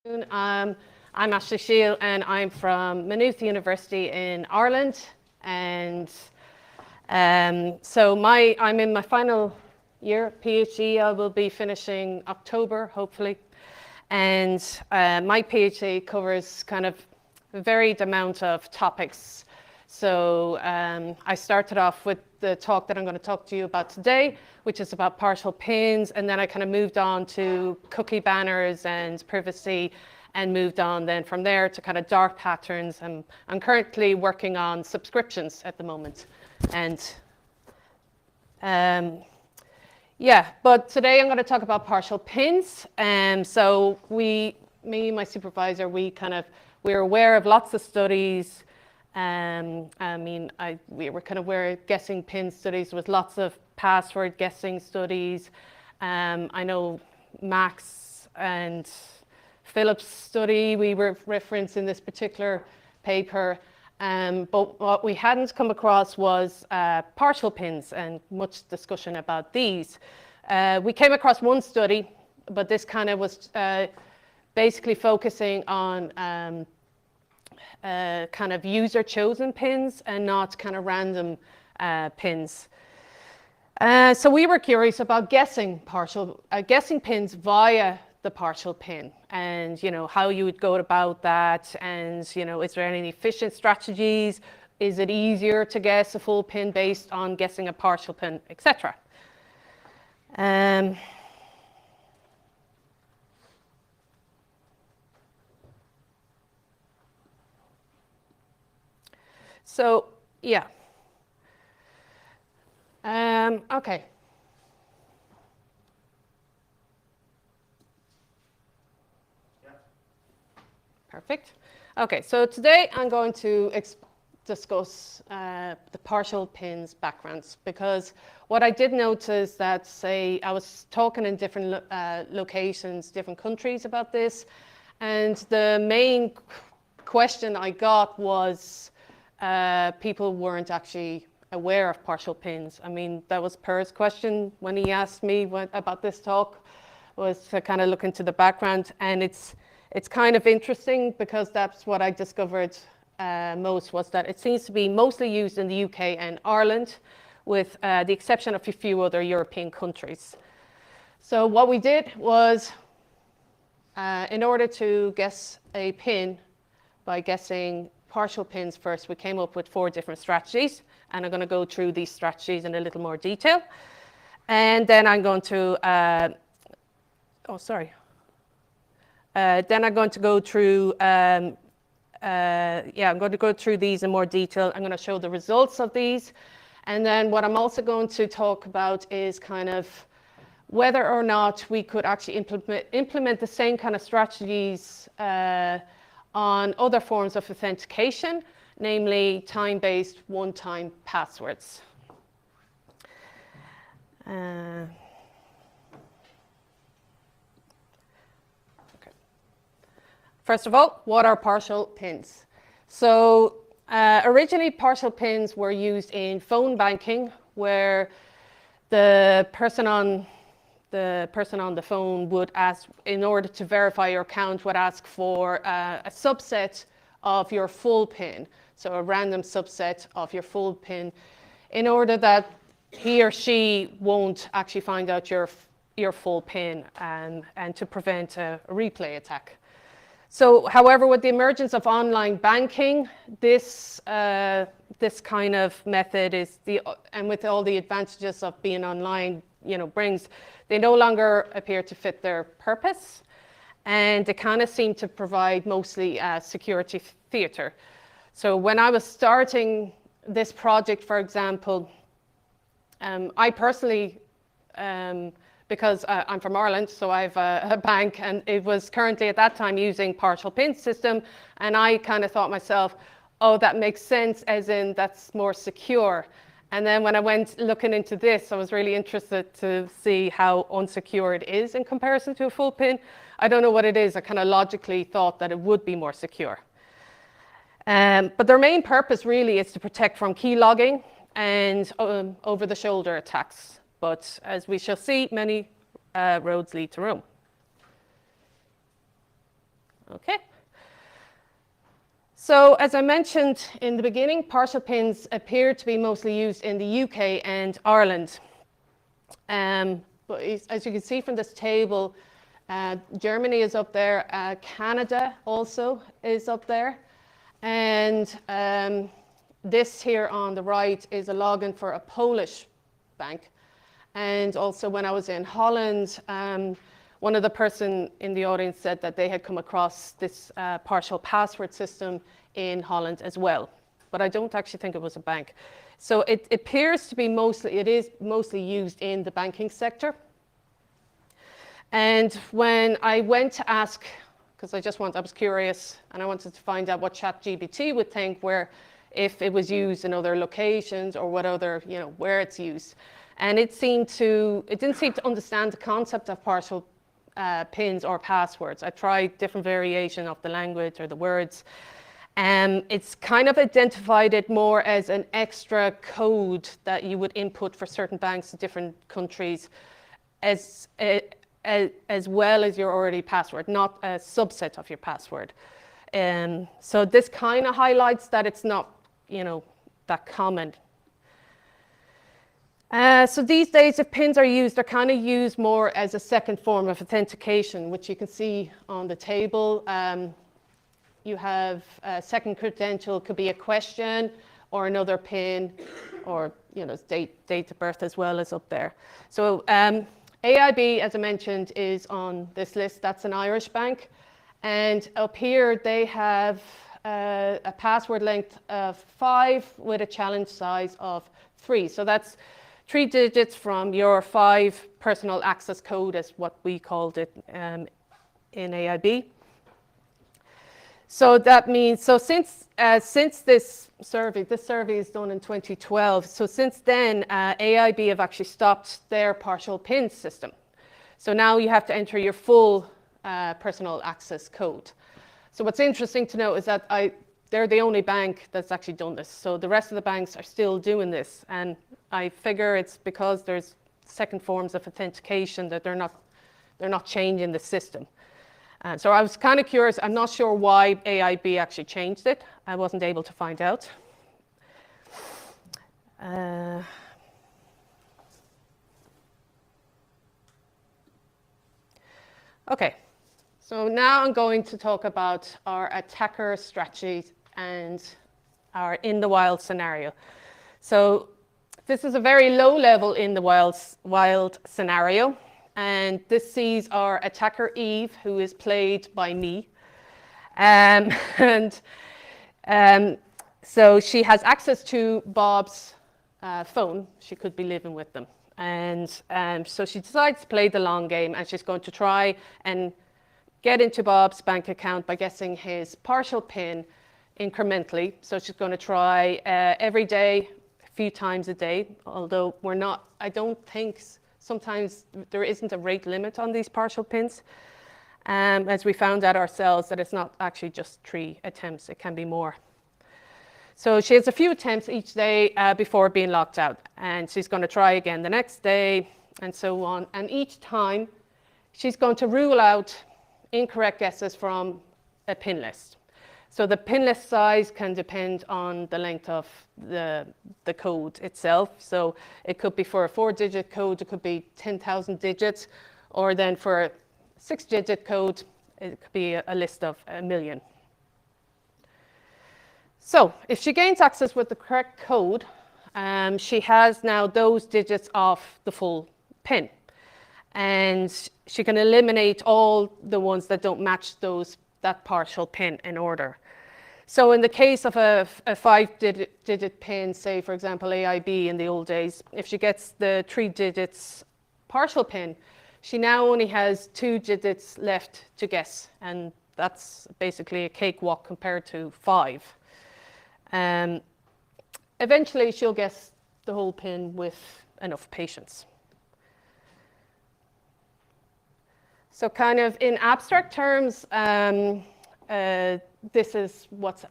I'm Ashley Shield, and I'm from Maynooth University in Ireland. And so I'm in my final year PhD. I will be finishing October, hopefully. And my PhD covers kind of a varied amount of topics. So I started off with the talk that I'm going to talk to you about today, which is about partial pins, and then I kind of moved on to cookie banners and privacy, and moved on then from there to kind of dark patterns. And I'm currently working on subscriptions at the moment. And yeah, but today I'm going to talk about partial pins. And so me and my supervisor, we're aware of lots of studies. We were kind of aware of guessing pin studies with lots of password guessing studies. I know Max and Philip's study we were referenced in this particular paper. But what we hadn't come across was partial pins, and much discussion about these. We came across one study, but this kind of was basically focusing on kind of user-chosen pins and not kind of random pins. So we were curious about guessing pins via the partial pin, and how you would go about that, and is there any efficient strategies? Is it easier to guess a full pin based on guessing a partial pin, etc. So yeah. Okay. Perfect. Okay, so today I'm going to discuss the partial pins backgrounds, because what I did notice that, say, I was talking in different locations, different countries about this, and the main question I got was people weren't actually aware of partial pins. I mean, that was Per's question when he asked me about this talk, was to kind of look into the background, and it's kind of interesting, because that's what I discovered most, was that it seems to be mostly used in the UK and Ireland, with the exception of a few other European countries. So what we did was, in order to guess a pin by guessing partial pins first, we came up with 4 different strategies, and I'm going to go through these strategies in a little more detail. And then I'm going to, then I'm going to go through, I'm going to go through these in more detail. I'm going to show the results of these. And then what I'm also going to talk about is kind of whether or not we could actually implement the same kind of strategies on other forms of authentication, namely time-based one-time passwords. First of all, what are partial pins? So originally, partial pins were used in phone banking, where the person on the phone would ask, in order to verify your account, would ask for a subset of your full PIN, so a random subset of your full PIN, in order that he or she won't actually find out your full PIN, and to prevent a replay attack. So, however, with the emergence of online banking, this kind of method and with all the advantages of being online, brings, they no longer appear to fit their purpose, and they kind of seem to provide mostly security theater. So when I was starting this project, for example, I personally, because I'm from Ireland, so I have a bank, and it was currently at that time using partial pin system, and I kind of thought myself, oh, that makes sense, as in that's more secure. And then when I went looking into this, I was really interested to see how unsecure it is in comparison to a full PIN. I don't know what it is. I kind of logically thought that it would be more secure. But their main purpose really is to protect from key logging and over-the-shoulder attacks. But as we shall see, many roads lead to Rome. Okay. So as I mentioned in the beginning, partial PINs appear to be mostly used in the UK and Ireland. But as you can see from this table, Germany is up there, Canada also is up there. And this here on the right is a login for a Polish bank. And also when I was in Holland, one of the person in the audience said that they had come across this partial password system in Holland as well. But I don't actually think it was a bank. So it appears to be it is mostly used in the banking sector. And when I went to ask, because I was curious and I wanted to find out what ChatGPT would think if it was used in other locations or what other, where it's used. And it didn't seem to understand the concept of partial PINs or passwords. I tried different variation of the language or the words. It's kind of identified it more as an extra code that you would input for certain banks in different countries as well as your already password, not a subset of your password. So this kind of highlights that it's not, that common. So these days, if PINs are used, they're kind of used more as a second form of authentication, which you can see on the table. You have a second credential, could be a question or another PIN, or date of birth as well as up there. So AIB, as I mentioned, is on this list. That's an Irish bank. And up here, they have a password length of 5 with a challenge size of 3. So that's 3 digits from your 5 personal access code, is what we called it in AIB. So that means, since this survey is done in 2012, so since then, AIB have actually stopped their partial PIN system. So now you have to enter your full personal access code. So what's interesting to note is that they're the only bank that's actually done this. So the rest of the banks are still doing this. And I figure it's because there's second forms of authentication that they're not changing the system. So I was kind of curious. I'm not sure why AIB actually changed it. I wasn't able to find out. Okay, so now I'm going to talk about our attacker strategies and our in the wild scenario. So this is a very low level in the wild scenario. And this sees our attacker Eve, who is played by me. So she has access to Bob's phone. She could be living with them. And so she decides to play the long game, and she's going to try and get into Bob's bank account by guessing his partial PIN incrementally. So she's going to try every day, a few times a day, although I don't think, sometimes there isn't a rate limit on these partial PINs. As we found out ourselves, that it's not actually just 3 attempts, it can be more. So she has a few attempts each day before being locked out, and she's going to try again the next day, and so on. And each time, she's going to rule out incorrect guesses from a PIN list. So the PIN list size can depend on the length of the code itself. So it could be for a 4-digit code, it could be 10,000 digits, or then for a 6-digit code, it could be a list of 1 million. So if she gains access with the correct code, she has now those digits of the full PIN. And she can eliminate all the ones that don't match that partial PIN in order. So in the case of a 5-digit PIN, say for example AIB in the old days, if she gets the 3 digits partial PIN, she now only has 2 digits left to guess, and that's basically a cakewalk compared to 5. Eventually she'll guess the whole PIN with enough patience. So kind of in abstract terms, this is what's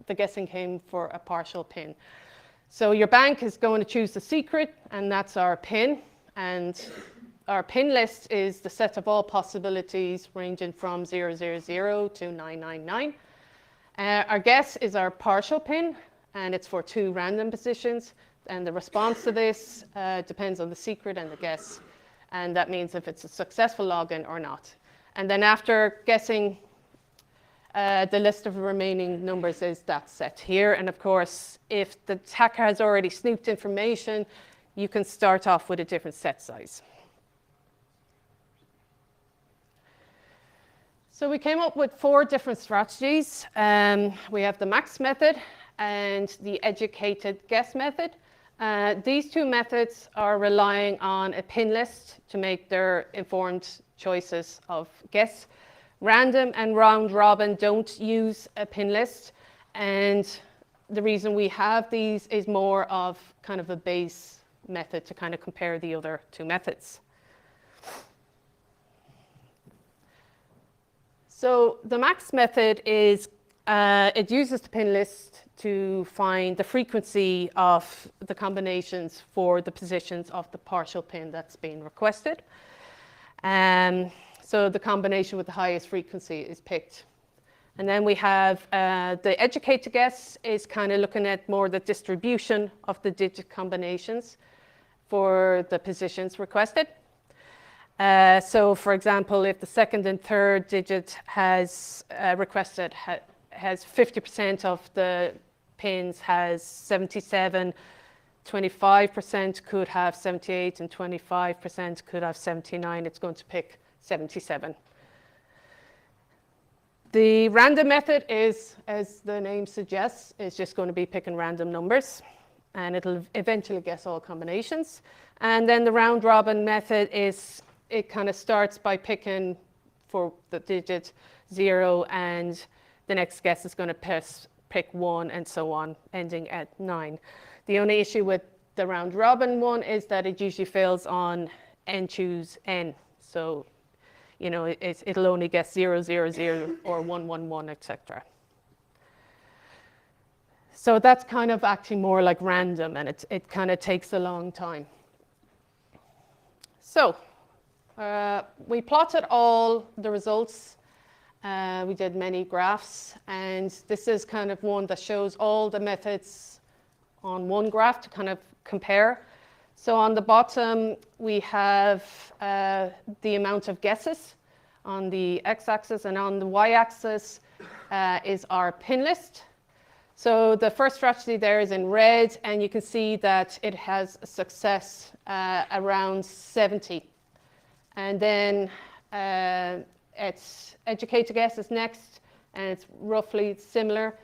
the guessing game for a partial PIN. So your bank is going to choose the secret, and that's our PIN. And our pin list is the set of all possibilities ranging from 000 to 999. Our guess is our partial pin, and it's for 2 random positions. And the response to this depends on the secret and the guess. And that means if it's a successful login or not. And then after guessing, the list of the remaining numbers is that set here. And of course, if the attacker has already snooped information, you can start off with a different set size. So we came up with 4 different strategies. We have the max method and the educated guess method. These 2 methods are relying on a pin list to make their informed choices of guess. Random and round robin don't use a pin list, and the reason we have these is more of kind of a base method to kind of compare the other 2 methods. So the max method is, it uses the pin list to find the frequency of the combinations for the positions of the partial pin that's being requested. So the combination with the highest frequency is picked. And then we have the educated guess is kind of looking at more the distribution of the digit combinations for the positions requested. So for example, if the second and third digit has requested has 50% of the pins has 77, 25% could have 78, and 25% could have 79, it's going to pick 77. The random method is, as the name suggests, is just going to be picking random numbers, and it'll eventually guess all combinations. And then the round robin method is, it kind of starts by picking for the digit 0, and the next guess is going to pick 1, and so on, ending at 9. The only issue with the round robin one is that it usually fails on n choose n. So, you know, it'll only guess 0, 0, 0, or 1, 1, 1, etc. So that's kind of acting more like random, and it kind of takes a long time. So we plotted all the results. We did many graphs, and this is kind of one that shows all the methods on one graph to kind of compare. So on the bottom, we have the amount of guesses on the x-axis, and on the y-axis is our pin list. So the first strategy there is in red, and you can see that it has a success around 70. And then it's educated guess is next, and it's roughly similar.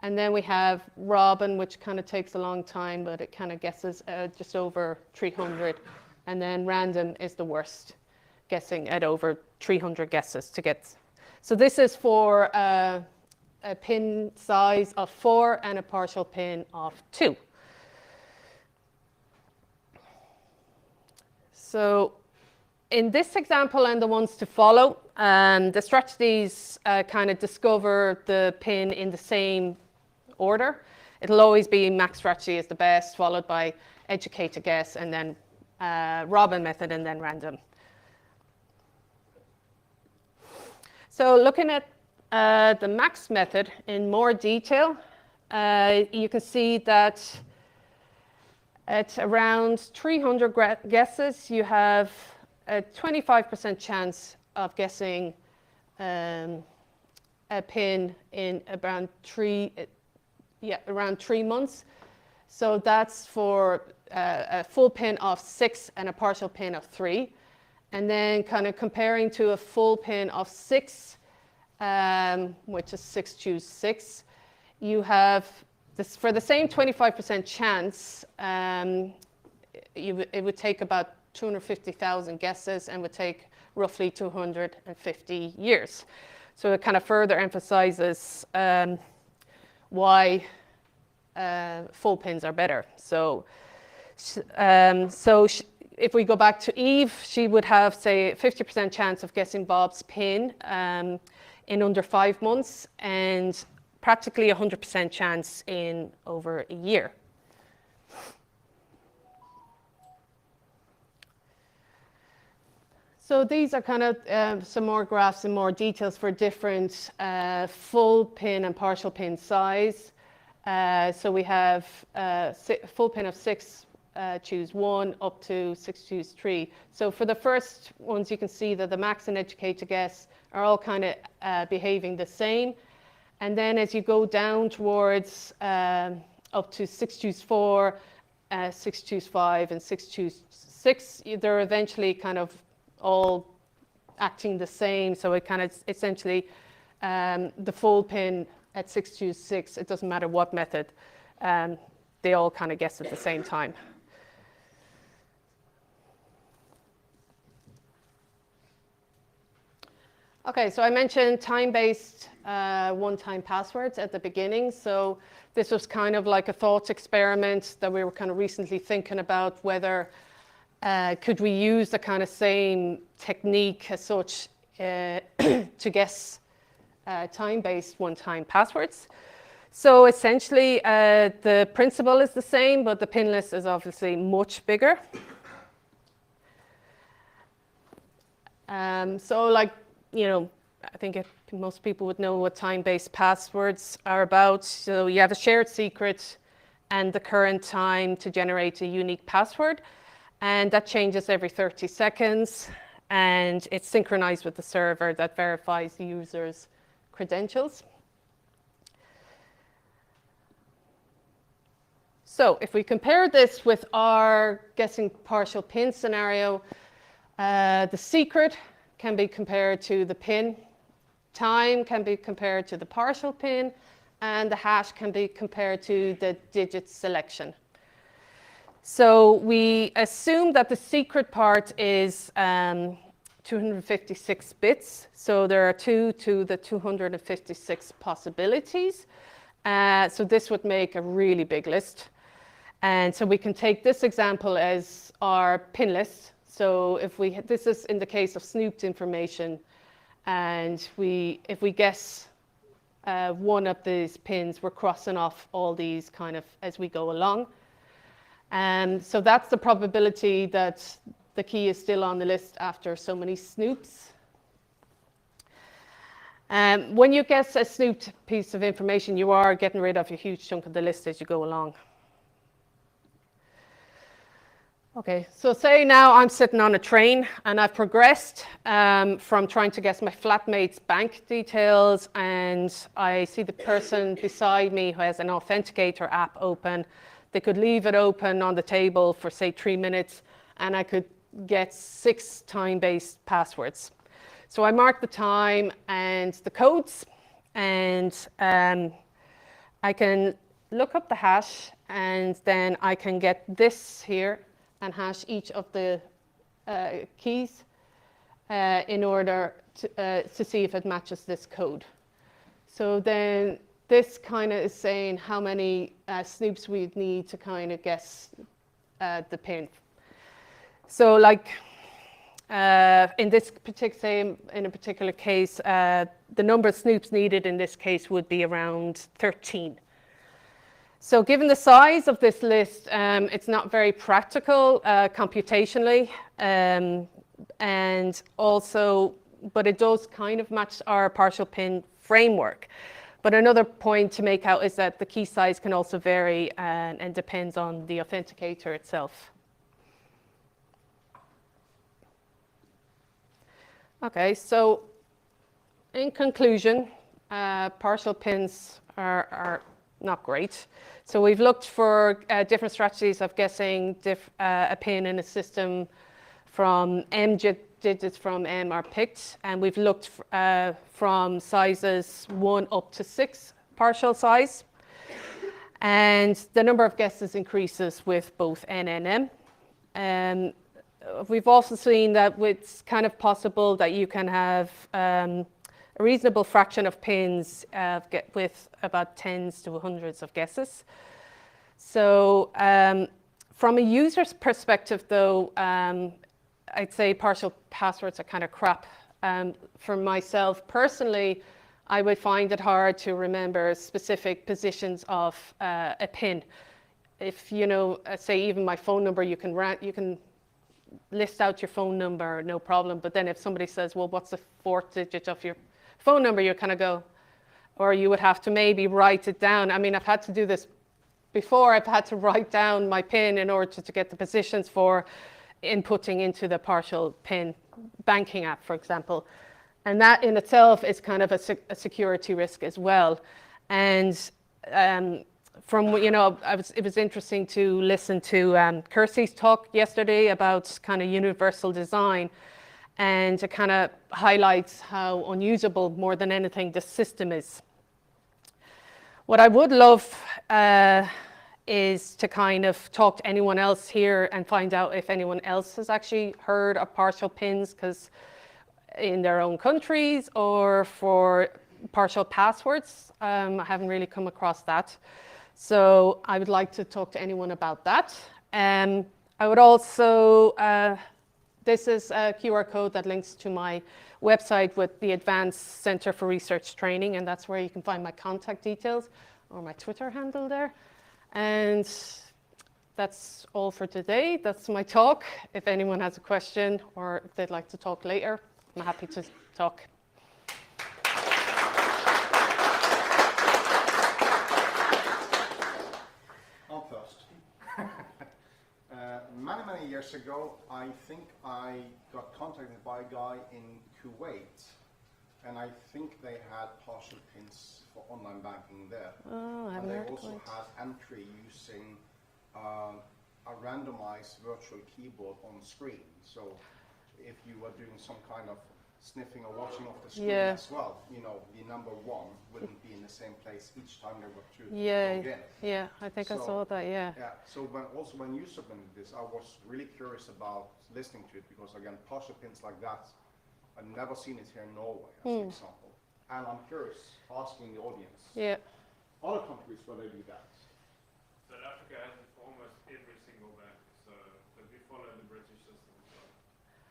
And then we have robin, which kind of takes a long time, but it kind of guesses just over 300. And then random is the worst, guessing at over 300 guesses to get. So this is for a pin size of 4 and a partial pin of 2. So in this example and the ones to follow, the strategies kind of discover the pin in the same order. It'll always be max strategy is the best, followed by educated guess, and then robin method, and then random. So looking at the max method in more detail, you can see that at around 300 guesses, you have a 25% chance of guessing a pin in around 3 months. So that's for a full pin of 6 and a partial pin of 3. And then kind of comparing to a full pin of 6, which is 6 choose 6, you have this for the same 25% chance, it would take about 250,000 guesses and would take roughly 250 years. So it kind of further emphasizes why full pins are better. So, if we go back to Eve, she would have, say, 50% chance of guessing Bob's pin in under 5 months, and practically 100% chance in over a year. So these are kind of some more graphs and more details for different full pin and partial pin size. So we have full pin of 6, choose 1, up to 6, choose 3. So for the first ones, you can see that the max and educator guess are all kind of behaving the same. And then as you go down towards up to 6, choose 4, 6, choose 5, and 6, choose 6, they're eventually kind of all acting the same. So it kind of essentially the full pin at 6, choose 6, it doesn't matter what method, they all kind of guess at the same time. Okay, so I mentioned time-based one-time passwords at the beginning. So this was kind of like a thought experiment that we were kind of recently thinking about whether could we use the kind of same technique as such to guess time-based one-time passwords. So essentially the principle is the same, but the pin list is obviously much bigger. So like, you know, I think most people would know what time-based passwords are about. So you have a shared secret and the current time to generate a unique password. And that changes every 30 seconds. And it's synchronized with the server that verifies the user's credentials. So if we compare this with our guessing partial pin scenario, the secret can be compared to the pin, time can be compared to the partial pin, and the hash can be compared to the digit selection. So we assume that the secret part is 256 bits. So there are 2 to the 256 possibilities. So this would make a really big list. And so we can take this example as our pin list. So if this is in the case of snooped information, and if we guess one of these pins, we're crossing off all these kind of as we go along. So that's the probability that the key is still on the list after so many snoops. When you guess a snooped piece of information, you are getting rid of a huge chunk of the list as you go along. Okay, so say now I'm sitting on a train and I've progressed from trying to guess my flatmate's bank details, and I see the person beside me who has an authenticator app open. They could leave it open on the table for say 3 minutes and I could get 6 time-based passwords. So I mark the time and the codes, and I can look up the hash, and then I can get this here and hash each of the keys in order to see if it matches this code. So then this kind of is saying how many snoops we'd need to kind of guess the pin. So like in this particular case, the number of snoops needed in this case would be around 13. So given the size of this list, it's not very practical computationally, and also, but it does kind of match our partial pin framework. But another point to make out is that the key size can also vary and depends on the authenticator itself. Okay, so in conclusion, partial pins are not great. So we've looked for different strategies of guessing a pin in a system from M digits from M are picked, and we've looked from sizes 1 up to 6 partial size. And the number of guesses increases with both N and M. And we've also seen that it's kind of possible that you can have a reasonable fraction of pins with about tens to hundreds of guesses. So from a user's perspective, though, I'd say partial passwords are kind of crap. For myself personally, I would find it hard to remember specific positions of a pin. If you know, say even my phone number, you can list out your phone number, no problem. But then if somebody says, well, what's the 4th digit of your phone number, you kind of go, or you would have to maybe write it down. I mean, I've had to do this before. I've had to write down my PIN in order to get the positions for inputting into the partial PIN banking app, for example. And that in itself is kind of a security risk as well. And from, you know, it was interesting to listen to Kirsty's talk yesterday about kind of universal design, and it kind of highlights how unusable more than anything the system is. What I would love is to kind of talk to anyone else here and find out if anyone else has actually heard of partial PINs, because in their own countries or for partial passwords. I haven't really come across that. So I would like to talk to anyone about that. I would also, this is a QR code that links to my website with the Advanced Center for Research Training, and that's where you can find my contact details or my Twitter handle there. And that's all for today. That's my talk. If anyone has a question or if they'd like to talk later, I'm happy to talk. I'll first. Many years ago, I think I got contacted by a guy in Kuwait, and I think they had partial PINs for online banking there. Oh, I haven't and heard they also Kuwait. had entry using a randomized virtual keyboard on screen. So if you were doing some kind of sniffing or watching off the screen as well, you know, the number 1 wouldn't be in the same place each time they were to log in. Yeah, I think I saw that, yeah. So when you submitted this, I was really curious about listening to it, because again, partial PINs like that, I've never seen it here in Norway, as an example. And I'm curious, asking the audience, other countries where they do that. South Africa has it for almost every single bank, so but we follow the British system as well.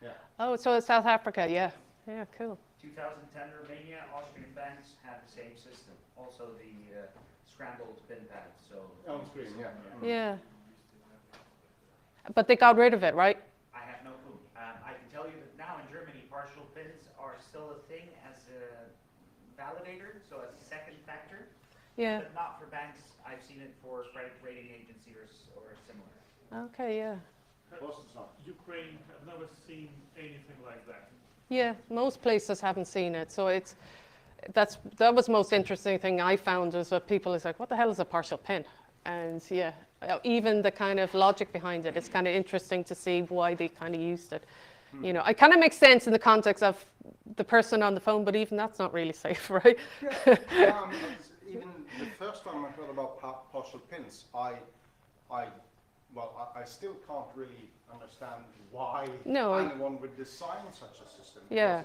Yeah. Oh, so it's South Africa, yeah. Yeah, cool. 2010 Romania, Austrian banks had the same system. Also the scrambled PIN pad. So on screen, yeah. Yeah. But they got rid of it, right? I have no clue. I can tell you that now in Germany, partial PINs are still a thing as a validator, so as a second factor. Yeah. But not for banks. I've seen it for credit rating agencies or similar. Okay, yeah. Ukraine, I've never seen anything like that. Yeah, most places haven't seen it. So that was the most interesting thing I found, is that people is like, what the hell is a partial PIN? And yeah, even the kind of logic behind it, it's kind of interesting to see why they kind of used it. You know, it kind of makes sense in the context of the person on the phone, but even that's not really safe, right? Even the first time I heard about partial PINs, I still can't really understand why anyone would design such a system. Yeah.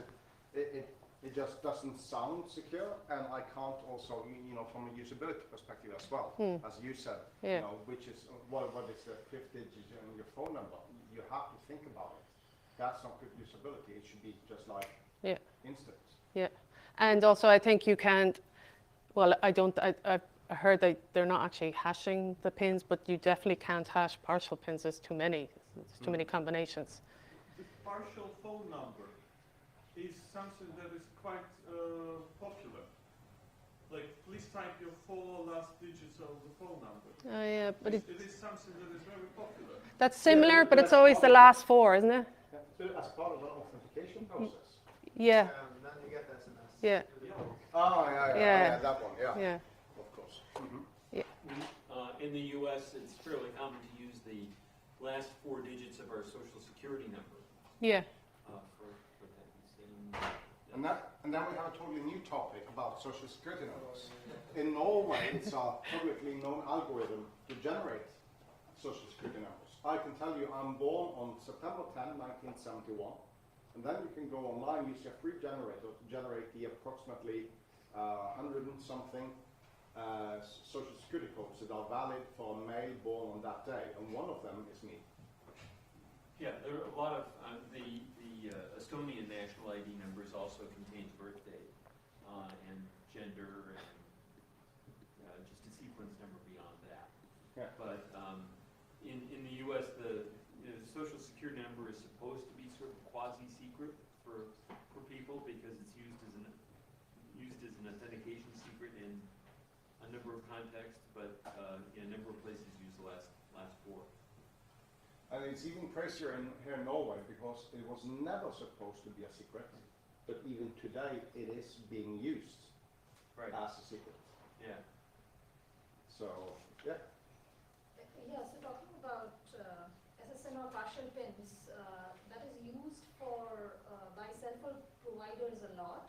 It just doesn't sound secure, and I can't also, you know, from a usability perspective as well, as you said, you know, which is, what is the 5th digit in your phone number? You have to think about it. That's not good usability. It should be just like instant. Yeah, and also I think you can't, well, I heard that they're not actually hashing the pins, but you definitely can't hash partial pins. There's too many. There's too many combinations. The partial phone number is something that is quite popular. Like, please type your 4 last digits of the phone number. Oh yeah, but it is something that is very popular. That's similar, but it's always the last 4, isn't it? So as part of the authentication process. Yeah. Then you get the SMS. Yeah. Oh, yeah, that one, Yeah. Of course. In the U.S., it's fairly common to use the last 4 digits of our Social Security number. Yeah. For that same. And then we have a totally new topic about Social Security numbers. In Norway, it's a publicly known algorithm to generate Social Security numbers. I can tell you I'm born on September 10, 1971, and then you can go online, use your free generator to generate the approximately 100 and something Social Security codes that are valid for a male born on that day, and one of them is me. Yeah, there are a lot of the Estonian national ID numbers also contains birthday and gender and just a sequence number beyond that. Yeah. But in the U.S., the Social Security number is supposed to be sort of quasi-secret for people because it's used as an authentication secret in a number of contexts, but in a number of places use the last four. And it's even crazier here in Norway because it was never supposed to be a secret, but even today it is being used as a secret. Yeah. So, yeah. Yeah, so talking about SSN or partial pins, that is used by cell phone providers a lot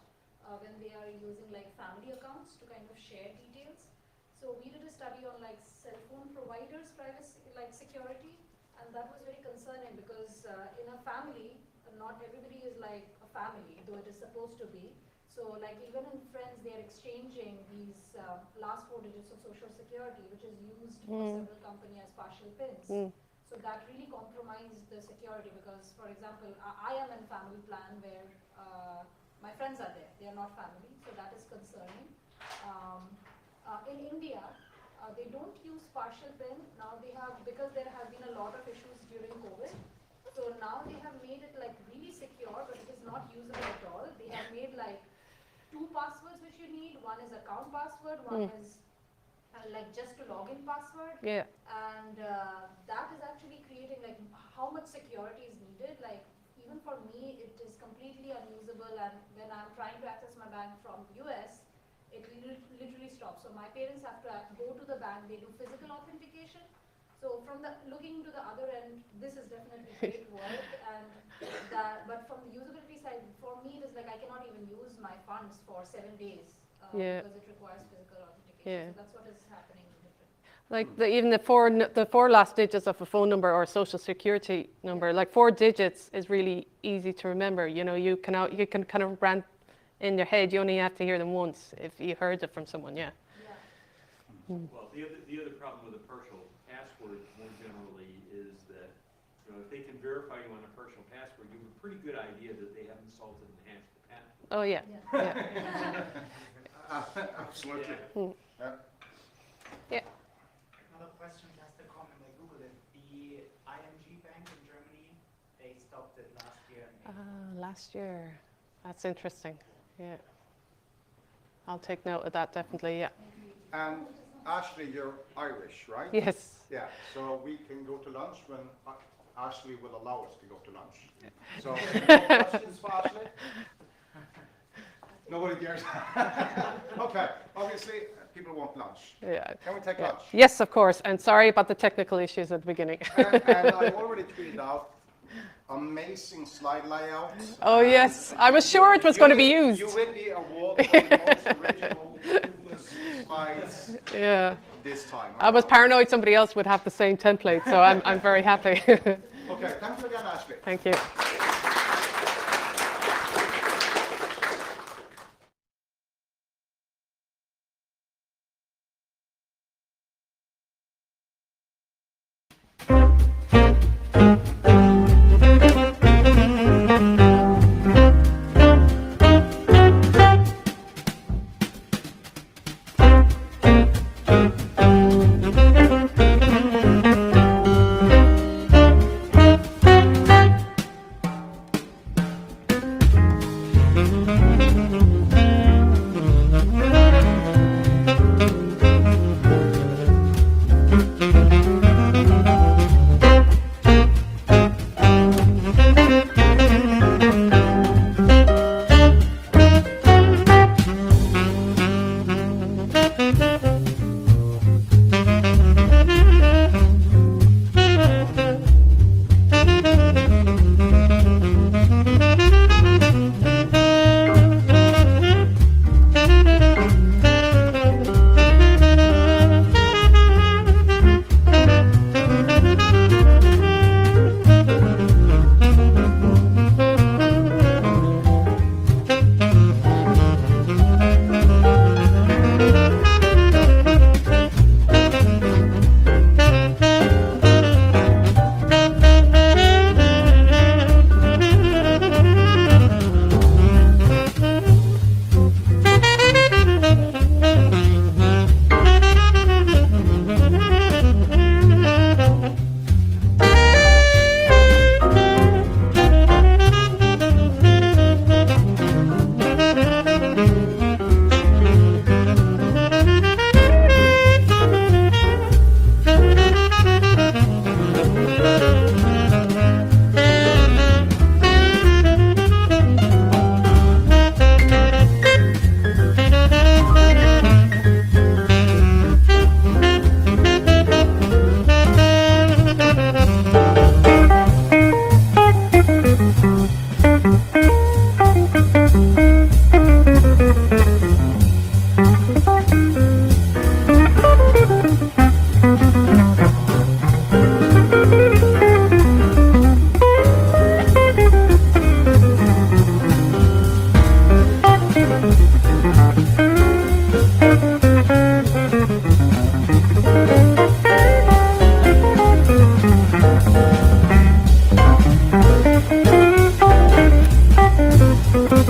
when they are using like family accounts to kind of share details. So we did a study on like cell phone providers' privacy, like security, and that was very concerning because in a family, not everybody is like a family, though it is supposed to be. So like even in friends, they are exchanging these last 4 digits of social security, which is used for several companies as partial pins. So that really compromised the security because, for example, I am in family plan where my friends are there. They are not family, so that is concerning. In India, they don't use partial pin. Now they have, because there have been a lot of issues during COVID, so now they have made it like really secure, but it is not usable at all. They have made like 2 passwords which you need. One is account password, one is like just to login password. Yeah. And that is actually creating like how much security is needed. Like even for me, it is completely unusable. And when I'm trying to access my bank from US, it literally stops. So my parents have to go to the bank. They do physical authentication. So from looking to the other end, this is definitely great work. And but from the usability side, for me, it is like I cannot even use my funds for 7 days because it requires physical authentication. So that's what is happening. Like even the four last digits of a phone number or a social security number, like 4 digits is really easy to remember. You know, you can kind of run in your head. You only have to hear them once if you heard it from someone. Yeah. Well, the other problem with a partial password more generally is that if they can verify you on a partial password, you have a pretty good idea that they haven't salted and hashed the password. Oh yeah. Absolutely. Yeah. Another question, just a comment. I googled it. The ING Bank in Germany, they stopped it last year. Last year. That's interesting. Yeah. I'll take note of that definitely. Yeah. And Ashley, you're Irish, right? Yes. Yeah. So we can go to lunch when Ashley will allow us to go to lunch. So, no questions for Ashley? Nobody cares. Okay. Obviously, people want lunch. Yeah. Can we take lunch? Yes, of course. And sorry about the technical issues at the beginning. and I already tweeted out amazing slide layout. Oh yes, I was sure it was going to be used. You win the award for the most original slides this time. I was paranoid somebody else would have the same template, so I'm very happy. Okay, thank you again, Ashley. Thank you. Thank you.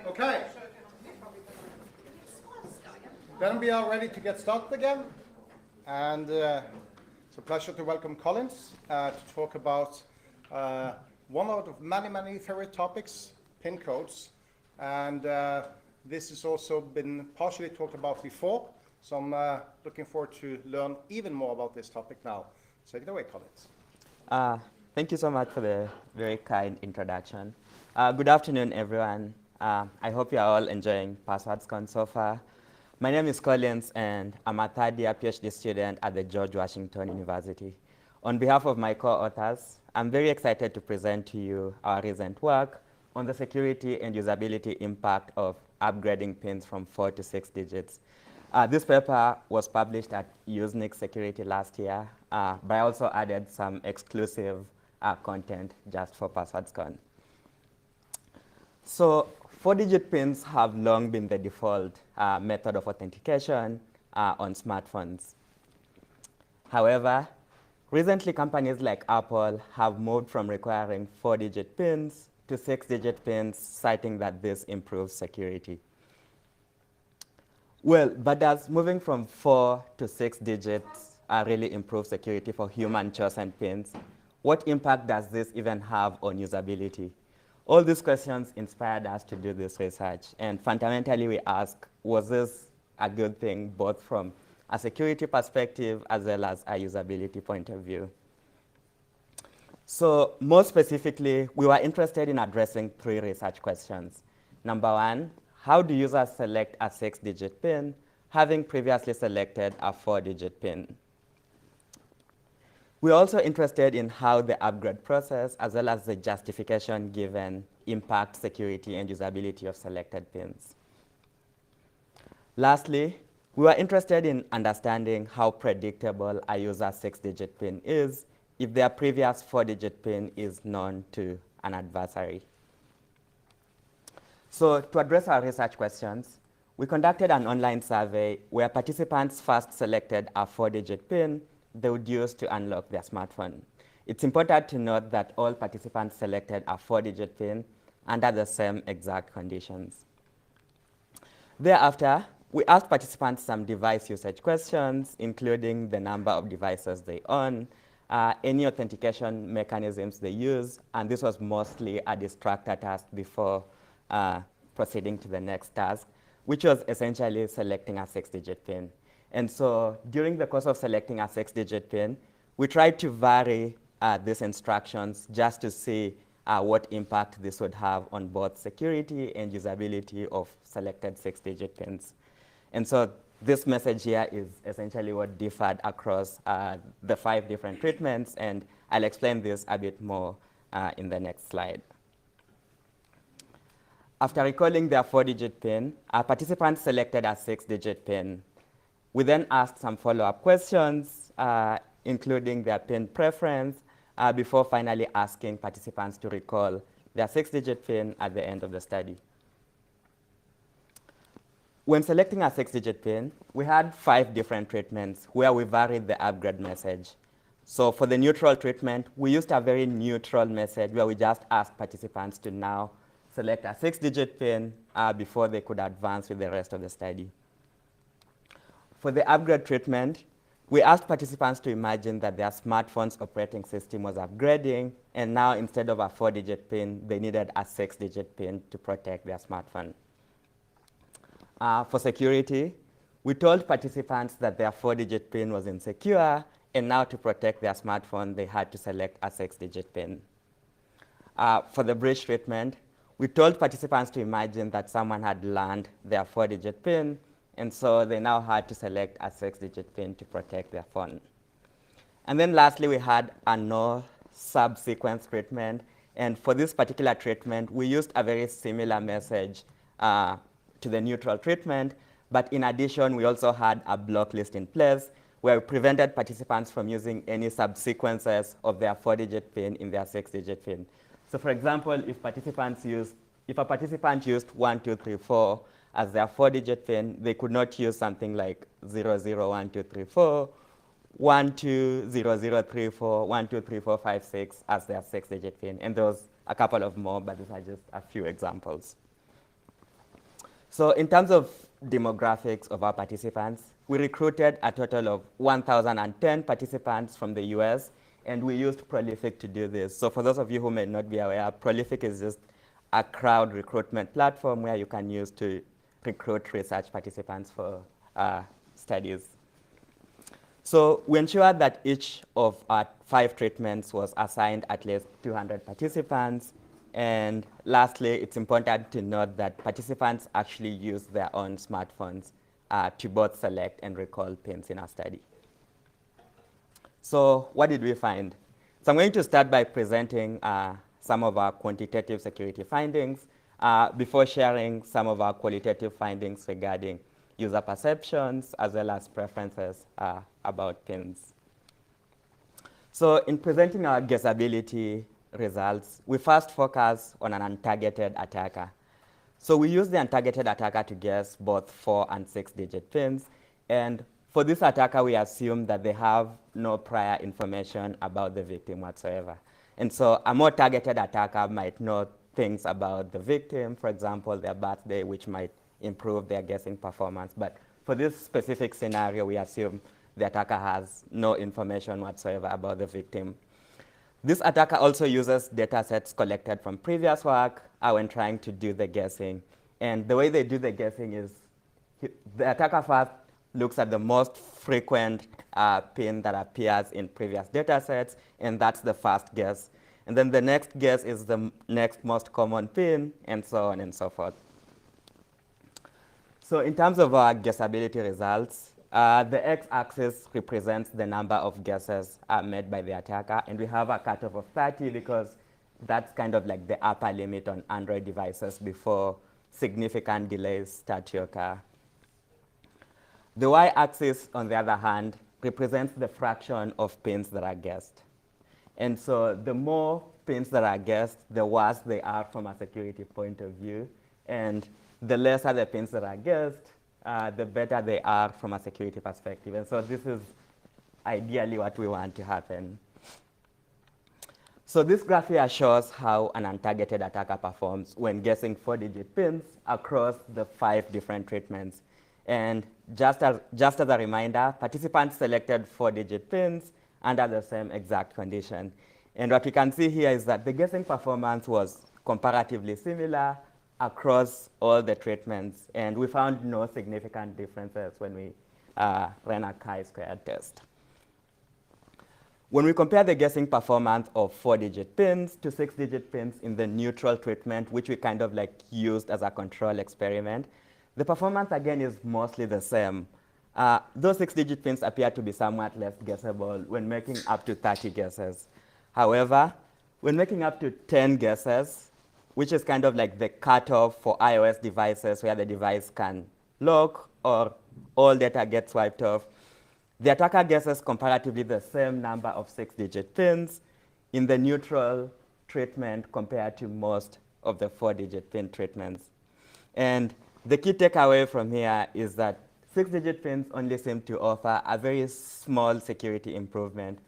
Okay. Then we are ready to get started again. And it's a pleasure to welcome Collins to talk about one of the many, many favorite topics, pin codes. And this has also been partially talked about before. So I'm looking forward to learn even more about this topic now. Take it away, Collins. Thank you so much for the very kind introduction. Good afternoon, everyone. I hope you are all enjoying PasswordsCon so far. My name is Collins, and I'm a third-year PhD student at the George Washington University. On behalf of my co-authors, I'm very excited to present to you our recent work on the security and usability impact of upgrading pins from 4 to 6 digits. This paper was published at Usenix Security last year, but I also added some exclusive content just for PasswordsCon. So 4-digit pins have long been the default method of authentication on smartphones. However, recently companies like Apple have moved from requiring 4-digit pins to 6-digit pins, citing that this improves security. Well, but does moving from 4 to 6 digits really improve security for human-chosen pins? What impact does this even have on usability? All these questions inspired us to do this research. And fundamentally, we ask, was this a good thing, both from a security perspective as well as a usability point of view? So more specifically, we were interested in addressing 3 research questions. Number 1, how do users select a 6-digit PIN, having previously selected a 4-digit PIN? We're also interested in how the upgrade process, as well as the justification given, impact security and usability of selected pins. Lastly, we were interested in understanding how predictable a user's 6-digit PIN is if their previous 4-digit PIN is known to an adversary. So to address our research questions, we conducted an online survey where participants first selected a 4-digit PIN they would use to unlock their smartphone. It's important to note that all participants selected a 4-digit PIN under the same exact conditions. Thereafter, we asked participants some device usage questions, including the number of devices they own, any authentication mechanisms they use, and this was mostly a distractor task before proceeding to the next task, which was essentially selecting a 6-digit PIN. And so during the course of selecting a 6-digit PIN, we tried to vary these instructions just to see what impact this would have on both security and usability of selected 6-digit pins. And so this message here is essentially what differed across the 5 different treatments, and I'll explain this a bit more in the next slide. After recalling their 4-digit PIN, our participants selected a 6-digit PIN. We then asked some follow-up questions, including their PIN preference, before finally asking participants to recall their 6-digit PIN at the end of the study. When selecting a 6-digit PIN, we had 5 different treatments where we varied the upgrade message. So for the neutral treatment, we used a very neutral message where we just asked participants to now select a 6-digit PIN before they could advance with the rest of the study. For the upgrade treatment, we asked participants to imagine that their smartphone's operating system was upgrading, and now instead of a 4-digit PIN, they needed a 6-digit PIN to protect their smartphone. For security, we told participants that their 4-digit PIN was insecure, and now to protect their smartphone, they had to select a 6-digit PIN. For the bridge treatment, we told participants to imagine that someone had learned their 4-digit PIN, and so they now had to select a 6-digit PIN to protect their phone. And then lastly, we had a no subsequence treatment, and for this particular treatment, we used a very similar message to the neutral treatment, but in addition, we also had a block list in place where we prevented participants from using any subsequences of their 4-digit PIN in their 6-digit PIN. So for example, if a participant used 1, 2, 3, 4 as their 4-digit PIN, they could not use something like 0, 0, 1, 2, 3, 4, 1, 2, 0, 0, 3, 4, 1, 2, 3, 4, 5, 6 as their 6-digit PIN. And there was a couple of more, but these are just a few examples. So in terms of demographics of our participants, we recruited a total of 1,010 participants from the US, and we used Prolific to do this. So for those of you who may not be aware, Prolific is just a crowd recruitment platform where you can use to recruit research participants for studies. So we ensured that each of our 5 treatments was assigned at least 200 participants. And lastly, it's important to note that participants actually use their own smartphones to both select and recall PINs in our study. So what did we find? So I'm going to start by presenting some of our quantitative security findings before sharing some of our qualitative findings regarding user perceptions as well as preferences about PINs. So in presenting our guessability results, we first focus on an untargeted attacker. So we use the untargeted attacker to guess both 4 and 6-digit PINs. And for this attacker, we assume that they have no prior information about the victim whatsoever. And so a more targeted attacker might know things about the victim, for example, their birthday, which might improve their guessing performance. But for this specific scenario, we assume the attacker has no information whatsoever about the victim. This attacker also uses data sets collected from previous work when trying to do the guessing. And the way they do the guessing is the attacker first looks at the most frequent PIN that appears in previous data sets, and that's the first guess. And then the next guess is the next most common PIN, and so on and so forth. So in terms of our guessability results, the x-axis represents the number of guesses made by the attacker, and we have a cutoff of 30 because that's kind of like the upper limit on Android devices before significant delays start to occur. The y-axis, on the other hand, represents the fraction of PINs that are guessed. And so the more PINs that are guessed, the worse they are from a security point of view. And the lesser the PINs that are guessed, the better they are from a security perspective. And so this is ideally what we want to happen. So this graph here shows how an untargeted attacker performs when guessing 4-digit PINs across the 5 different treatments. And just as a reminder, participants selected 4-digit PINs under the same exact condition. And what we can see here is that the guessing performance was comparatively similar across all the treatments. And we found no significant differences when we ran a chi-squared test. When we compare the guessing performance of 4-digit PINs to 6-digit PINs in the neutral treatment, which we kind of like used as a control experiment, the performance again is mostly the same. Those 6-digit pins appear to be somewhat less guessable when making up to 30 guesses. However, when making up to 10 guesses, which is kind of like the cutoff for iOS devices where the device can lock or all data gets wiped off, the attacker guesses comparatively the same number of 6-digit pins in the neutral treatment compared to most of the 4-digit pin treatments. And the key takeaway from here is that 6-digit pins only seem to offer a very small security improvement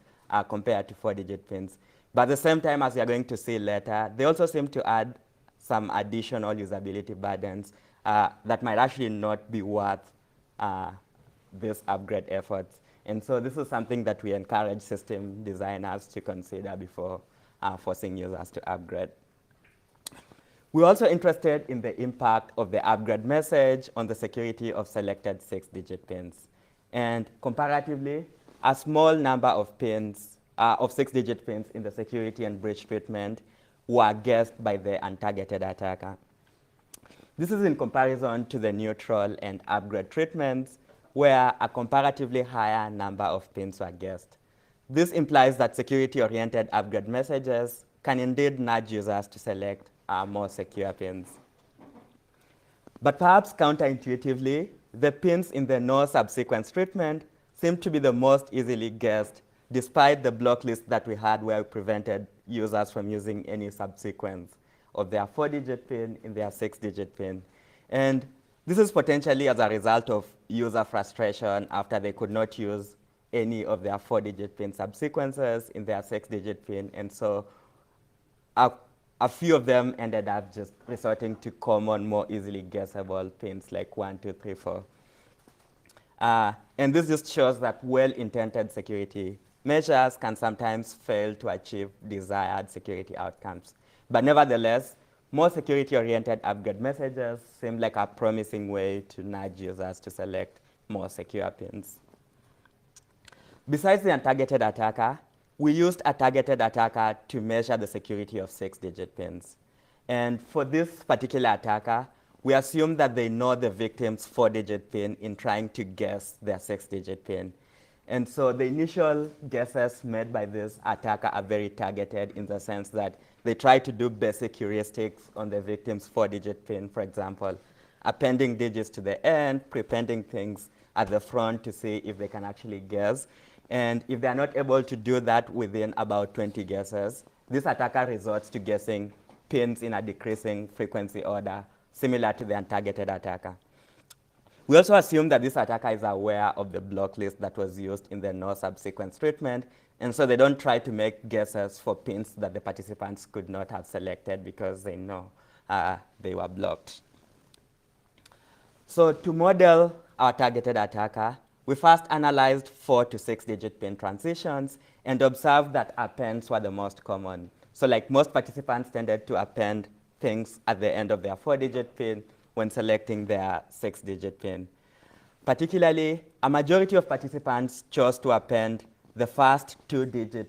compared to 4-digit pins. But at the same time, as we are going to see later, they also seem to add some additional usability burdens that might actually not be worth these upgrade efforts. And so this is something that we encourage system designers to consider before forcing users to upgrade. We're also interested in the impact of the upgrade message on the security of selected 6-digit pins. And comparatively, a small number of pins, of 6-digit pins in the security and breach treatment were guessed by the untargeted attacker. This is in comparison to the neutral and upgrade treatments, where a comparatively higher number of pins were guessed. This implies that security-oriented upgrade messages can indeed nudge users to select more secure pins. But perhaps counterintuitively, the pins in the no subsequence treatment seem to be the most easily guessed, despite the block list that we had where we prevented users from using any subsequence of their 4-digit pin in their 6-digit pin. And this is potentially as a result of user frustration after they could not use any of their 4-digit pin subsequences in their 6-digit pin. And so a few of them ended up just resorting to common, more easily guessable pins like 1, 2, 3, 4. And this just shows that well-intended security measures can sometimes fail to achieve desired security outcomes. But nevertheless, more security-oriented upgrade messages seem like a promising way to nudge users to select more secure pins. Besides the untargeted attacker, we used a targeted attacker to measure the security of 6-digit pins. And for this particular attacker, we assume that they know the victim's 4-digit pin in trying to guess their 6-digit pin. And so the initial guesses made by this attacker are very targeted in the sense that they try to do basic heuristics on the victim's 4-digit pin, for example, appending digits to the end, prepending things at the front to see if they can actually guess. And if they're not able to do that within about 20 guesses, this attacker resorts to guessing pins in a decreasing frequency order, similar to the untargeted attacker. We also assume that this attacker is aware of the block list that was used in the no subsequence treatment, and so they don't try to make guesses for pins that the participants could not have selected because they know they were blocked. So to model our targeted attacker, we first analyzed 4 to 6-digit pin transitions and observed that appends were the most common. So like most participants tended to append things at the end of their 4-digit pin when selecting their 6-digit pin. Particularly, a majority of participants chose to append the first two digits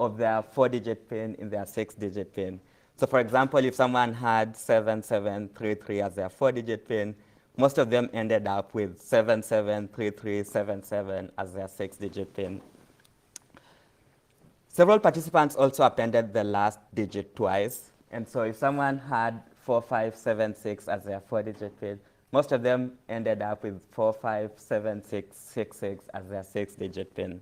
of their 4-digit pin in their 6-digit pin. So for example, if someone had 7733 as their 4-digit pin, most of them ended up with 773377 as their 6-digit pin. Several participants also appended the last digit twice. And so if someone had 4576 as their 4-digit pin, most of them ended up with 457666 as their 6-digit pin.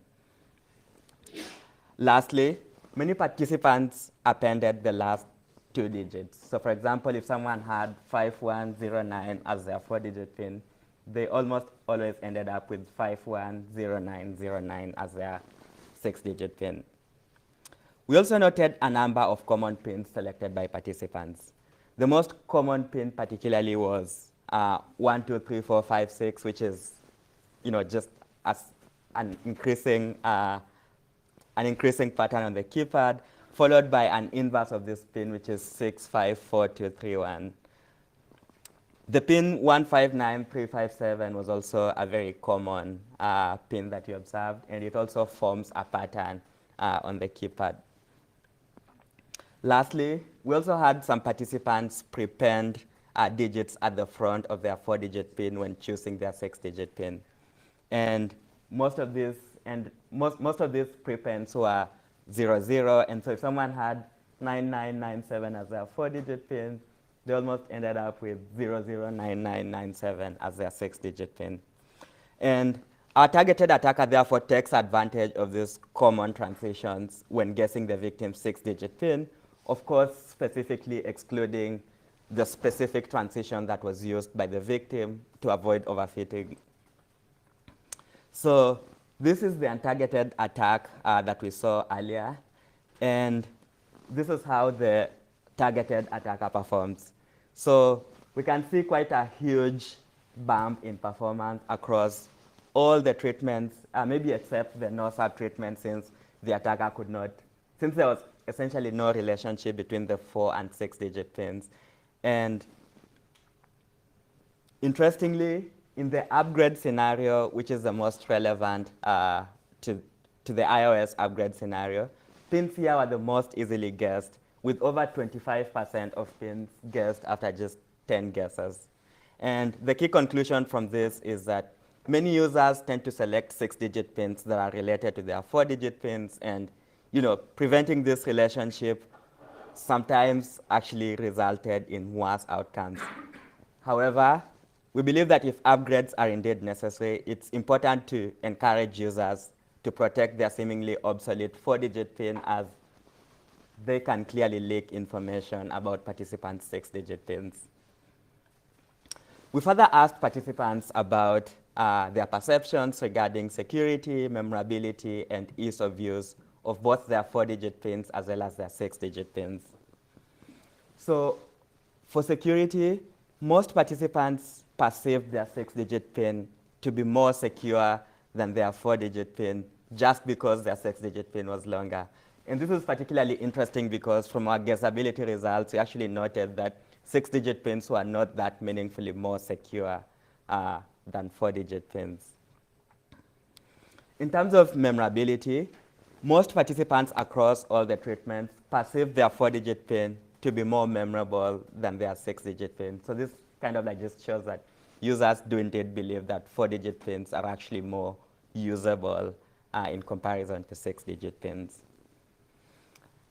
Lastly, many participants appended the last 2 digits. So for example, if someone had 5109 as their 4-digit pin, they almost always ended up with 510909 as their 6-digit pin. We also noted a number of common pins selected by participants. The most common pin particularly was 1, 2, 3, 4, 5, 6, which is, just as an increasing pattern on the keypad, followed by an inverse of this pin, which is 6, 5, 4, 2, 3, 1. The pin 159357 was also a very common pin that you observed, and it also forms a pattern on the keypad. Lastly, we also had some participants prepend digits at the front of their 4-digit PIN when choosing their 6-digit PIN. And most of these prepends were 00, and so if someone had 9997 as their 4-digit PIN, they almost ended up with 009997 as their 6-digit PIN. And our targeted attacker therefore takes advantage of these common transitions when guessing the victim's 6-digit PIN, of course specifically excluding the specific transition that was used by the victim to avoid overfitting. So this is the untargeted attack that we saw earlier, and this is how the targeted attacker performs. So we can see quite a huge bump in performance across all the treatments, maybe except the no-sub treatment, since the attacker could not, since there was essentially no relationship between the 4 and 6-digit pins. And interestingly, in the upgrade scenario, which is the most relevant to the iOS upgrade scenario, pins here were the most easily guessed, with over 25% of pins guessed after just 10 guesses. And the key conclusion from this is that many users tend to select 6-digit pins that are related to their 4-digit pins, and preventing this relationship sometimes actually resulted in worse outcomes. However, we believe that if upgrades are indeed necessary, it's important to encourage users to protect their seemingly obsolete 4-digit PIN, as they can clearly leak information about participants' 6-digit PINs. We further asked participants about their perceptions regarding security, memorability, and ease of use of both their 4-digit pins as well as their 6-digit pins. So for security, most participants perceived their 6-digit pin to be more secure than their 4-digit pin just because their 6-digit pin was longer. And this is particularly interesting because from our guessability results, we actually noted that 6-digit pins were not that meaningfully more secure than 4-digit pins. In terms of memorability, most participants across all the treatments perceived their 4-digit pin to be more memorable than their 6-digit pin. So this kind of just shows that users do indeed believe that 4-digit pins are actually more usable in comparison to 6-digit pins.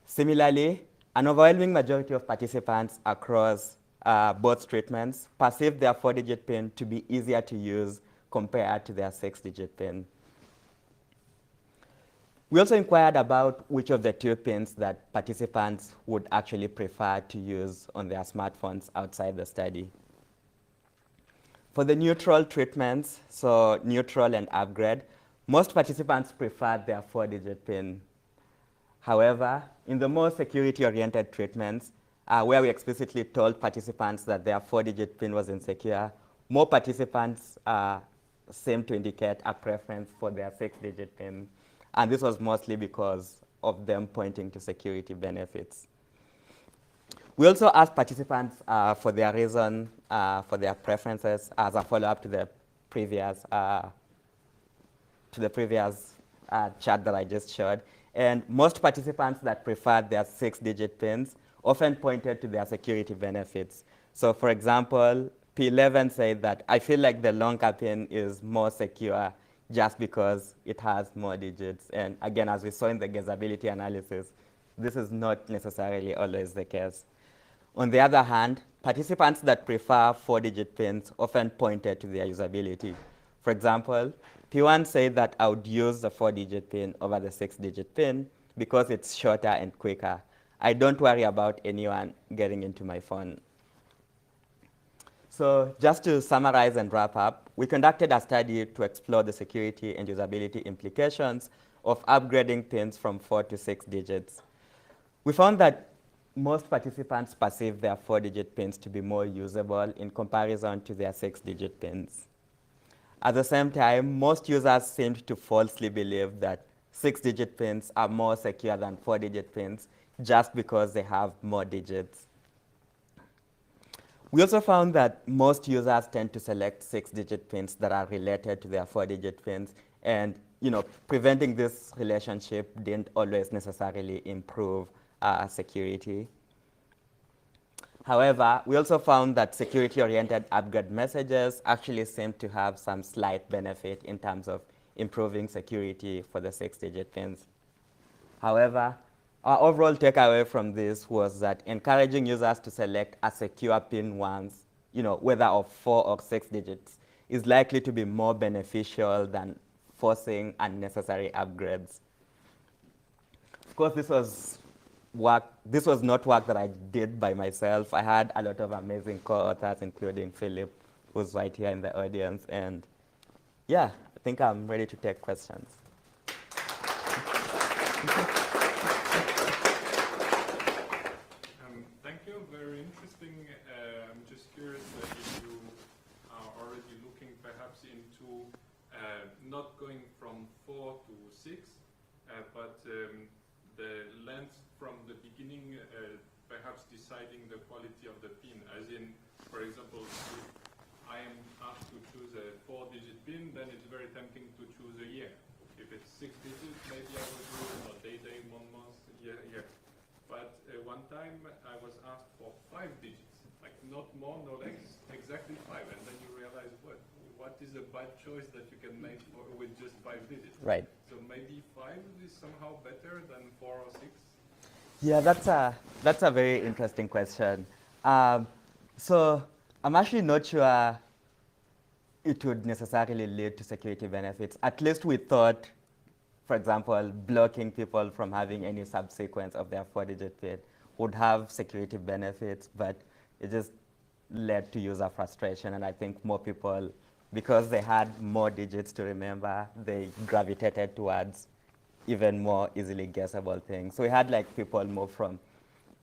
Similarly, an overwhelming majority of participants across both treatments perceived their 4-digit pin to be easier to use compared to their 6-digit pin. We also inquired about which of the two pins that participants would actually prefer to use on their smartphones outside the study. For the neutral treatments, so neutral and upgrade, most participants preferred their 4-digit pin. However, in the more security-oriented treatments, where we explicitly told participants that their 4-digit pin was insecure, more participants seemed to indicate a preference for their 6-digit pin. And this was mostly because of them pointing to security benefits. We also asked participants for their reason for their preferences as a follow-up to the previous chart that I just showed. And most participants that preferred their 6-digit pins often pointed to their security benefits. So for example, P11 said that I feel like the longer pin is more secure just because it has more digits. And again, as we saw in the guessability analysis, this is not necessarily always the case. On the other hand, participants that prefer 4-digit pins often pointed to their usability. For example, P1 said that I would use the 4-digit pin over the 6-digit pin because it's shorter and quicker. I don't worry about anyone getting into my phone. So just to summarize and wrap up, we conducted a study to explore the security and usability implications of upgrading pins from 4 to 6 digits. We found that most participants perceive their 4-digit pins to be more usable in comparison to their 6-digit pins. At the same time, most users seemed to falsely believe that 6-digit pins are more secure than 4-digit pins just because they have more digits. We also found that most users tend to select 6-digit pins that are related to their 4-digit pins, and preventing this relationship didn't always necessarily improve security. However, we also found that security-oriented upgrade messages actually seem to have some slight benefit in terms of improving security for the 6-digit pins. However, our overall takeaway from this was that encouraging users to select a secure pin once, whether of 4 or 6 digits, is likely to be more beneficial than forcing unnecessary upgrades. Of course, this was not work that I did by myself. I had a lot of amazing co-authors, including Philip, who's right here in the audience. And yeah, I think I'm ready to take questions. Thank you, very interesting. I'm just curious if you are already looking perhaps into not going from 4 to 6, but the length from the beginning, perhaps deciding the quality of the pin, as in, for example, if I am asked to choose a 4-digit pin, then it's very tempting to choose a year. If it's 6 digits, maybe I will do a day, 1 month, year. But one time I was asked for 5 digits, like not more, no less, exactly 5, and then you realize what is a bad choice that you can make with just 5 digits. Right. So maybe 5 is somehow better than 4 or 6? Yeah, that's a very interesting question. So I'm actually not sure it would necessarily lead to security benefits. At least we thought, for example, blocking people from having any subsequence of their 4-digit PIN would have security benefits, but it just led to user frustration. And I think more people, because they had more digits to remember, they gravitated towards even more easily guessable things. So we had people move from,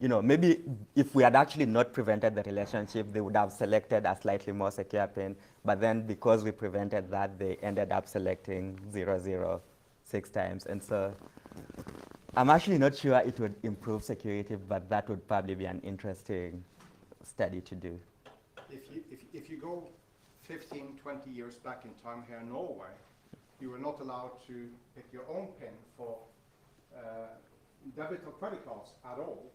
maybe if we had actually not prevented the relationship, they would have selected a slightly more secure pin. But then because we prevented that, they ended up selecting 0, 6 times. And so I'm actually not sure it would improve security, but that would probably be an interesting study to do. If you go 15, 20 years back in time here in Norway, you were not allowed to pick your own pin for debit or credit cards at all.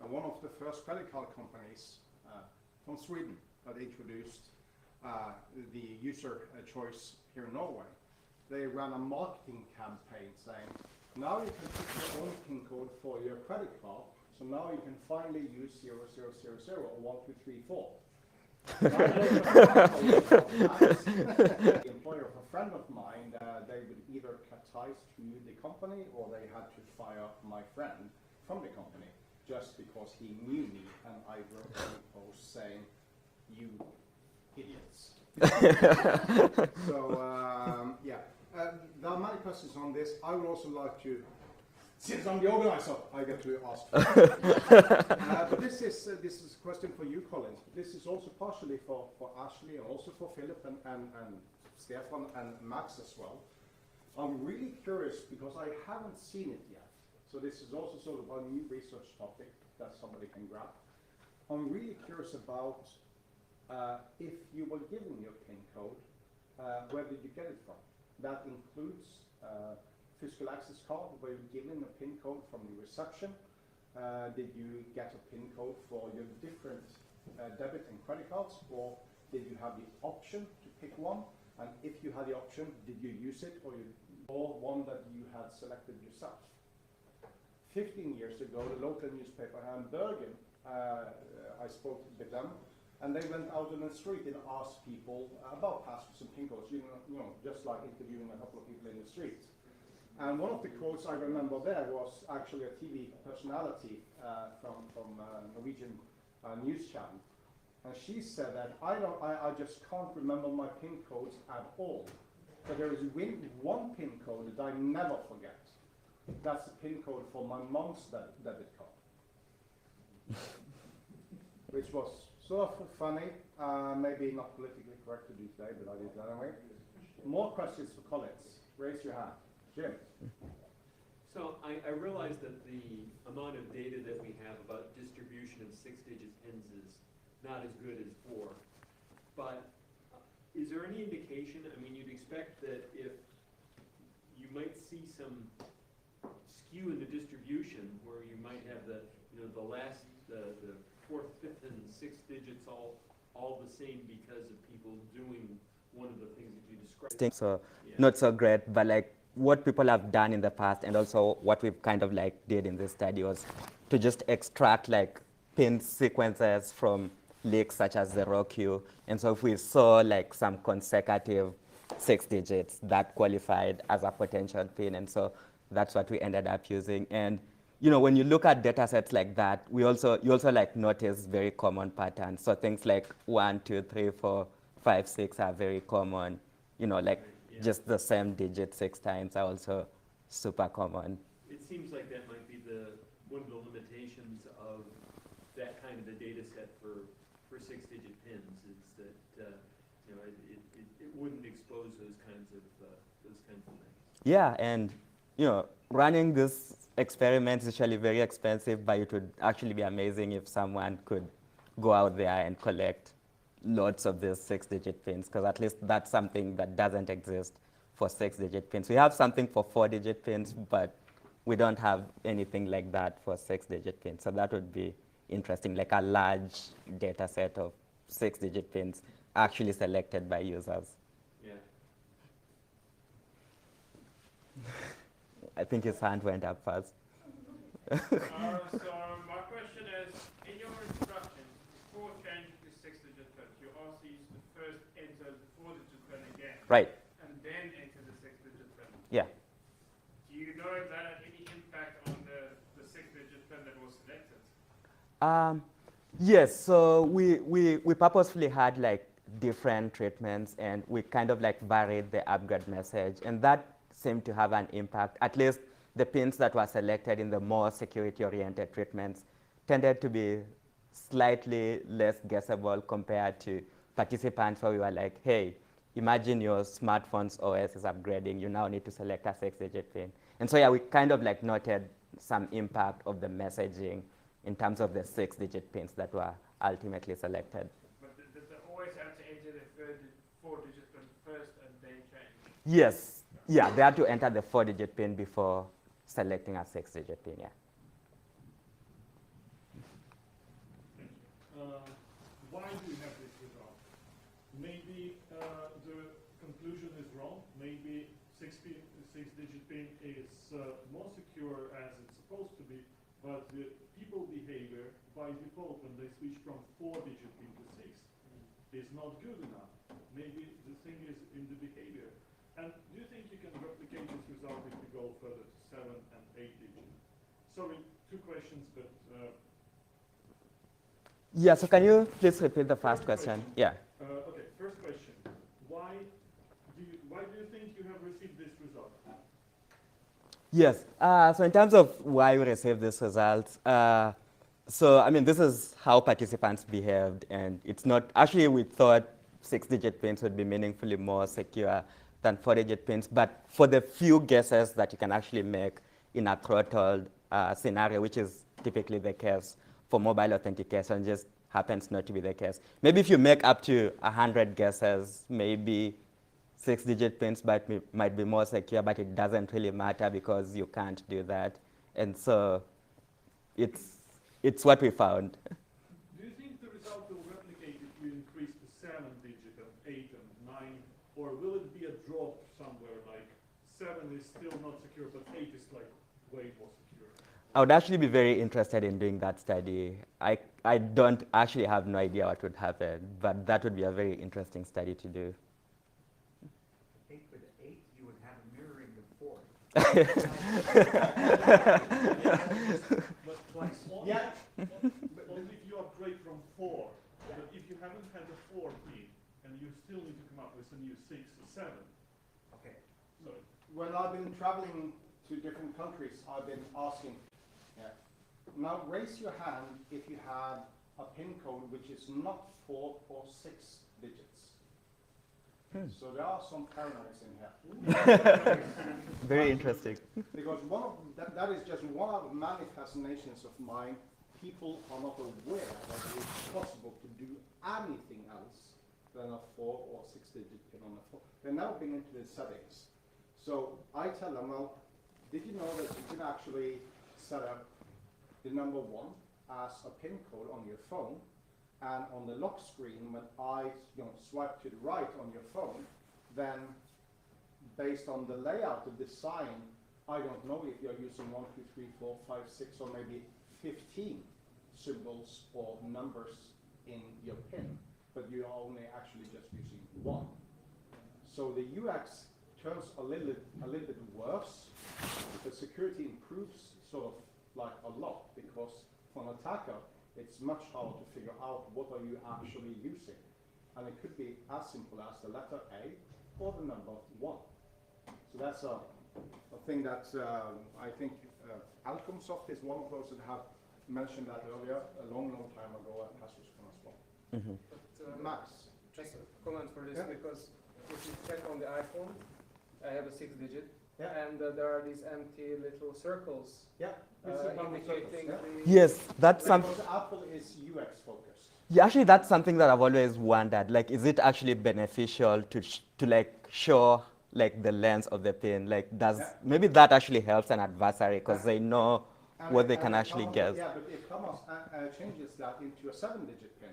And one of the first credit card companies from Sweden that introduced the user choice here in Norway, they ran a marketing campaign saying, now you can pick your own PIN code for your credit card, so now you can finally use 0000 or 1234. The employer of a friend of mine, they would either cut ties to the company or they had to fire my friend from the company just because he knew me and I wrote a post saying, you idiots. So, yeah. There are many questions on this. I would also like to, since I'm the organizer, I get to ask. But this is a question for you, Colin. This is also partially for Ashley and also for Philip and Stefan and Max as well. I'm really curious because I haven't seen it yet. So this is also sort of a new research topic that somebody can grab. I'm really curious about if you were given your PIN code, where did you get it from? That includes physical access card, were you given a PIN code from the reception? Did you get a PIN code for your different debit and credit cards, or did you have the option to pick one? And if you had the option, did you use it, or one that you had selected yourself? 15 years ago, the local newspaper here in Bergen, I spoke with them, and they went out on the street and asked people about passwords and PIN codes, just like interviewing a couple of people in the street. And one of the quotes I remember there was actually a TV personality from Norwegian news channel. And she said that I just can't remember my PIN codes at all. But there is one PIN code that I never forget. That's the PIN code for my mom's debit card. Which was sort of funny, maybe not politically correct to do today, but I did that anyway. More questions for Collins. Raise your hand. Jim. So I realize that the amount of data that we have about distribution of 6-digit pins is not as good as 4. But is there any indication, I mean, you'd expect that if you might see some skew in the distribution where you might have the fourth, fifth, and sixth digits all the same because of people doing one of the things that you described? So Yeah. not so great, but like what people have done in the past, and also what we've kind of like did in this study was to just extract like pin sequences from leaks such as the raw queue. And so if we saw like some consecutive 6 digits, that qualified as a potential pin. And so that's what we ended up using. And you know, when you look at data sets like that, you also like notice very common patterns. So things like 1, 2, 3, 4, 5, 6 are very common. You know, like just the same digit 6 times are also super common. It seems like that might be one of the limitations of that kind of a data set for 6-digit pins is that you know it wouldn't expose those kinds of things. Yeah, and you know, running this experiment is usually very expensive, but it would actually be amazing if someone could go out there and collect lots of these 6-digit pins, because at least that's something that doesn't exist for 6-digit pins. We have something for 4-digit pins, but we don't have anything like that for 6-digit pins. So that would be interesting, like a large data set of 6-digit pins actually selected by users. Yeah. I think his hand went up first. So my question is, in your instructions, before changing to 6-digit pin, you also used to first enter the 4-digit pin again. Right. And then enter the 6-digit pin. Yeah. Do you know if that had any impact on the 6-digit pin that was selected? Yes, so we purposefully had like different treatments, and we kind of like varied the upgrade message, and that seemed to have an impact. At least the pins that were selected in the more security-oriented treatments tended to be slightly less guessable compared to participants where we were like, hey, imagine your smartphone's OS is upgrading, you now need to select a 6-digit pin. And so yeah, we kind of like noted some impact of the messaging in terms of the 6-digit pins that were ultimately selected. But the always have to enter the 4-digit pin first and then change? Yes. Yeah, they had to enter the 4-digit pin before selecting a 6-digit pin, yeah. Why do we have this result? Maybe the conclusion is wrong. Maybe 6-digit pin is more secure as it's supposed to be, but the people behavior by default when they switch from 4-digit pin to 6 is not good enough. Maybe the thing is in the behavior. And do you think you can replicate this result if you go further to 7 and 8 digit? Sorry, 2 questions, but yeah, so can you please repeat the first question? Yeah. Okay, first question. Why do you think you have received this result? Yes, so in terms of why we received this result, so I mean, this is how participants behaved, and it's not, actually we thought 6-digit pins would be meaningfully more secure than 4-digit pins, but for the few guesses that you can actually make in a throttled scenario, which is typically the case for mobile authentication, just happens not to be the case. Maybe if you make up to 100 guesses, maybe 6-digit pins might be more secure, but it doesn't really matter because you can't do that. And so it's what we found. Do you think the result will replicate if you increase the 7-digit and 8 and 9, or will it be a drop somewhere like 7 is still not secure, but 8 is like way more secure? I would actually be very interested in doing that study. I don't actually have no idea what would happen, but that would be a very interesting study to do. I think with 8, you would have a mirroring of 4. But twice. Yeah. Only if you upgrade from 4. Yeah. But if you haven't had a 4 pin, and you still need to come up with a new 6 or 7. Okay. So when I've been traveling to different countries, I've been asking, now raise your hand if you have a PIN code which is not 4 or 6 digits. So there are some paranoids in here. Very interesting. Because one of that is just one of the many fascinations of mine. People are not aware that it is possible to do anything else than a 4 or 6-digit pin on a phone. They're now been into the settings. So I tell them, well, did you know that you can actually set up the number 1 as a pin code on your phone, and on the lock screen, when I swipe to the right on your phone, then based on the layout, the design, I don't know if you're using 1, 2, 3, 4, 5, 6, or maybe 15 symbols or numbers in your pin, but you are only actually just using one. So the UX turns a little bit worse. The security improves sort of like a lot, because for an attacker, it's much harder to figure out what are you actually using. And it could be as simple as the letter A or the number 1. So that's a thing that I think Alcomsoft is one of those that have mentioned that earlier, a long time ago at PasswordsCon as well. But, Max? Just a comment for this, Yeah. because if you check on the iPhone, I have a 6-digit, Yeah. and there are these empty little circles Yeah. indicating the... Yes, that's something. Because Apple is UX focused. Yeah, actually, that's something that I've always wondered. Like, is it actually beneficial to like show like the length of the pin? Like, does maybe that actually helps an adversary because they know what they can actually guess? Yeah, but if Thomas changes that into a 7-digit pin,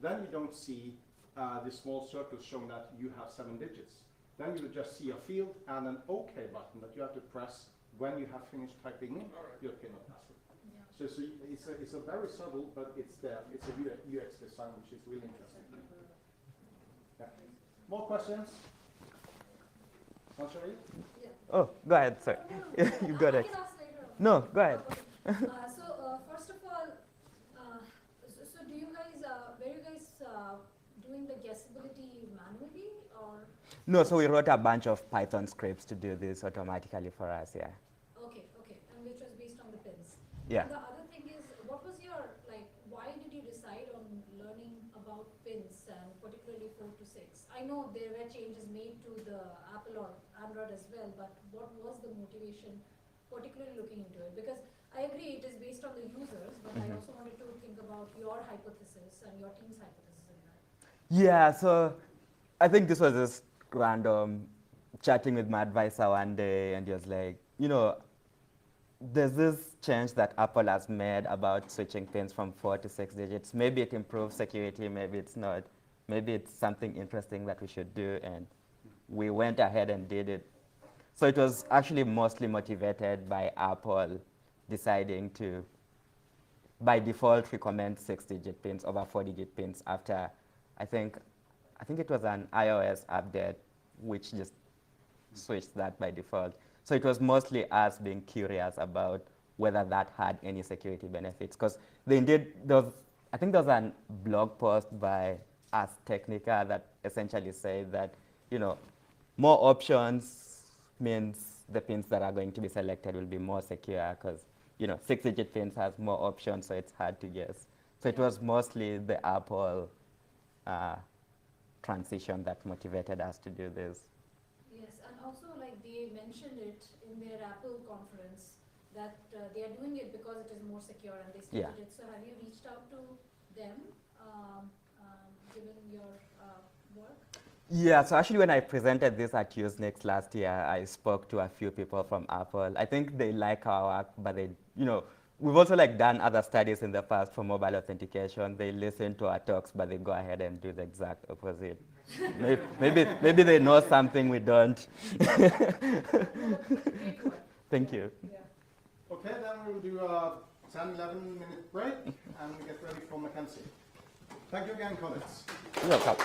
then you don't see the small circles showing that you have 7 digits. Then you will just see a field and an OK button that you have to press when you have finished typing in your pin or password. So it's a very subtle, but it's there. It's a UX design, which is really interesting. Yeah. More questions? Sanjay? Yeah. Oh, go ahead, sorry. You got it. No, go ahead. First of all, so do you guys, were you guys doing the guessability manually, or? No, so we wrote a bunch of Python scripts to do this automatically for us, yeah. Okay, and which was based on the pins. Yeah. And the other thing is, what was your, why did you decide on learning about pins, and particularly 4 to 6? I know there were changes made to the Apple or Android as well, but what was the motivation, particularly looking into it? Because I agree it is based on the users, but I also wanted to think about your hypothesis and your team's hypothesis in that. Yeah, so I think this was just random chatting with my advisor one day, and he was like, there's this change that Apple has made about switching pins from 4 to 6 digits. Maybe it improves security, maybe it's not. Maybe it's something interesting that we should do, and we went ahead and did it. So it was actually mostly motivated by Apple deciding to, by default, recommend 6-digit pins over 4-digit pins after, I think it was an iOS update, which just switched that by default. So it was mostly us being curious about whether that had any security benefits. Because I think there was a blog post by Ars Technica that essentially said that, more options means the pins that are going to be selected will be more secure, because 6-digit pins has more options, so it's hard to guess. So it was mostly the Apple transition that motivated us to do this. Yes, and also they mentioned it in their Apple conference that they are doing it because it is more secure, and they stated it. So have you reached out to them, given your work? Yeah, so actually when I presented this at Usenext last year, I spoke to a few people from Apple. I think they like our work, but they, we've also done other studies in the past for mobile authentication. They listen to our talks, but they go ahead and do the exact opposite. maybe they know something we don't. Thank you. Yeah. Okay, then we'll do a 10-11-minute break, and we get ready for Mackenzie. Thank you again, colleagues. You're welcome.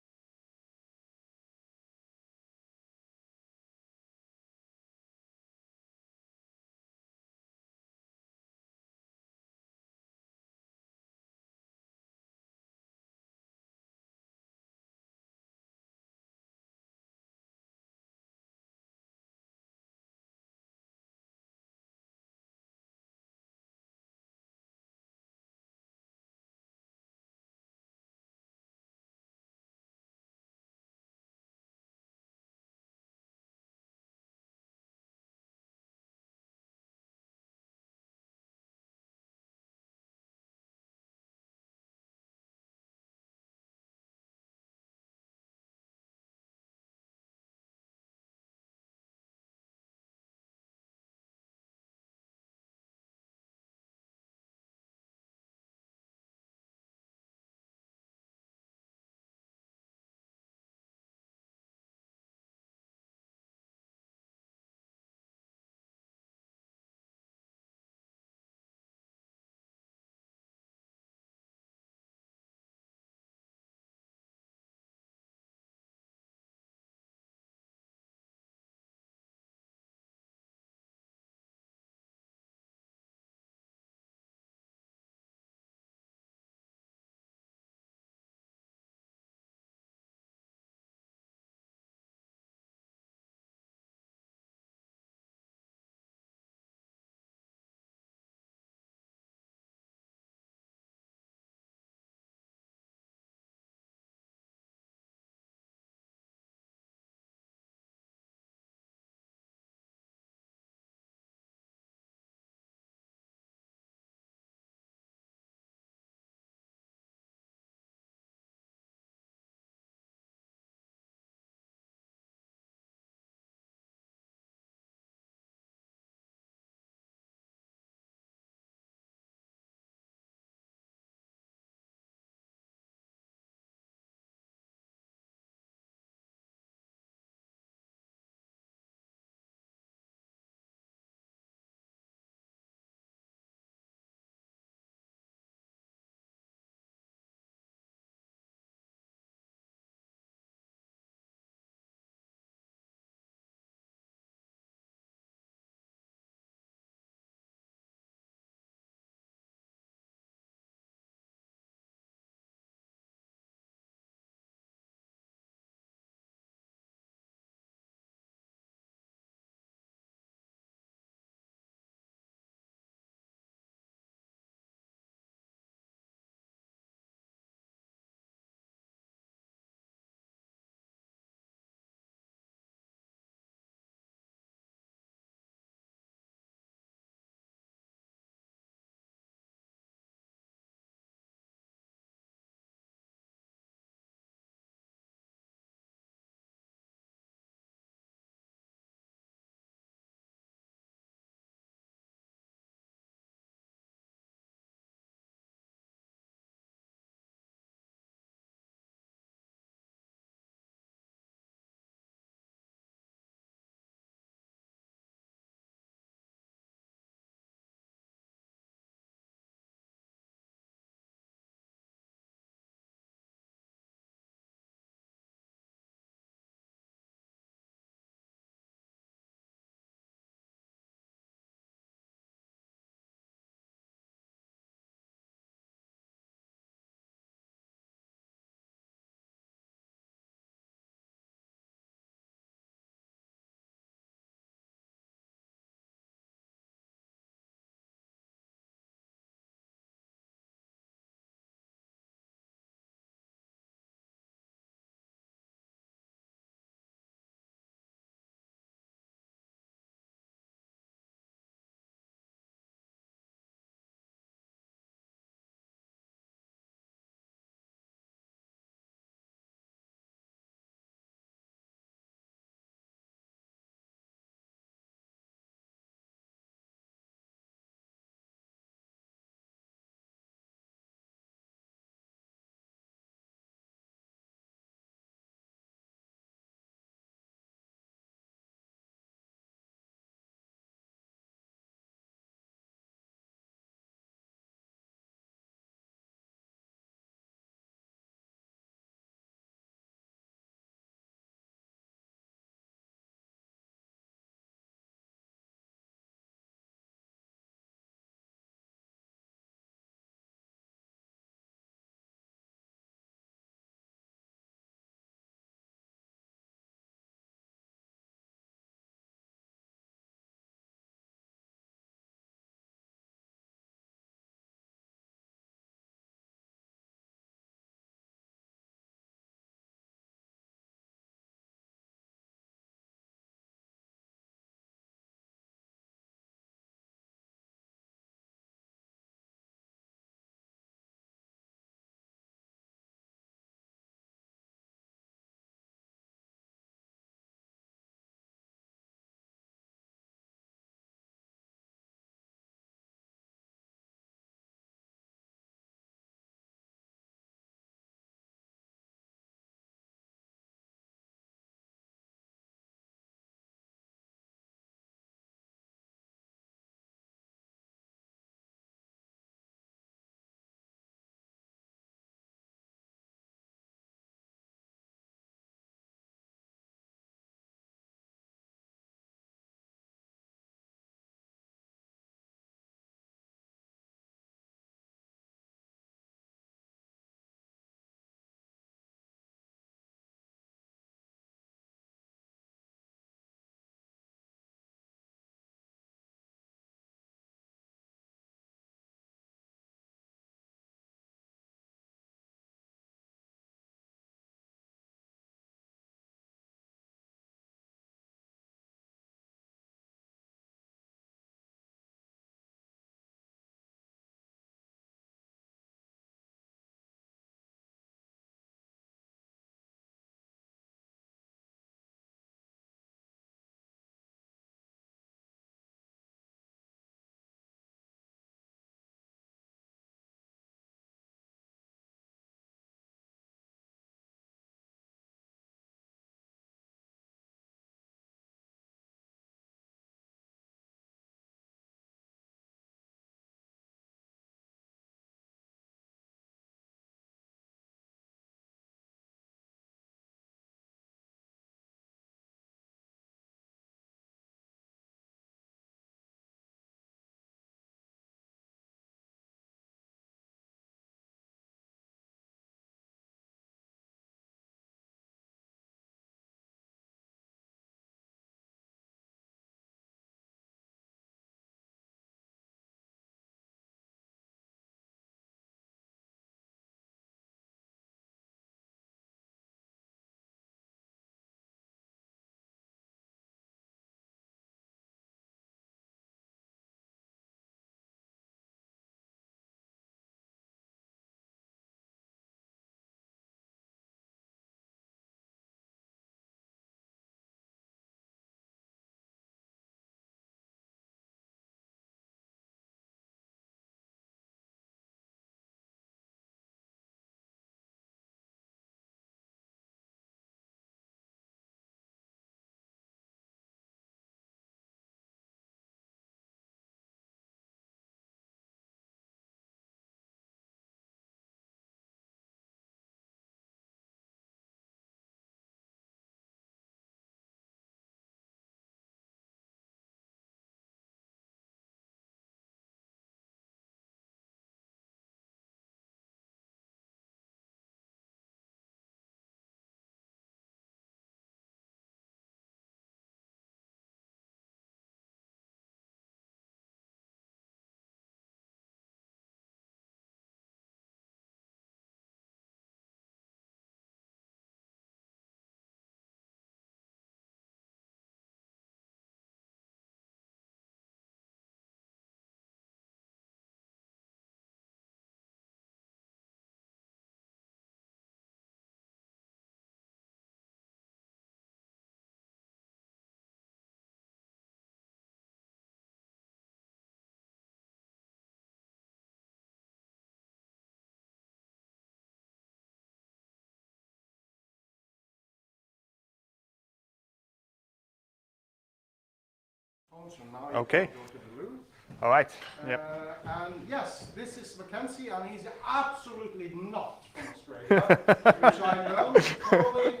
So now you Okay. can go to the loo. All right. Yep. And yes, this is Mackenzie, and he's absolutely not from Australia, which I know probably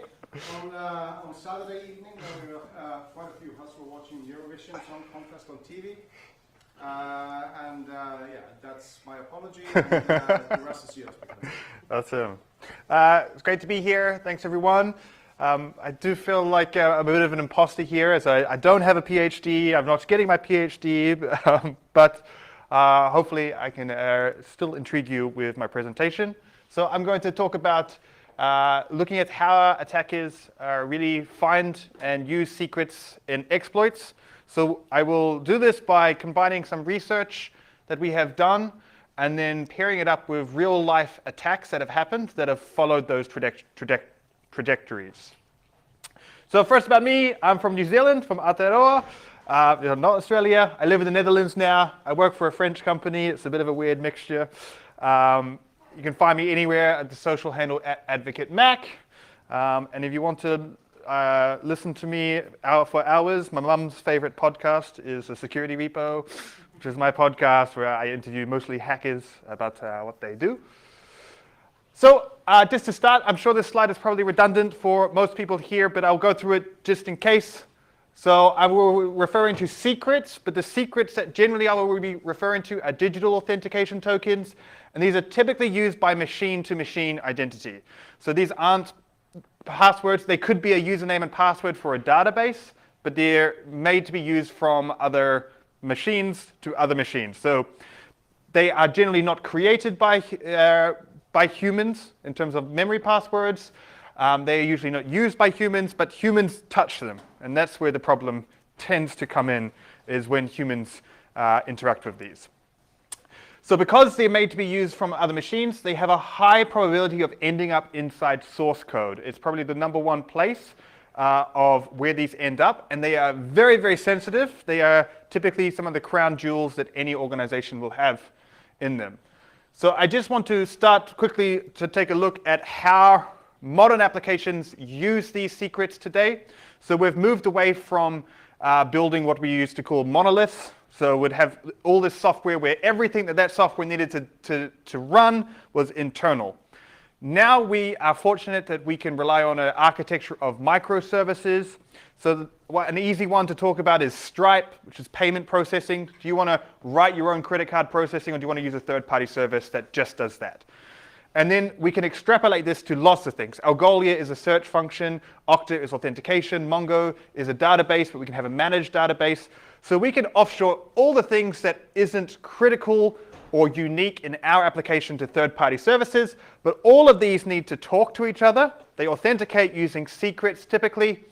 on Saturday evening when quite a few of us were watching Eurovision Song Contest on TV. Yeah, that's my apology, and the rest is yours. Awesome. It's great to be here. Thanks, everyone. I do feel like I'm a bit of an imposter here, as I don't have a PhD. I'm not getting my PhD, but hopefully I can still intrigue you with my presentation. So I'm going to talk about looking at how attackers really find and use secrets in exploits. So I will do this by combining some research that we have done and then pairing it up with real-life attacks that have happened that have followed those trajectories. So first about me, I'm from New Zealand, from Aotearoa, not Australia. I live in the Netherlands now. I work for a French company. It's a bit of a weird mixture. You can find me anywhere at the social handle @AdvocateMac. And if you want to listen to me for hours, my mum's favorite podcast is The Security Repo, which is my podcast where I interview mostly hackers about what they do. So just to start, I'm sure this slide is probably redundant for most people here, but I'll go through it just in case. So I will be referring to secrets, but the secrets that generally I will be referring to are digital authentication tokens, and these are typically used by machine-to-machine identity. So these aren't passwords. They could be a username and password for a database, but they're made to be used from other machines to other machines. So they are generally not created by humans in terms of memory passwords. They are usually not used by humans, but humans touch them. And that's where the problem tends to come in, is when humans interact with these. So because they're made to be used from other machines, they have a high probability of ending up inside source code. It's probably the #1 place of where these end up. And they are very, very sensitive. They are typically some of the crown jewels that any organization will have in them. So I just want to start quickly to take a look at how modern applications use these secrets today. So we've moved away from building what we used to call monoliths. So we'd have all this software where everything that software needed to run was internal. Now we are fortunate that we can rely on an architecture of microservices. So an easy one to talk about is Stripe, which is payment processing. Do you want to write your own credit card processing, or do you want to use a third-party service that just does that? And then we can extrapolate this to lots of things. Algolia is a search function. Okta is authentication. Mongo is a database, but we can have a managed database. So we can offshore all the things that isn't critical or unique in our application to third-party services, but all of these need to talk to each other. They authenticate using secrets typically.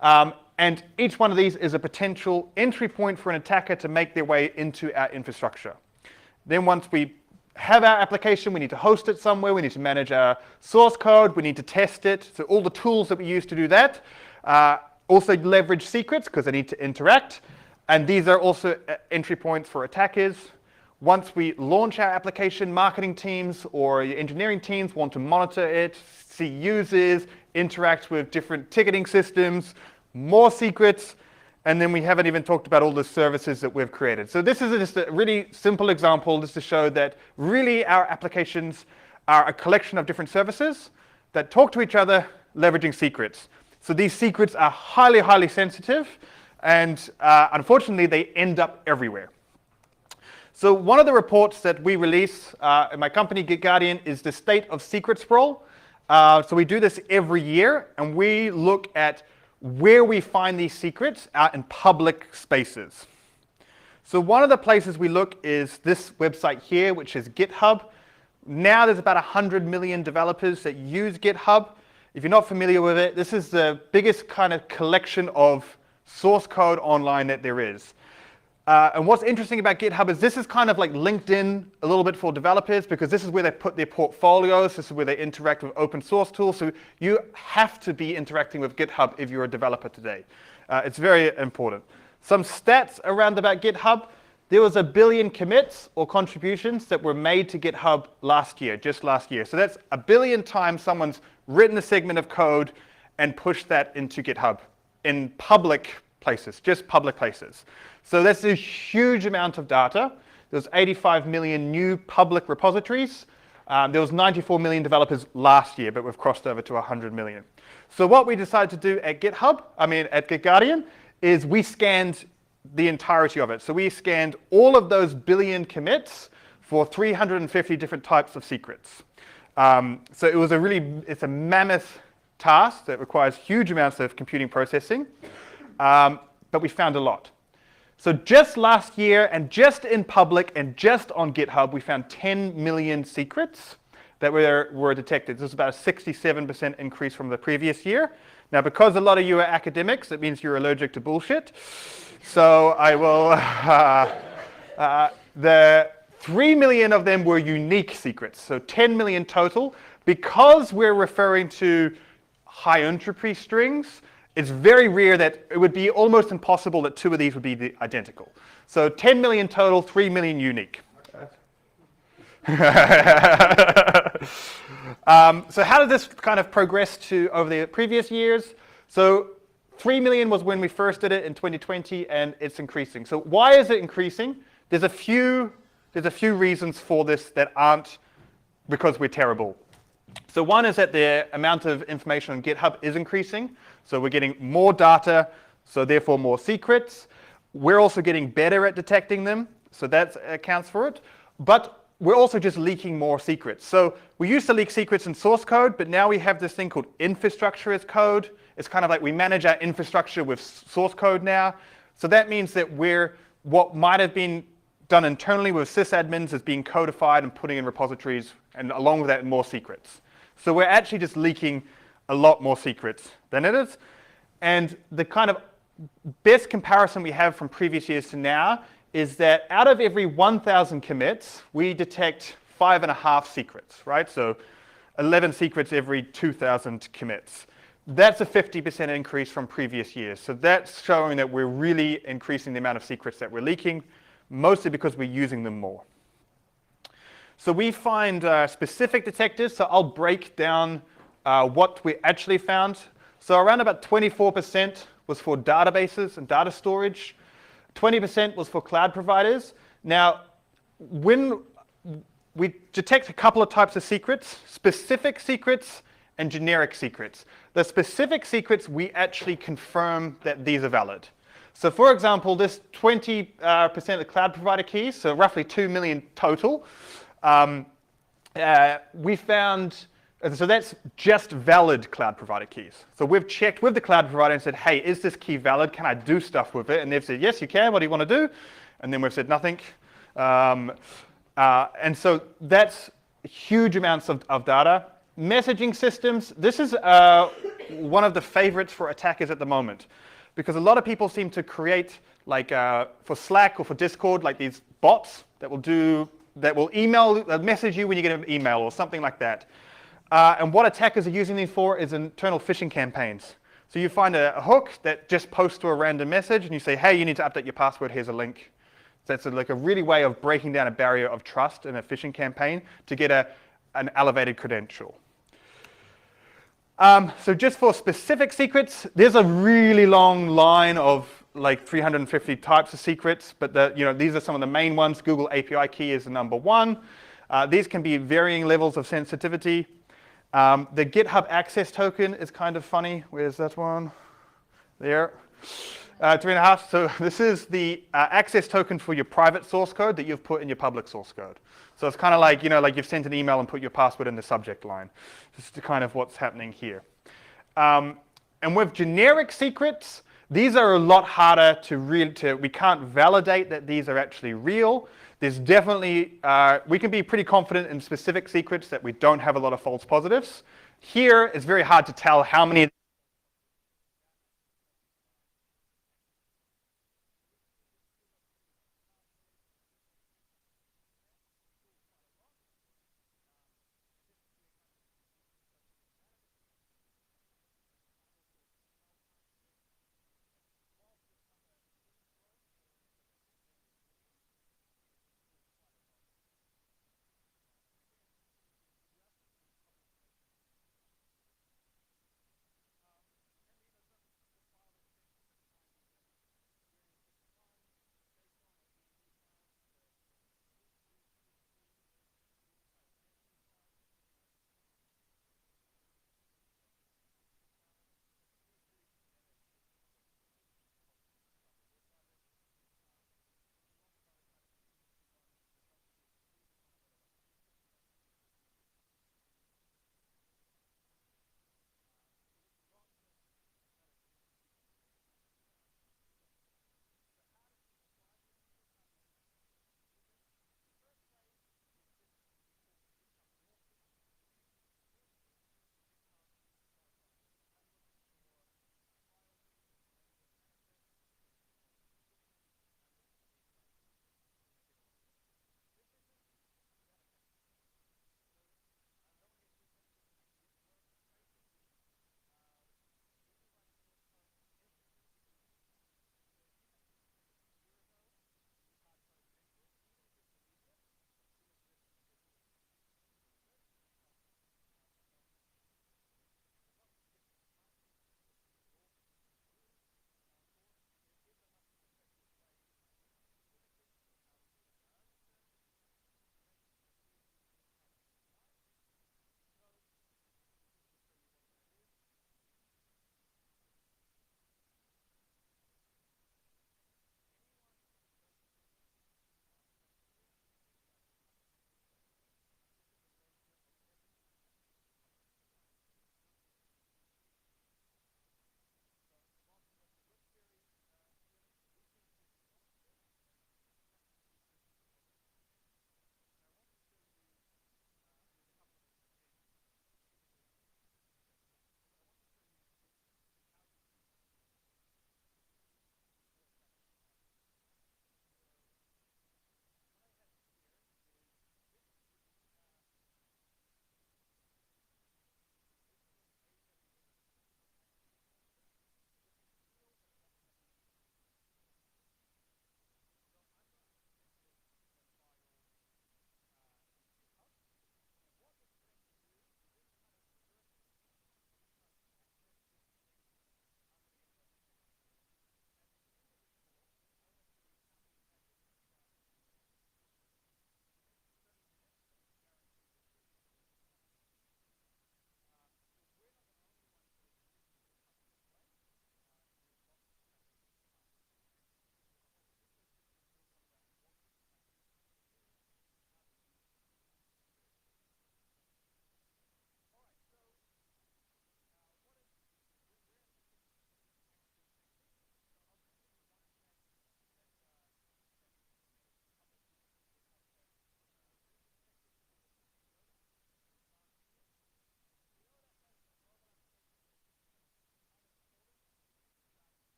And each one of these is a potential entry point for an attacker to make their way into our infrastructure. Then once we have our application, we need to host it somewhere, we need to manage our source code, we need to test it. So all the tools that we use to do that also leverage secrets because they need to interact. And these are also entry points for attackers. Once we launch our application, marketing teams or engineering teams want to monitor it, see users, interact with different ticketing systems, more secrets, and then we haven't even talked about all the services that we've created. So this is just a really simple example just to show that really our applications are a collection of different services that talk to each other, leveraging secrets. So these secrets are highly, highly sensitive, and unfortunately they end up everywhere. So one of the reports that we release in my company, GitGuardian, is the state of secret sprawl. So we do this every year, and we look at where we find these secrets out in public spaces. So one of the places we look is this website here, which is GitHub. Now there's about 100 million developers that use GitHub. If you're not familiar with it, this is the biggest kind of collection of source code online that there is. And what's interesting about GitHub is this is kind of like LinkedIn a little bit for developers, because this is where they put their portfolios, this is where they interact with open source tools. So you have to be interacting with GitHub if you're a developer today. It's very important. Some stats around about GitHub. There was 1 billion commits or contributions that were made to GitHub last year, just last year. So that's 1 billion times someone's written a segment of code and pushed that into GitHub in public places, just public places. So that's a huge amount of data. There's 85 million new public repositories. There was 94 million developers last year, but we've crossed over to 100 million. So what we decided to do at at GitGuardian, is we scanned the entirety of it. So we scanned all of those billion commits for 350 different types of secrets. So it was it's a mammoth task that requires huge amounts of computing processing, but we found a lot. So just last year, and just in public, and just on GitHub, we found 10 million secrets that were detected. This is about a 67% increase from the previous year. Now, because a lot of you are academics, it means you're allergic to bullshit. So I will, the 3 million of them were unique secrets, so 10 million total. Because we're referring to high entropy strings, it's very rare that it would be almost impossible that two of these would be identical. So 10 million total, 3 million unique. So how did this kind of progress over the previous years? So 3 million was when we first did it in 2020, and it's increasing. So why is it increasing? There's a few reasons for this that aren't because we're terrible. So one is that the amount of information on GitHub is increasing. So we're getting more data, so therefore more secrets. We're also getting better at detecting them, so that accounts for it. But we're also just leaking more secrets. So we used to leak secrets in source code, but now we have this thing called infrastructure as code. It's kind of like we manage our infrastructure with source code now. So that means that what might have been done internally with sysadmins is being codified and putting in repositories, and along with that, more secrets. So we're actually just leaking a lot more secrets than it is. And the kind of best comparison we have from previous years to now is that out of every 1,000 commits, we detect 5.5 secrets, right? So 11 secrets every 2,000 commits. That's a 50% increase from previous years. So that's showing that we're really increasing the amount of secrets that we're leaking, mostly because we're using them more. So we find specific detectors. So I'll break down what we actually found. So around about 24% was for databases and data storage. 20% was for cloud providers. Now, when we detect a couple of types of secrets, specific secrets and generic secrets. The specific secrets, we actually confirm that these are valid. So for example, this 20% of cloud provider keys, so roughly 2 million total, we found, so that's just valid cloud provider keys. So we've checked with the cloud provider and said, hey, is this key valid? Can I do stuff with it? And they've said, yes, you can. What do you want to do? And then we've said nothing. And so that's huge amounts of data. Messaging systems, this is one of the favorites for attackers at the moment, because a lot of people seem to create, like for Slack or for Discord, like these bots that will message you when you get an email or something like that. And what attackers are using these for is internal phishing campaigns. So you find a hook that just posts to a random message, and you say, hey, you need to update your password, here's a link. So that's like a really way of breaking down a barrier of trust in a phishing campaign to get an elevated credential. So just for specific secrets, there's a really long line of like 350 types of secrets, but these are some of the main ones. Google API key is the number one. These can be varying levels of sensitivity. The GitHub access token is kind of funny. Where's that one? There. 3.5. So this is the access token for your private source code that you've put in your public source code. So it's kind of like, like you've sent an email and put your password in the subject line. This is kind of what's happening here. And with generic secrets, these are a lot harder we can't validate that these are actually real. There's definitely, we can be pretty confident in specific secrets that we don't have a lot of false positives. Here, it's very hard to tell how many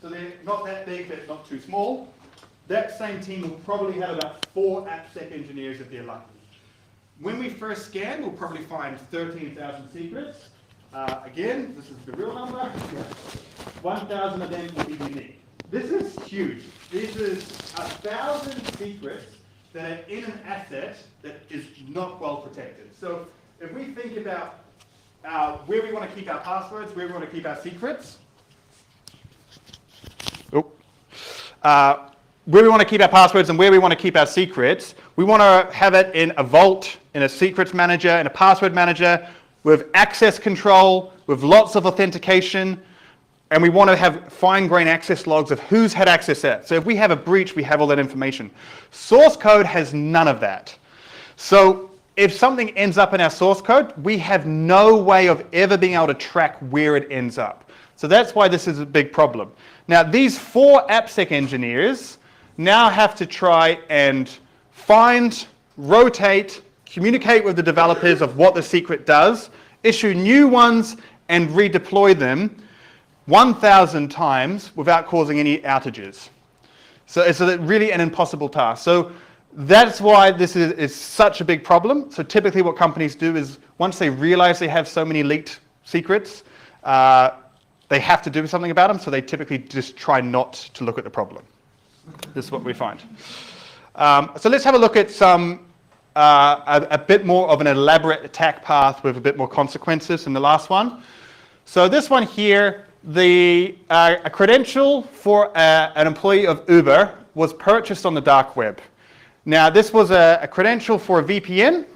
so they're not that big, but not too small. That same team will probably have about 4 AppSec engineers if they're lucky. When we first scan, we'll probably find 13,000 secrets. Again, this is the real number. 1,000 of them will be unique. This is huge. This is 1,000 secrets that are in an asset that is not well protected. So if we think about where we want to keep our passwords, where we want to keep our secrets, where we want to keep our passwords and where we want to keep our secrets, we want to have it in a vault, in a secrets manager, in a password manager, with access control, with lots of authentication, and we want to have fine-grained access logs of who's had access to it. So if we have a breach, we have all that information. Source code has none of that. So if something ends up in our source code, we have no way of ever being able to track where it ends up. So that's why this is a big problem. Now, these 4 AppSec engineers now have to try and find, rotate, communicate with the developers of what the secret does, issue new ones, and redeploy them 1,000 times without causing any outages. So it's really an impossible task. So that's why this is such a big problem. So typically what companies do is once they realize they have so many leaked secrets, they have to do something about them, so they typically just try not to look at the problem. This is what we find. So let's have a look at some a bit more of an elaborate attack path with a bit more consequences than the last one. So this one here, a credential for an employee of Uber was purchased on the dark web. Now this was a credential for a VPN,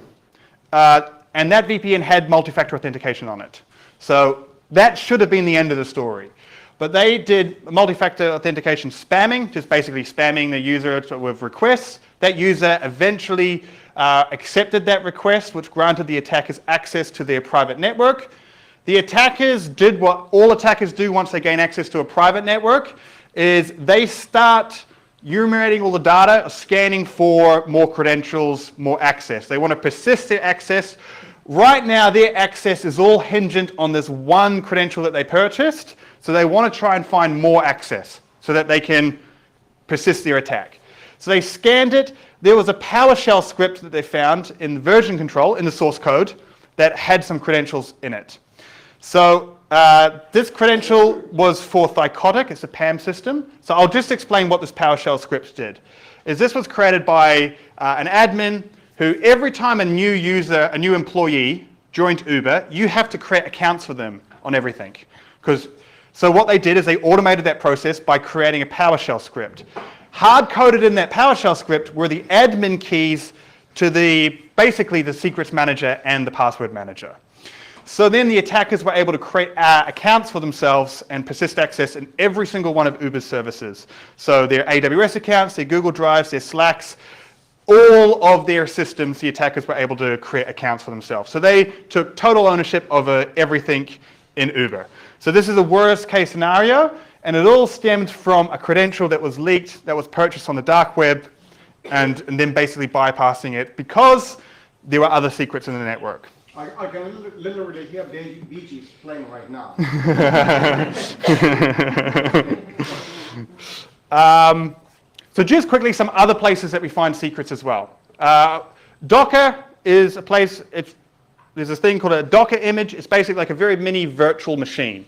and that VPN had multi-factor authentication on it. So that should have been the end of the story. But they did multi-factor authentication spamming, just basically spamming the user with requests. That user eventually accepted that request, which granted the attackers access to their private network. The attackers did what all attackers do once they gain access to a private network, is they start enumerating all the data, scanning for more credentials, more access. They want to persist their access. Right now, their access is all hinged on this one credential that they purchased. So they want to try and find more access so that they can persist their attack. So they scanned it. There was a PowerShell script that they found in version control, in the source code, that had some credentials in it. So this credential was for Thycotic. It's a PAM system. So I'll just explain what this PowerShell script did. This was created by an admin who every time a new user, a new employee joined Uber, you have to create accounts for them on everything. So what they did is they automated that process by creating a PowerShell script. Hard-coded in that PowerShell script were the admin keys to basically the secrets manager and the password manager. So then the attackers were able to create accounts for themselves and persist access in every single one of Uber's services. So their AWS accounts, their Google Drives, their Slacks, all of their systems, the attackers were able to create accounts for themselves. So they took total ownership of everything in Uber. So this is a worst case scenario, and it all stemmed from a credential that was leaked, that was purchased on the dark web, and then basically bypassing it because there were other secrets in the network. I can literally hear Daisy Bee Gees playing right now. So just quickly, some other places that we find secrets as well. Docker is a place, there's this thing called a Docker image. It's basically like a very mini virtual machine.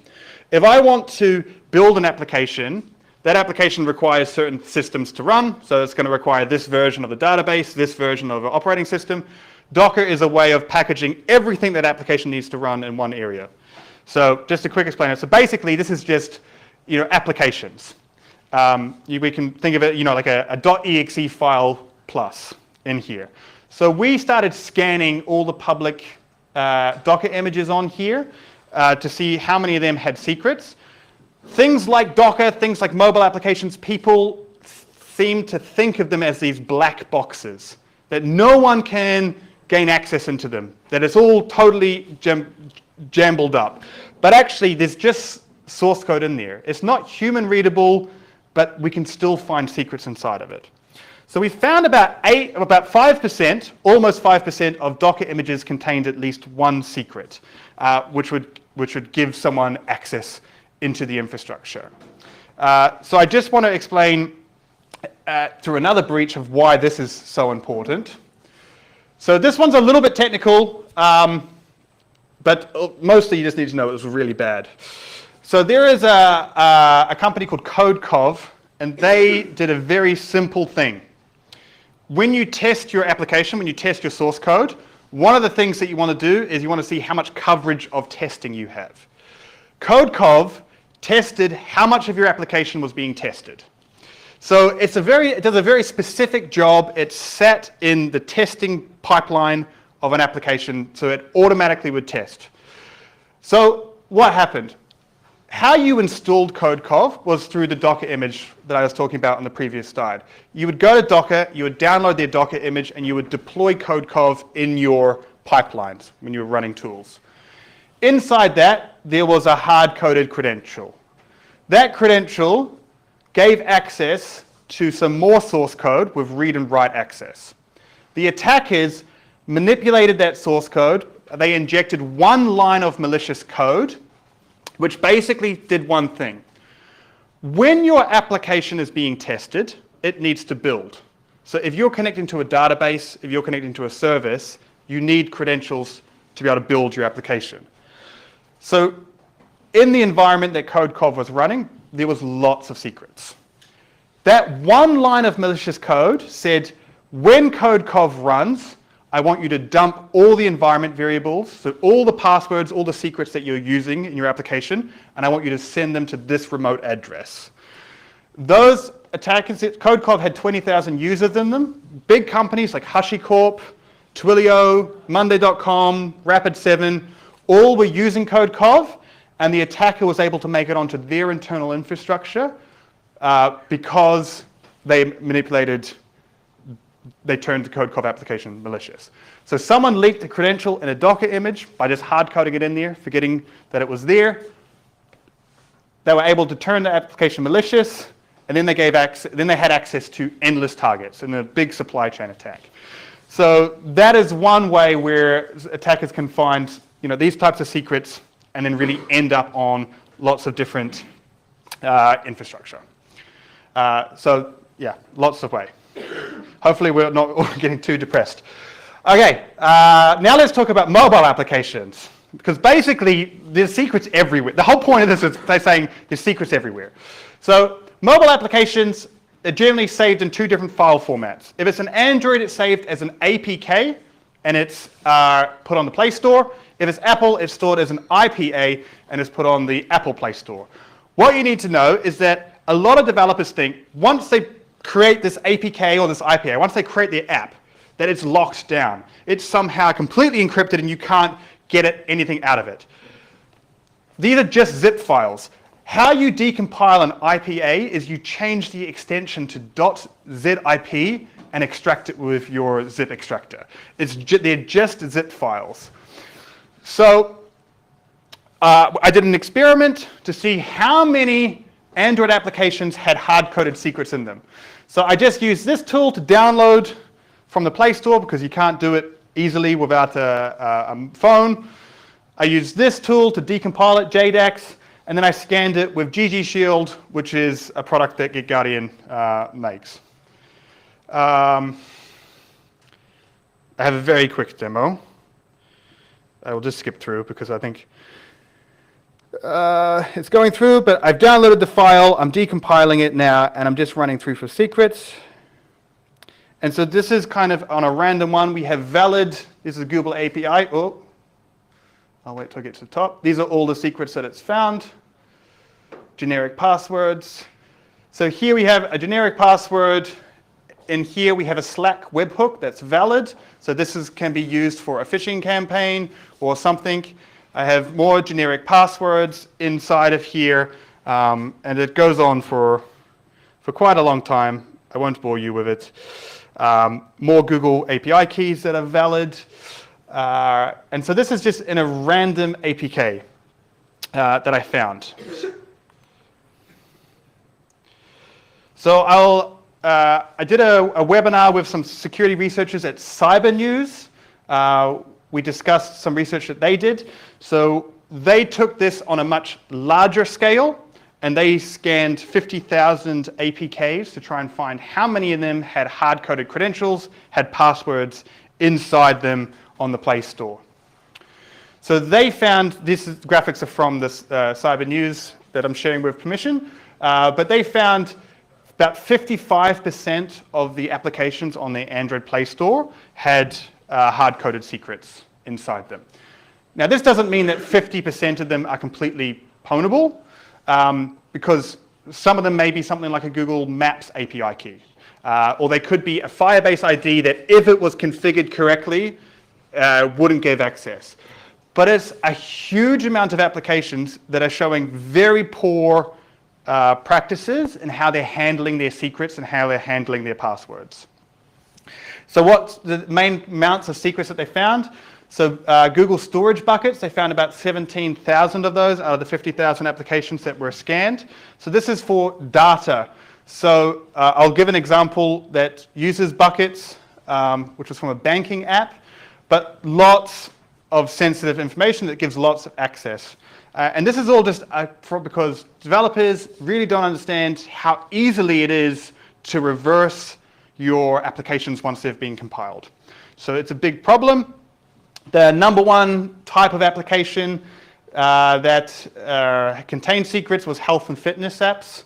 If I want to build an application, that application requires certain systems to run. So it's going to require this version of the database, this version of the operating system. Docker is a way of packaging everything that application needs to run in one area. So just a quick explainer. So basically, this is just applications. We can think of it like a .exe file plus in here. So we started scanning all the public Docker images on here to see how many of them had secrets. Things like Docker, things like mobile applications, people seem to think of them as these black boxes, that no one can gain access into them, that it's all totally jumbled up. But actually, there's just source code in there. It's not human readable, but we can still find secrets inside of it. So we found about 5%, almost 5% of Docker images contained at least one secret, which would give someone access into the infrastructure. So I just want to explain through another breach of why this is so important. So this one's a little bit technical, but mostly you just need to know it was really bad. So there is a company called CodeCov, and they did a very simple thing. When you test your application, when you test your source code, one of the things that you want to do is you want to see how much coverage of testing you have. CodeCov tested how much of your application was being tested. So it does a very specific job. It's set in the testing pipeline of an application, so it automatically would test. So what happened? How you installed CodeCov was through the Docker image that I was talking about on the previous slide. You would go to Docker, you would download their Docker image, and you would deploy CodeCov in your pipelines when you were running tools. Inside that, there was a hard-coded credential. That credential gave access to some more source code with read and write access. The attackers manipulated that source code. They injected one line of malicious code, which basically did one thing. When your application is being tested, it needs to build. So if you're connecting to a database, if you're connecting to a service, you need credentials to be able to build your application. So in the environment that CodeCov was running, there was lots of secrets. That one line of malicious code said, when CodeCov runs, I want you to dump all the environment variables, so all the passwords, all the secrets that you're using in your application, and I want you to send them to this remote address. Those attackers, CodeCov had 20,000 users in them. Big companies like HashiCorp, Twilio, Monday.com, Rapid7, all were using CodeCov, and the attacker was able to make it onto their internal infrastructure because they turned the CodeCov application malicious. So someone leaked a credential in a Docker image by just hard-coding it in there, forgetting that it was there. They were able to turn the application malicious, and then they had access to endless targets in a big supply chain attack. So that is one way where attackers can find these types of secrets and then really end up on lots of different infrastructure. So yeah, lots of ways. Hopefully we're not all getting too depressed. Okay, now let's talk about mobile applications. Because basically, there's secrets everywhere. The whole point of this is they're saying there's secrets everywhere. So mobile applications are generally saved in two different file formats. If it's an Android, it's saved as an APK, and it's put on the Play Store. If it's Apple, it's stored as an IPA, and it's put on the Apple Play Store. What you need to know is that a lot of developers think once they create this APK or this IPA, once they create their app, that it's locked down. It's somehow completely encrypted and you can't get anything out of it. These are just zip files. How you decompile an IPA is you change the extension to .zip and extract it with your zip extractor. They're just zip files. So I did an experiment to see how many Android applications had hard-coded secrets in them. So I just used this tool to download from the Play Store because you can't do it easily without a phone. I used this tool to decompile it, JDAX, and then I scanned it with GG Shield, which is a product that GitGuardian makes. I have a very quick demo. I will just skip through because I think it's going through, but I've downloaded the file, I'm decompiling it now, and I'm just running through for secrets. And so this is kind of on a random one. We have valid, this is Google API. Oh, I'll wait till I get to the top. These are all the secrets that it's found. Generic passwords. So here we have a generic password. In here we have a Slack webhook that's valid. So this can be used for a phishing campaign or something. I have more generic passwords inside of here, and it goes on for quite a long time. I won't bore you with it. More Google API keys that are valid. And so this is just in a random APK that I found. So I did a webinar with some security researchers at Cyber News. We discussed some research that they did. So they took this on a much larger scale, and they scanned 50,000 APKs to try and find how many of them had hard-coded credentials, had passwords inside them on the Play Store. So they found, graphics are from this Cyber News that I'm sharing with permission, but they found about 55% of the applications on the Android Play Store had hard-coded secrets inside them. Now, this doesn't mean that 50% of them are completely pwnable, because some of them may be something like a Google Maps API key, or they could be a Firebase ID that, if it was configured correctly, wouldn't give access. But it's a huge amount of applications that are showing very poor practices in how they're handling their secrets and how they're handling their passwords. So what's the main amounts of secrets that they found? So Google storage buckets, they found about 17,000 of those out of the 50,000 applications that were scanned. So this is for data. So I'll give an example that uses buckets, which was from a banking app, but lots of sensitive information that gives lots of access. And this is all just because developers really don't understand how easily it is to reverse your applications once they've been compiled. So it's a big problem. The number one type of application that contained secrets was health and fitness apps.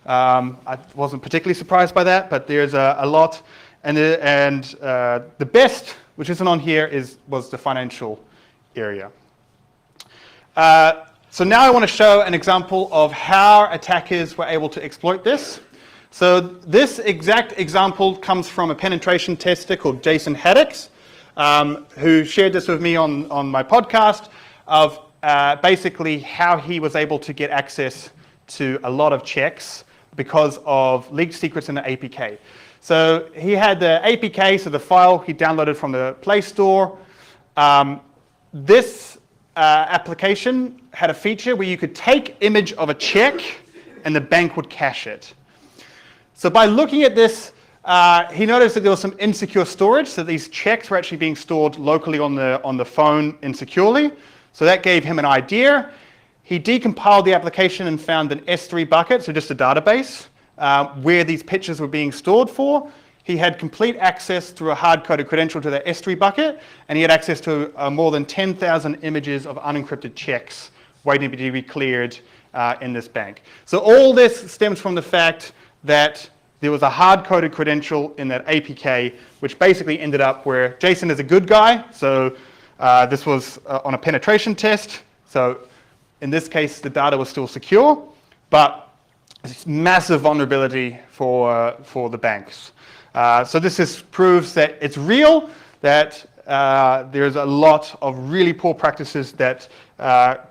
I wasn't particularly surprised by that, but there's a lot. And the best, which isn't on here, was the financial area. So now I want to show an example of how attackers were able to exploit this. So this exact example comes from a penetration tester called Jason Haddix, who shared this with me on my podcast of basically how he was able to get access to a lot of checks because of leaked secrets in the APK. So he had the APK, so the file he downloaded from the Play Store. This application had a feature where you could take image of a check and the bank would cache it. So by looking at this, he noticed that there was some insecure storage, so these checks were actually being stored locally on the phone insecurely. So that gave him an idea. He decompiled the application and found an S3 bucket, so just a database, where these pictures were being stored for. He had complete access through a hard-coded credential to that S3 bucket, and he had access to more than 10,000 images of unencrypted checks waiting to be cleared in this bank. So all this stems from the fact that there was a hard-coded credential in that APK, which basically ended up where Jason is a good guy, so this was on a penetration test. So in this case, the data was still secure, but it's massive vulnerability for the banks. So this proves that it's real, that there's a lot of really poor practices that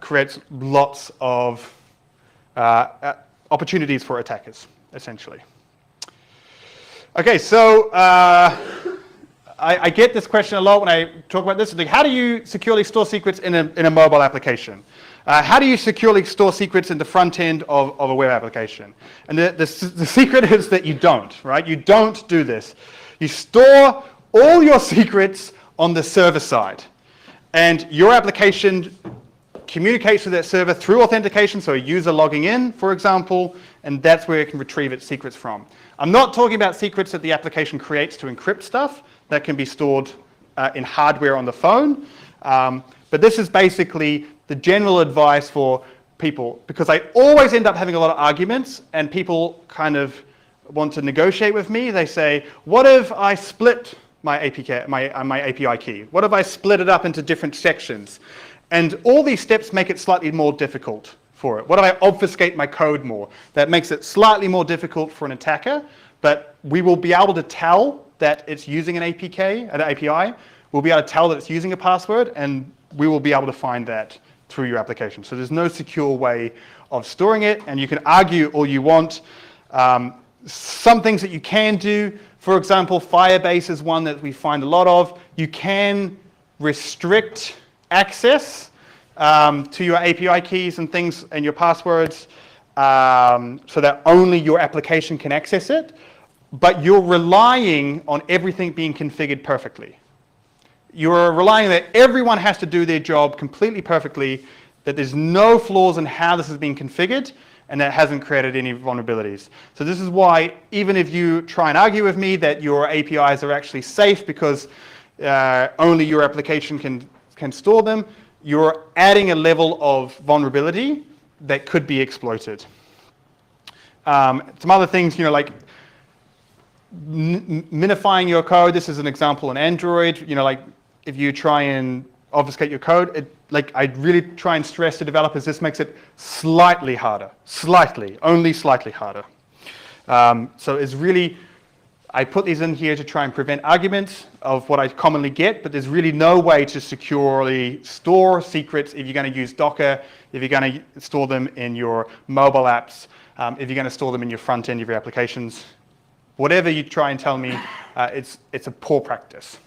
creates lots of opportunities for attackers, essentially. Okay, so I get this question a lot when I talk about this. Like, how do you securely store secrets in a mobile application? How do you securely store secrets in the front end of a web application? And the secret is that you don't, right? You don't do this. You store all your secrets on the server side. And your application communicates with that server through authentication, so a user logging in, for example, and that's where it can retrieve its secrets from. I'm not talking about secrets that the application creates to encrypt stuff that can be stored in hardware on the phone. But this is basically the general advice for people, because I always end up having a lot of arguments and people kind of want to negotiate with me. They say, what if I split my APK, my API key? What if I split it up into different sections? And all these steps make it slightly more difficult for it. What if I obfuscate my code more? That makes it slightly more difficult for an attacker, but we will be able to tell that it's using an APK, an API. We'll be able to tell that it's using a password, and we will be able to find that through your application. So there's no secure way of storing it, and you can argue all you want. Some things that you can do, for example, Firebase is one that we find a lot of. You can restrict access to your API keys and things and your passwords so that only your application can access it, but you're relying on everything being configured perfectly. You're relying that everyone has to do their job completely perfectly, that there's no flaws in how this is being configured, and that hasn't created any vulnerabilities. So this is why, even if you try and argue with me that your APIs are actually safe because only your application can store them, you're adding a level of vulnerability that could be exploited. Some other things, like minifying your code. This is an example in Android. Like if you try and obfuscate your code, I really try and stress to developers, this makes it slightly harder. Slightly, only slightly harder. So it's really, I put these in here to try and prevent arguments of what I commonly get, but there's really no way to securely store secrets if you're going to use Docker, if you're going to store them in your mobile apps, if you're going to store them in your front end of your applications. Whatever you try and tell me, it's a poor practice.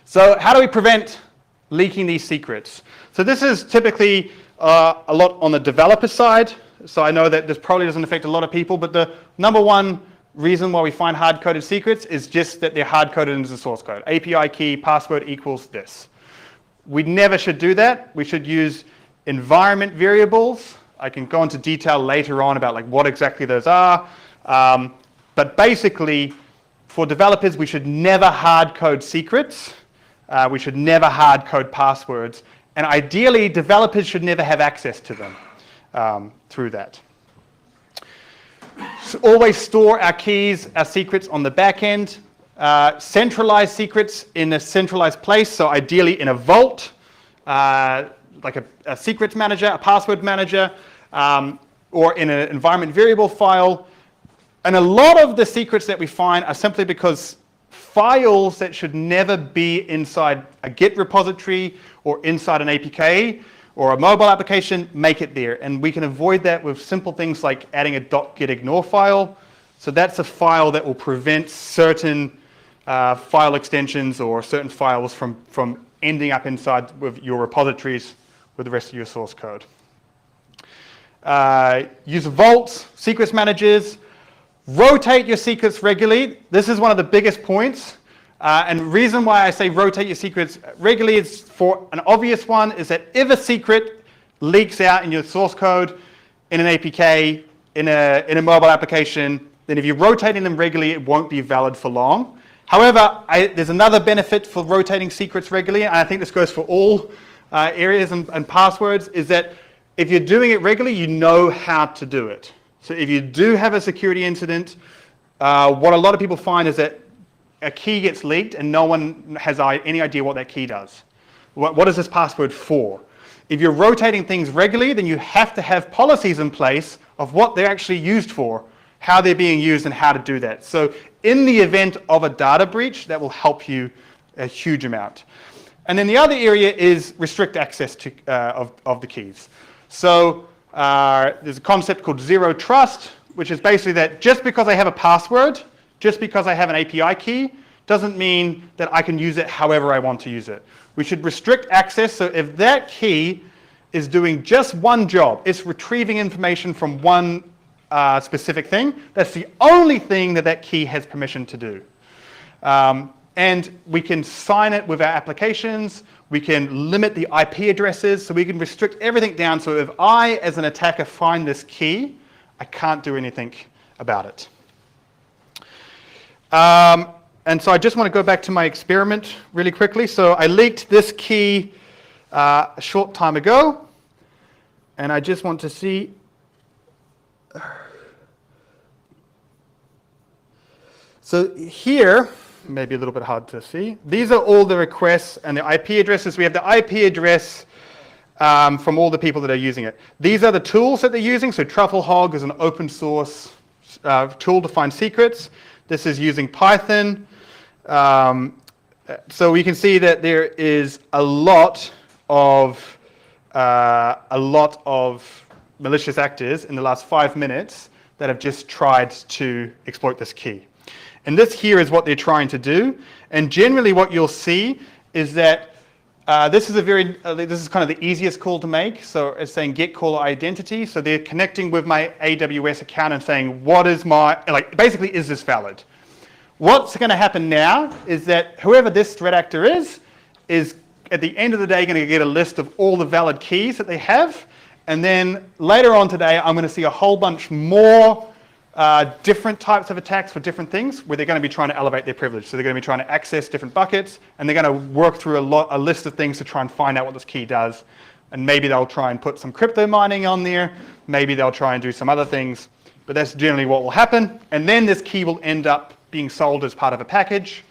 So how do we prevent leaking these secrets? So this is typically a lot on the developer side. So I know that this probably doesn't affect a lot of people, but the number one reason why we find hard-coded secrets is just that they're hard-coded into the source code. API key, password equals this. We never should do that. We should use environment variables. I can go into detail later on about what exactly those are. But basically, for developers, we should never hard-code secrets. We should never hard-code passwords. And ideally, developers should never have access to them through that. So always store our keys, our secrets on the back end. Centralize secrets in a centralized place, so ideally in a vault, like a secrets manager, a password manager, or in an environment variable file. And a lot of the secrets that we find are simply because files that should never be inside a Git repository or inside an APK or a mobile application make it there. And we can avoid that with simple things like adding a .gitignore file. So that's a file that will prevent certain file extensions or certain files from ending up inside with your repositories with the rest of your source code. Use vaults, secrets managers. Rotate your secrets regularly. This is one of the biggest points. And the reason why I say rotate your secrets regularly is for an obvious one is that if a secret leaks out in your source code, in an APK, in a mobile application, then if you're rotating them regularly, it won't be valid for long. However, there's another benefit for rotating secrets regularly, and I think this goes for all areas and passwords, is that if you're doing it regularly, you know how to do it. So if you do have a security incident, what a lot of people find is that a key gets leaked and no one has any idea what that key does. What is this password for? If you're rotating things regularly, then you have to have policies in place of what they're actually used for, how they're being used, and how to do that. So in the event of a data breach, that will help you a huge amount. And then the other area is restrict access to, of the keys. So there's a concept called zero trust, which is basically that just because I have a password, just because I have an API key, doesn't mean that I can use it however I want to use it. We should restrict access, so if that key is doing just one job, it's retrieving information from one specific thing, that's the only thing that key has permission to do. And we can sign it with our applications, we can limit the IP addresses, so we can restrict everything down, so if I, as an attacker, find this key, I can't do anything about it. And so I just want to go back to my experiment really quickly. So I leaked this key a short time ago, and I just want to see. So here, maybe a little bit hard to see, these are all the requests and the IP addresses. We have the IP address from all the people that are using it. These are the tools that they're using. So Trufflehog is an open source tool to find secrets. This is using Python. So we can see that there is a lot of malicious actors in the last 5 minutes that have just tried to exploit this key. And this here is what they're trying to do. And generally what you'll see is that this is kind of the easiest call to make. So it's saying get caller identity. So they're connecting with my AWS account and saying, what is my, basically, is this valid? What's going to happen now is that whoever this threat actor is at the end of the day going to get a list of all the valid keys that they have, And then later on today, I'm going to see a whole bunch more different types of attacks for different things where they're going to be trying to elevate their privilege. So they're going to be trying to access different buckets, and they're going to work through a list of things to try and find out what this key does. And maybe they'll try and put some crypto mining on there. Maybe they'll try and do some other things. But that's generally what will happen. And then this key will end up being sold as part of a package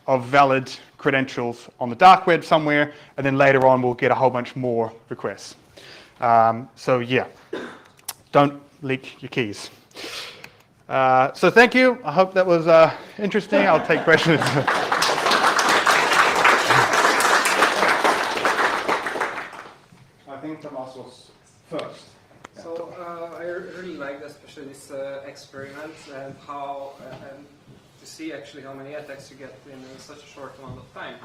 of valid credentials on the dark web somewhere. And then later on, we'll get a whole bunch more requests. So yeah, don't leak your keys. So thank you. I hope that was interesting. I'll take questions. I think Thomas was first. So I really liked especially this experiment and how and to see actually how many attacks you get in such a short amount of time.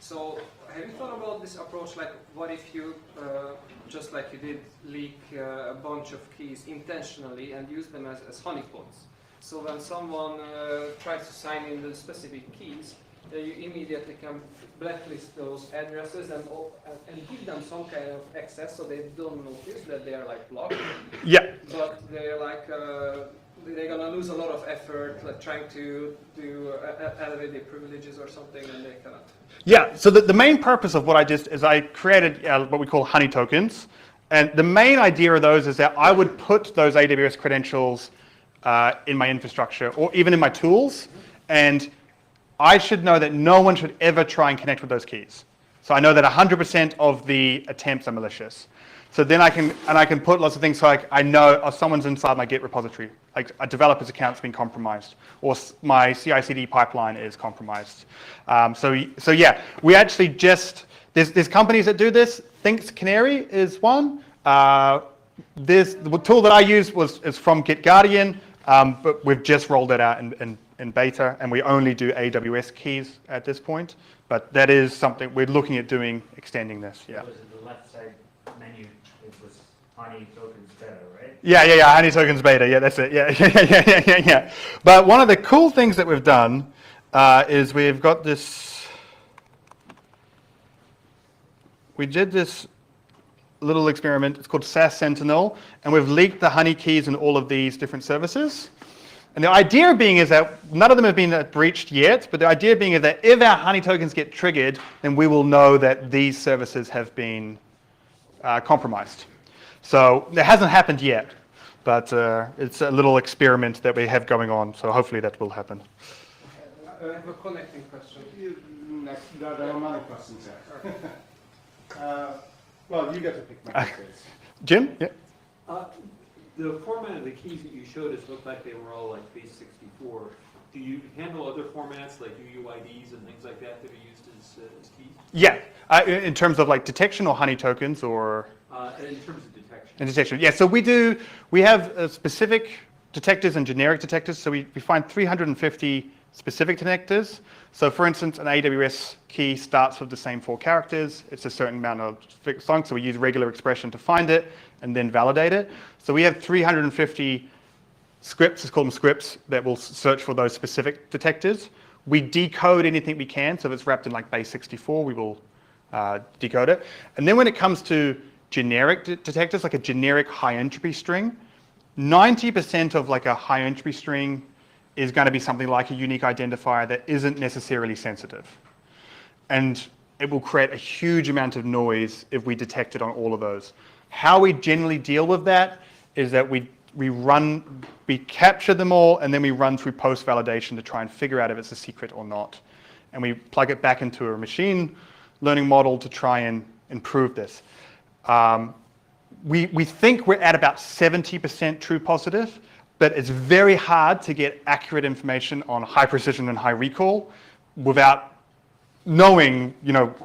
So have you thought about this approach? Like, what if you just like you did leak a bunch of keys intentionally and use them as honeypots? So when someone tries to sign in the specific keys, you immediately can blacklist those addresses and give them some kind of access so they don't notice that they are like blocked. Yeah. But they're like they're gonna lose a lot of effort like trying to elevate their privileges or something, and they cannot. Yeah, so the main purpose of what I did is I created what we call honey tokens. And the main idea of those is that I would put those AWS credentials in my infrastructure or even in my tools. And I should know that no one should ever try and connect with those keys. So I know that 100% of the attempts are malicious. So then I can put lots of things like I know someone's inside my Git repository, like a developer's account's been compromised, or my CI/CD pipeline is compromised. So yeah, we actually there's companies that do this. Thinks Canary is one. The tool that I used is from GitGuardian, but we've just rolled it out in beta, and we only do AWS keys at this point. But that is something we're looking at doing, extending this. Yeah. Was it the left side menu? It was honey tokens beta, right? Yeah. Honey tokens beta. Yeah, that's it. Yeah. But one of the cool things that we've done is we've got this. We did this little experiment. It's called SAS Sentinel, and we've leaked the honey keys in all of these different services. And the idea being is that none of them have been breached yet, but the idea being is that if our honey tokens get triggered, then we will know that these services have been compromised. So it hasn't happened yet, but it's a little experiment that we have going on, so hopefully that will happen. I have a connecting question. There are many questions there. Well, you get to pick my questions. Jim? Yeah. The format of the keys that you showed us looked like they were all like base 64. Do you handle other formats like UUIDs and things like that that are used as keys? Yeah. In terms of like detection or honey tokens or? In terms of detection. In detection. Yeah. So we have specific detectors and generic detectors. So we find 350 specific detectors. So for instance, an AWS key starts with the same 4 characters. It's a certain amount of fixed length. So we use regular expression to find it and then validate it. So we have 350 scripts, let's call them scripts, that will search for those specific detectors. We decode anything we can. So if it's wrapped in like base 64, we will decode it. And then when it comes to generic detectors, like a generic high entropy string, 90% of like a high entropy string is going to be something like a unique identifier that isn't necessarily sensitive. And it will create a huge amount of noise if we detect it on all of those. How we generally deal with that is that we capture them all, and then we run through post-validation to try and figure out if it's a secret or not. And we plug it back into a machine learning model to try and improve this. We think we're at about 70% true positive, but it's very hard to get accurate information on high precision and high recall without knowing,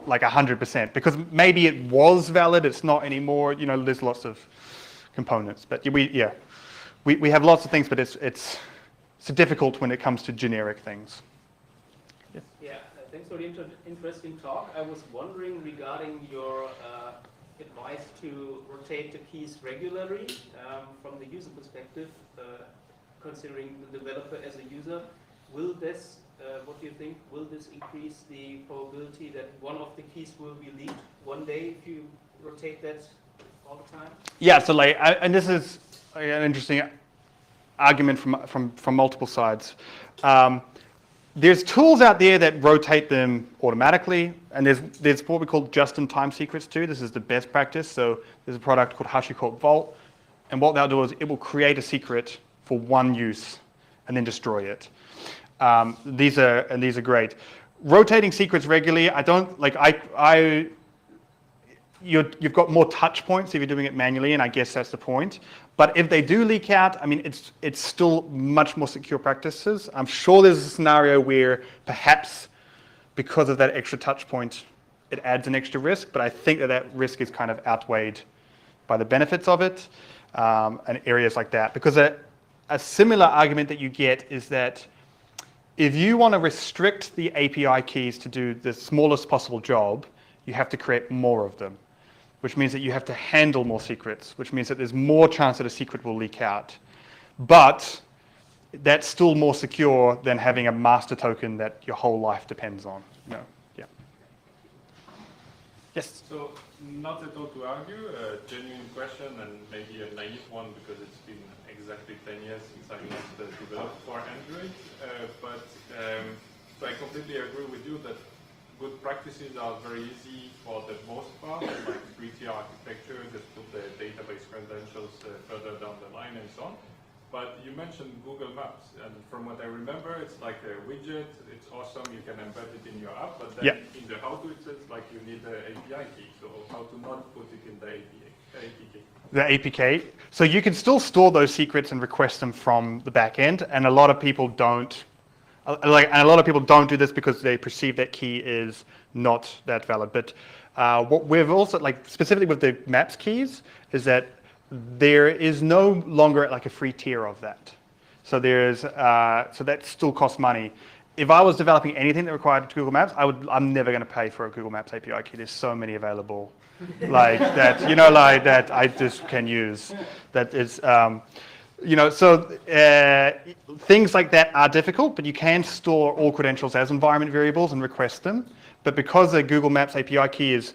like 100%, because maybe it was valid, it's not anymore. There's lots of components, but we have lots of things, but it's difficult when it comes to generic things. Yeah, thanks for the interesting talk. I was wondering regarding your advice to rotate the keys regularly from the user perspective, considering the developer as a user. Will this, what do you think, will this increase the probability that one of the keys will be leaked one day if you rotate that all the time? Yeah, so like, and this is an interesting argument from multiple sides. There's tools out there that rotate them automatically, and there's what we call just-in-time secrets too. This is the best practice. So there's a product called HashiCorp Vault, and what they'll do is it will create a secret for one use and then destroy it. These are great. Rotating secrets regularly, I don't like. You've got more touch points if you're doing it manually, and I guess that's the point. But if they do leak out, I mean, it's still much more secure practices. I'm sure there's a scenario where perhaps because of that extra touch point, it adds an extra risk, but I think that risk is kind of outweighed by the benefits of it, and areas like that. Because a similar argument that you get is that if you want to restrict the API keys to do the smallest possible job, you have to create more of them, which means that you have to handle more secrets, which means that there's more chance that a secret will leak out. But that's still more secure than having a master token that your whole life depends on. No, yeah. Yes? So, not at all to argue, a genuine question and maybe a naive one because it's been exactly 10 years since I last developed for Android. So I completely agree with you that good practices are very easy for the most part, like 3-tier architecture, just put the database credentials further down the line and so on. But you mentioned Google Maps, and from what I remember, it's like a widget, it's awesome, you can embed it in your app, but then in the how-to it says like you need the API key, so how to not put it in the APK. The APK. So you can still store those secrets and request them from the back end, and a lot of people don't. And a lot of people don't do this because they perceive that key is not that valid. But what we've also, like specifically with the maps keys, is that there is no longer like a free tier of that. So so that still costs money. If I was developing anything that required Google Maps, I'm never going to pay for a Google Maps API key. There's so many available, like that, like that I just can use. That is. So things like that are difficult, but you can store all credentials as environment variables and request them. But because the Google Maps API key is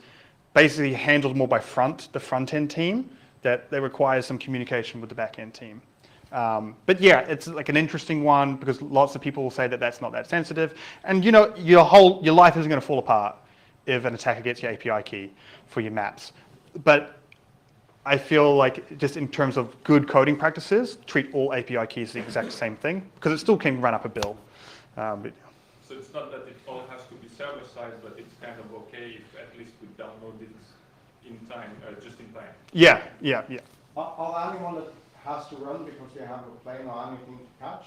basically handled more by the front-end team, that requires some communication with the back-end team. But yeah, it's like an interesting one because lots of people will say that that's not that sensitive. And your life isn't going to fall apart if an attacker gets your API key for your maps. But I feel like just in terms of good coding practices, treat all API keys the exact same thing because it still can run up a bill. So it's not that it all has to be server-side, but it's kind of okay if at least we download it in time, just in time. Yeah. Are anyone that has to run because you have a plane or anything to catch?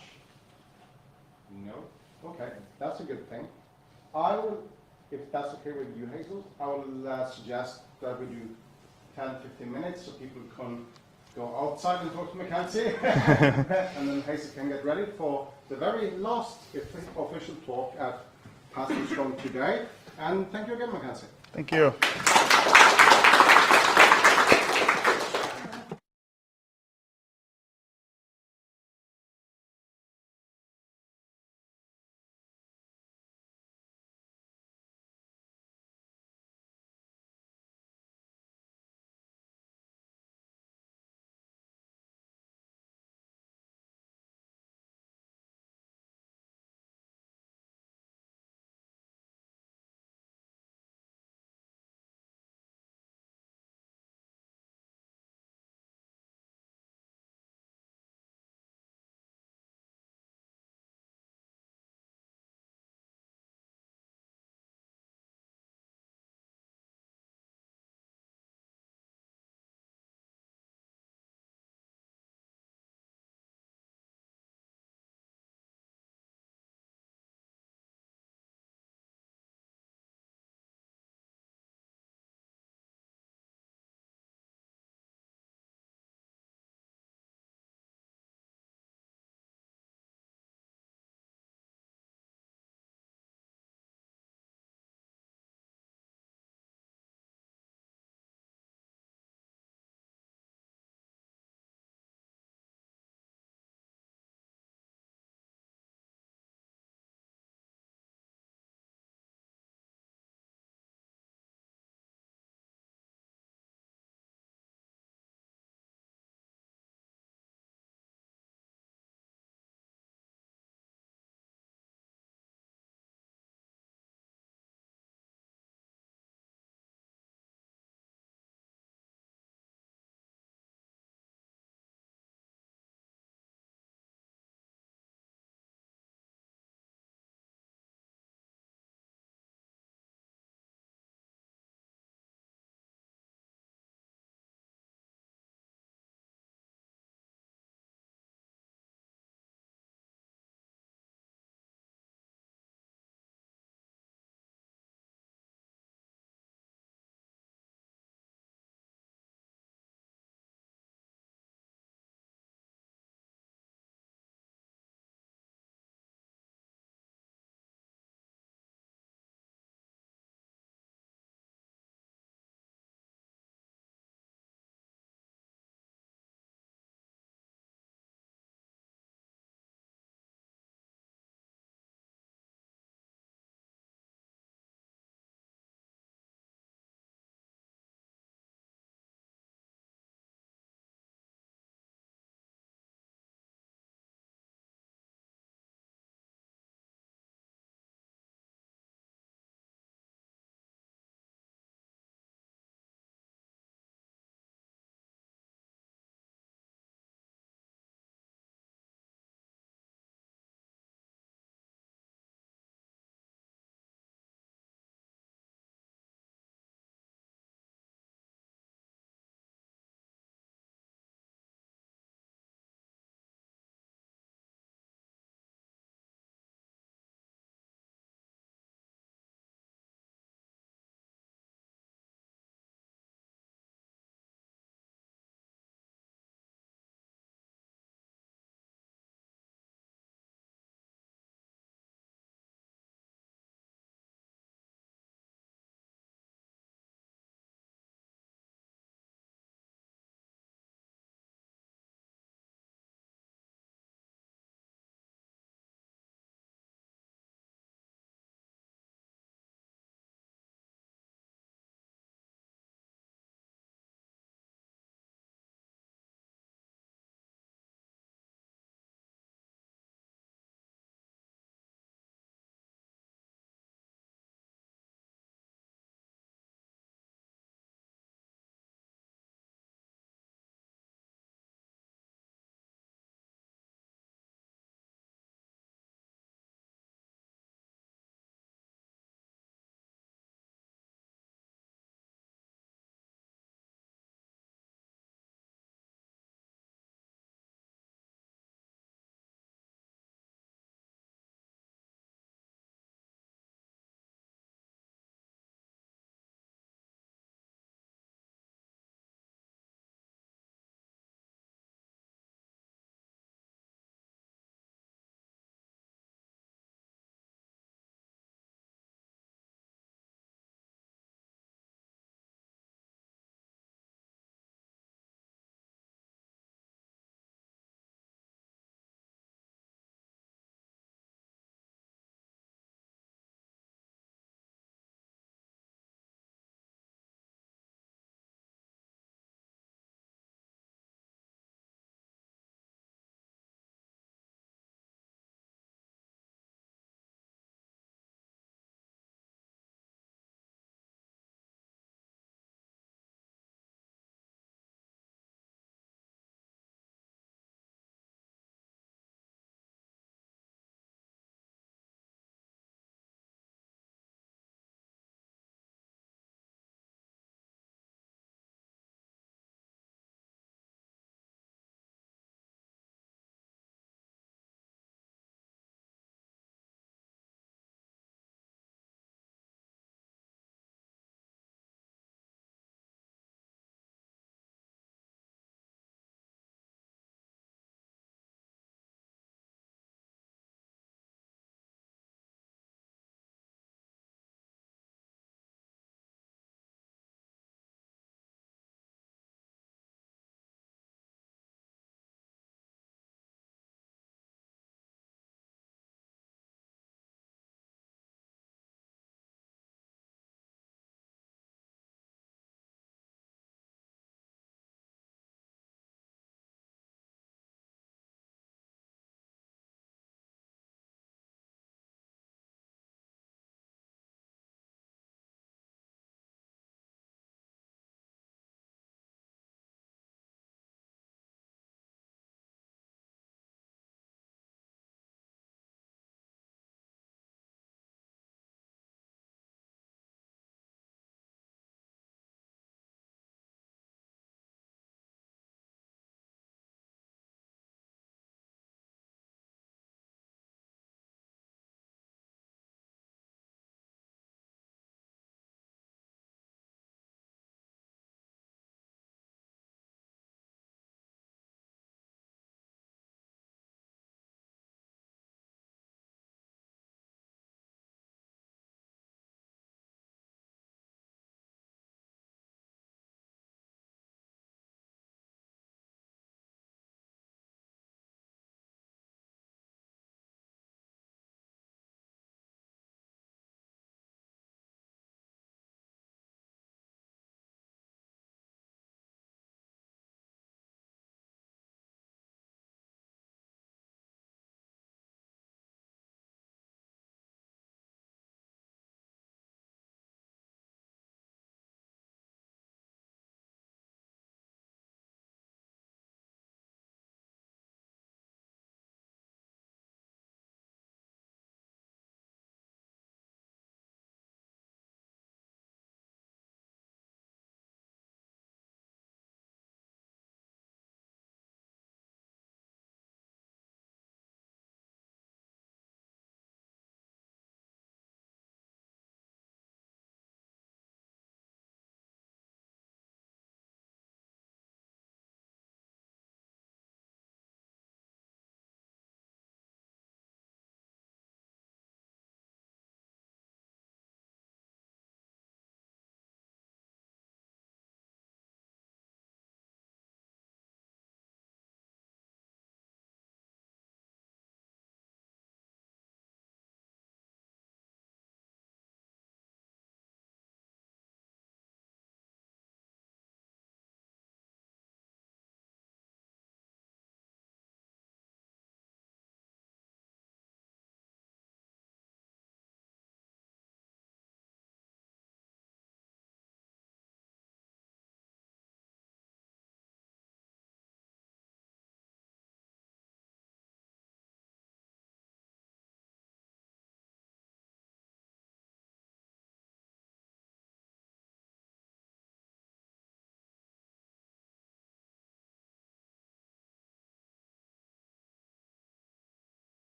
No? Okay, that's a good thing. I will, if that's okay with you, Hazel, I will suggest that we do 10-15 minutes so people can go outside and talk to Mackenzie and then Hazel can get ready for the very last official talk at PasswordsCon today. And thank you again, Mackenzie. Thank you.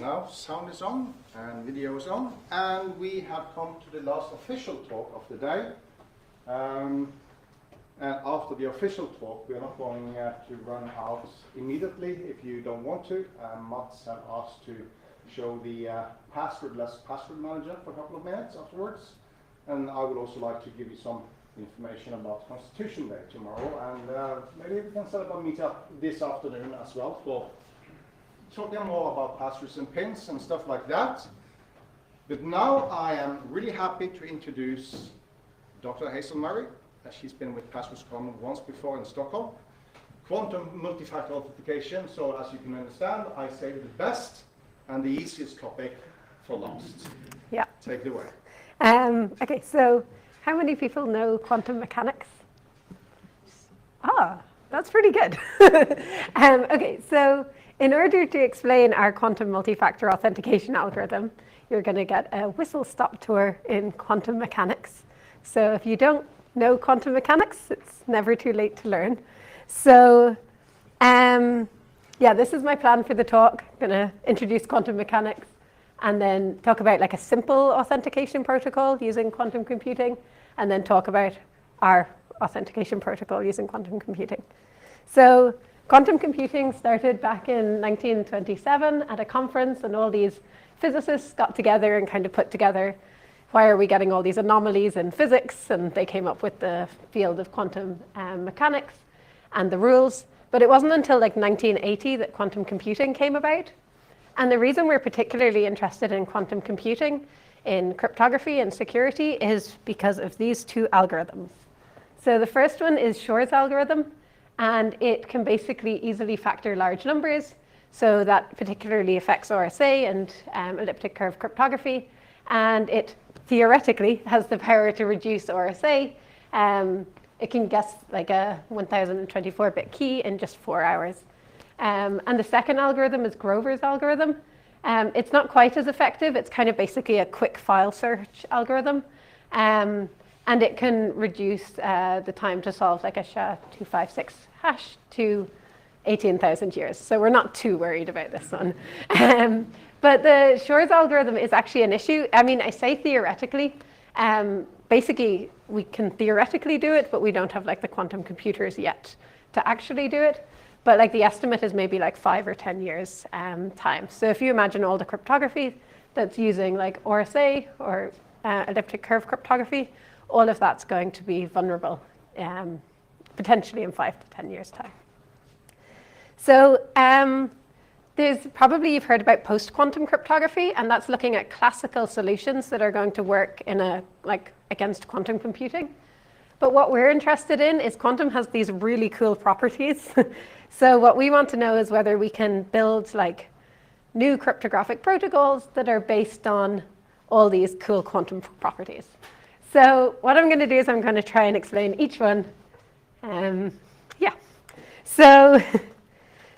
Now sound is on and video is on, and we have come to the last official talk of the day. And after the official talk, we are not going to run out immediately if you don't want to. Mats have asked to show the passwordless password manager for a couple of minutes afterwards. And I would also like to give you some information about Constitution Day tomorrow. And maybe we can set up a meetup this afternoon as well for talking more about passwords and pins and stuff like that. But now I am really happy to introduce Dr. Hazel Murray. She's been with PasswordsCon once before in Stockholm. Quantum multi-factor authentication, so as you can understand, I saved the best and the easiest topic for last. Yeah. Take it away. Okay, so how many people know quantum mechanics? Ah, that's pretty good. Okay, so in order to explain our quantum multi-factor authentication algorithm, you're going to get a whistle-stop tour in quantum mechanics. So if you don't know quantum mechanics, it's never too late to learn. So yeah, this is my plan for the talk. I'm going to introduce quantum mechanics and then talk about like a simple authentication protocol using quantum computing, and then talk about our authentication protocol using quantum computing. So quantum computing started back in 1927 at a conference, and all these physicists got together and kind of put together, why are we getting all these anomalies in physics? And they came up with the field of quantum mechanics and the rules. But it wasn't until like 1980 that quantum computing came about. And the reason we're particularly interested in quantum computing in cryptography and security is because of these two algorithms. So the first one is Shor's algorithm, and it can basically easily factor large numbers. So that particularly affects RSA and elliptic curve cryptography. And it theoretically has the power to reduce RSA. It can guess like a 1024-bit key in just 4 hours. And the second algorithm is Grover's algorithm. It's not quite as effective. It's kind of basically a quick file search algorithm. And it can reduce the time to solve like a SHA-256 hash to 18,000 years. So we're not too worried about this one. But the Shor's algorithm is actually an issue. I mean, I say theoretically. Basically, we can theoretically do it, but we don't have like the quantum computers yet to actually do it. But like the estimate is maybe like 5 or 10 years time. So if you imagine all the cryptography that's using like RSA or elliptic curve cryptography, all of that's going to be vulnerable potentially in 5 to 10 years time. So there's probably you've heard about post-quantum cryptography, and that's looking at classical solutions that are going to work in a like against quantum computing. But what we're interested in is quantum has these really cool properties. So what we want to know is whether we can build like new cryptographic protocols that are based on all these cool quantum properties. So what I'm going to do is I'm going to try and explain each one. Yeah. So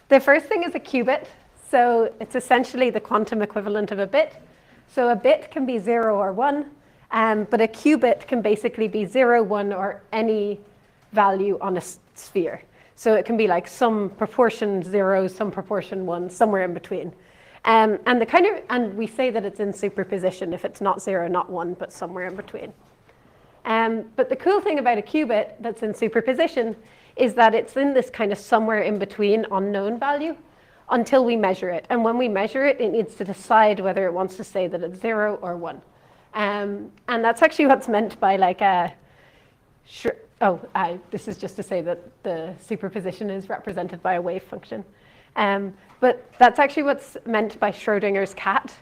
the first thing is a qubit. So it's essentially the quantum equivalent of a bit. So a bit can be 0 or 1, but a qubit can basically be 0, 1, or any value on a sphere. So it can be like some proportion 0, some proportion 1, somewhere in between. And we say that it's in superposition if it's not 0, not 1, but somewhere in between. But the cool thing about a qubit that's in superposition is that it's in this kind of somewhere in between unknown value until we measure it. And when we measure it, it needs to decide whether it wants to say that it's 0 or 1. And that's actually what's meant by like a this is just to say that the superposition is represented by a wave function. But that's actually what's meant by Schrodinger's cat.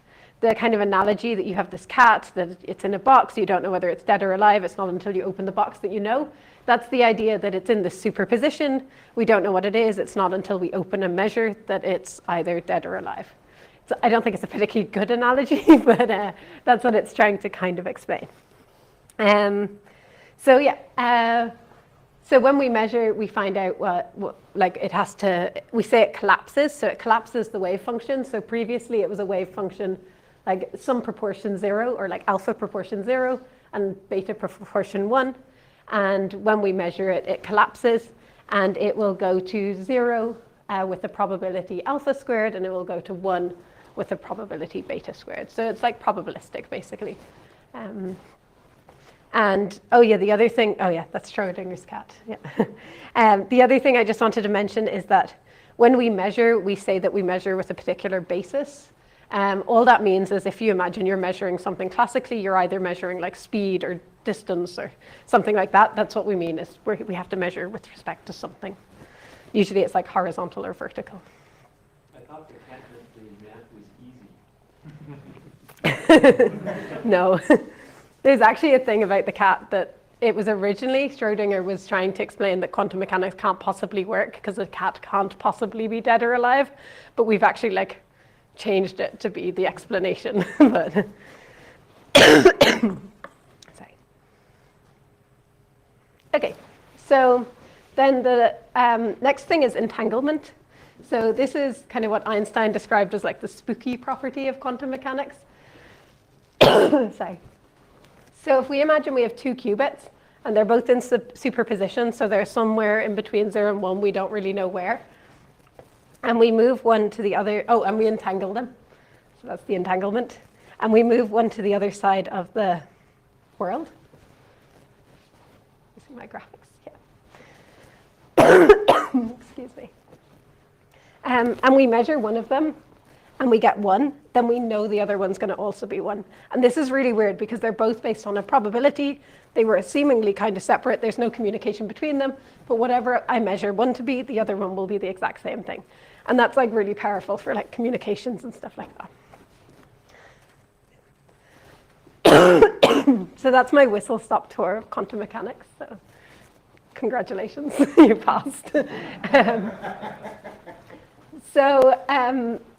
The kind of analogy that you have this cat, that it's in a box, you don't know whether it's dead or alive, it's not until you open the box that you know. That's the idea that it's in this superposition. We don't know what it is, it's not until we open and measure that it's either dead or alive. So I don't think it's a particularly good analogy, but that's what it's trying to kind of explain. So yeah, so when we measure, we find out what like it has to, we say it collapses, so it collapses the wave function. So previously it was a wave function like some proportion 0, or like alpha proportion 0 and beta proportion 1. And when we measure it, it collapses, and it will go to 0 with the probability alpha squared, and it will go to 1 with a probability beta squared. So it's like probabilistic, basically. And, oh yeah, the other thing, oh yeah, that's Schrodinger's cat, yeah. The other thing I just wanted to mention is that when we measure, we say that we measure with a particular basis. All that means is if you imagine you're measuring something classically, you're either measuring like speed or distance or something like that. That's what we mean, is we have to measure with respect to something. Usually it's like horizontal or vertical. I thought the cat meant the math was easy. No. There's actually a thing about the cat that it was originally, Schrodinger was trying to explain that quantum mechanics can't possibly work because a cat can't possibly be dead or alive, but we've actually like changed it to be the explanation. But sorry. Okay, so then the next thing is entanglement. So this is kind of what Einstein described as like the spooky property of quantum mechanics. Sorry. So if we imagine we have two qubits, and they're both in superposition, so they're somewhere in between 0 and 1, we don't really know where. And we move one to the other, oh, and we entangle them. So that's the entanglement. And we move one to the other side of the world. You see my graphics? Yeah. Excuse me. And we measure one of them, and we get 1, then we know the other one's going to also be 1. And this is really weird because they're both based on a probability. They were seemingly kind of separate. There's no communication between them. But whatever I measure one to be, the other one will be the exact same thing. And that's like really powerful for like communications and stuff like that. So that's my whistle-stop tour of quantum mechanics. So congratulations, you passed.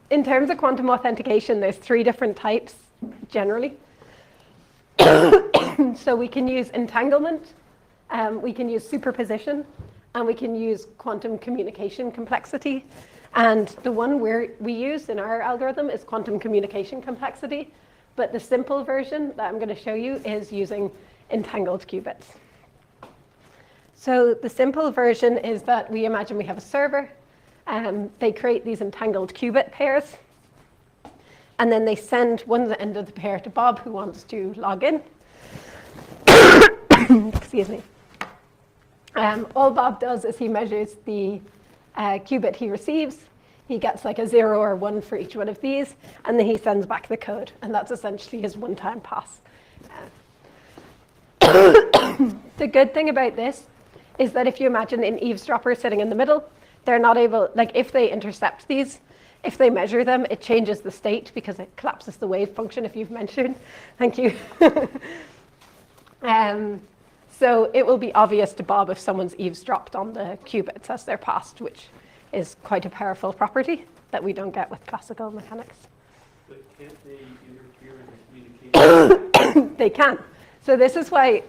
In terms of quantum authentication, there's 3 different types, generally. So we can use entanglement, we can use superposition, and we can use quantum communication complexity. And the one we use in our algorithm is quantum communication complexity, but the simple version that I'm going to show you is using entangled qubits. So the simple version is that we imagine we have a server. They create these entangled qubit pairs, and then they send one end of the pair to Bob, who wants to log in. Excuse me. All Bob does is he measures the qubit he receives. He gets like a 0 or 1 for each one of these, and then he sends back the code, and that's essentially his one-time pass. The good thing about this is that if you imagine an eavesdropper sitting in the middle, they're not able, like if they intercept these, if they measure them, it changes the state because it collapses the wave function, if you've mentioned. Thank you. So it will be obvious to Bob if someone's eavesdropped on the qubits as they're passed, which is quite a powerful property that we don't get with classical mechanics. But can't they interfere in the communication? They can. So this is why,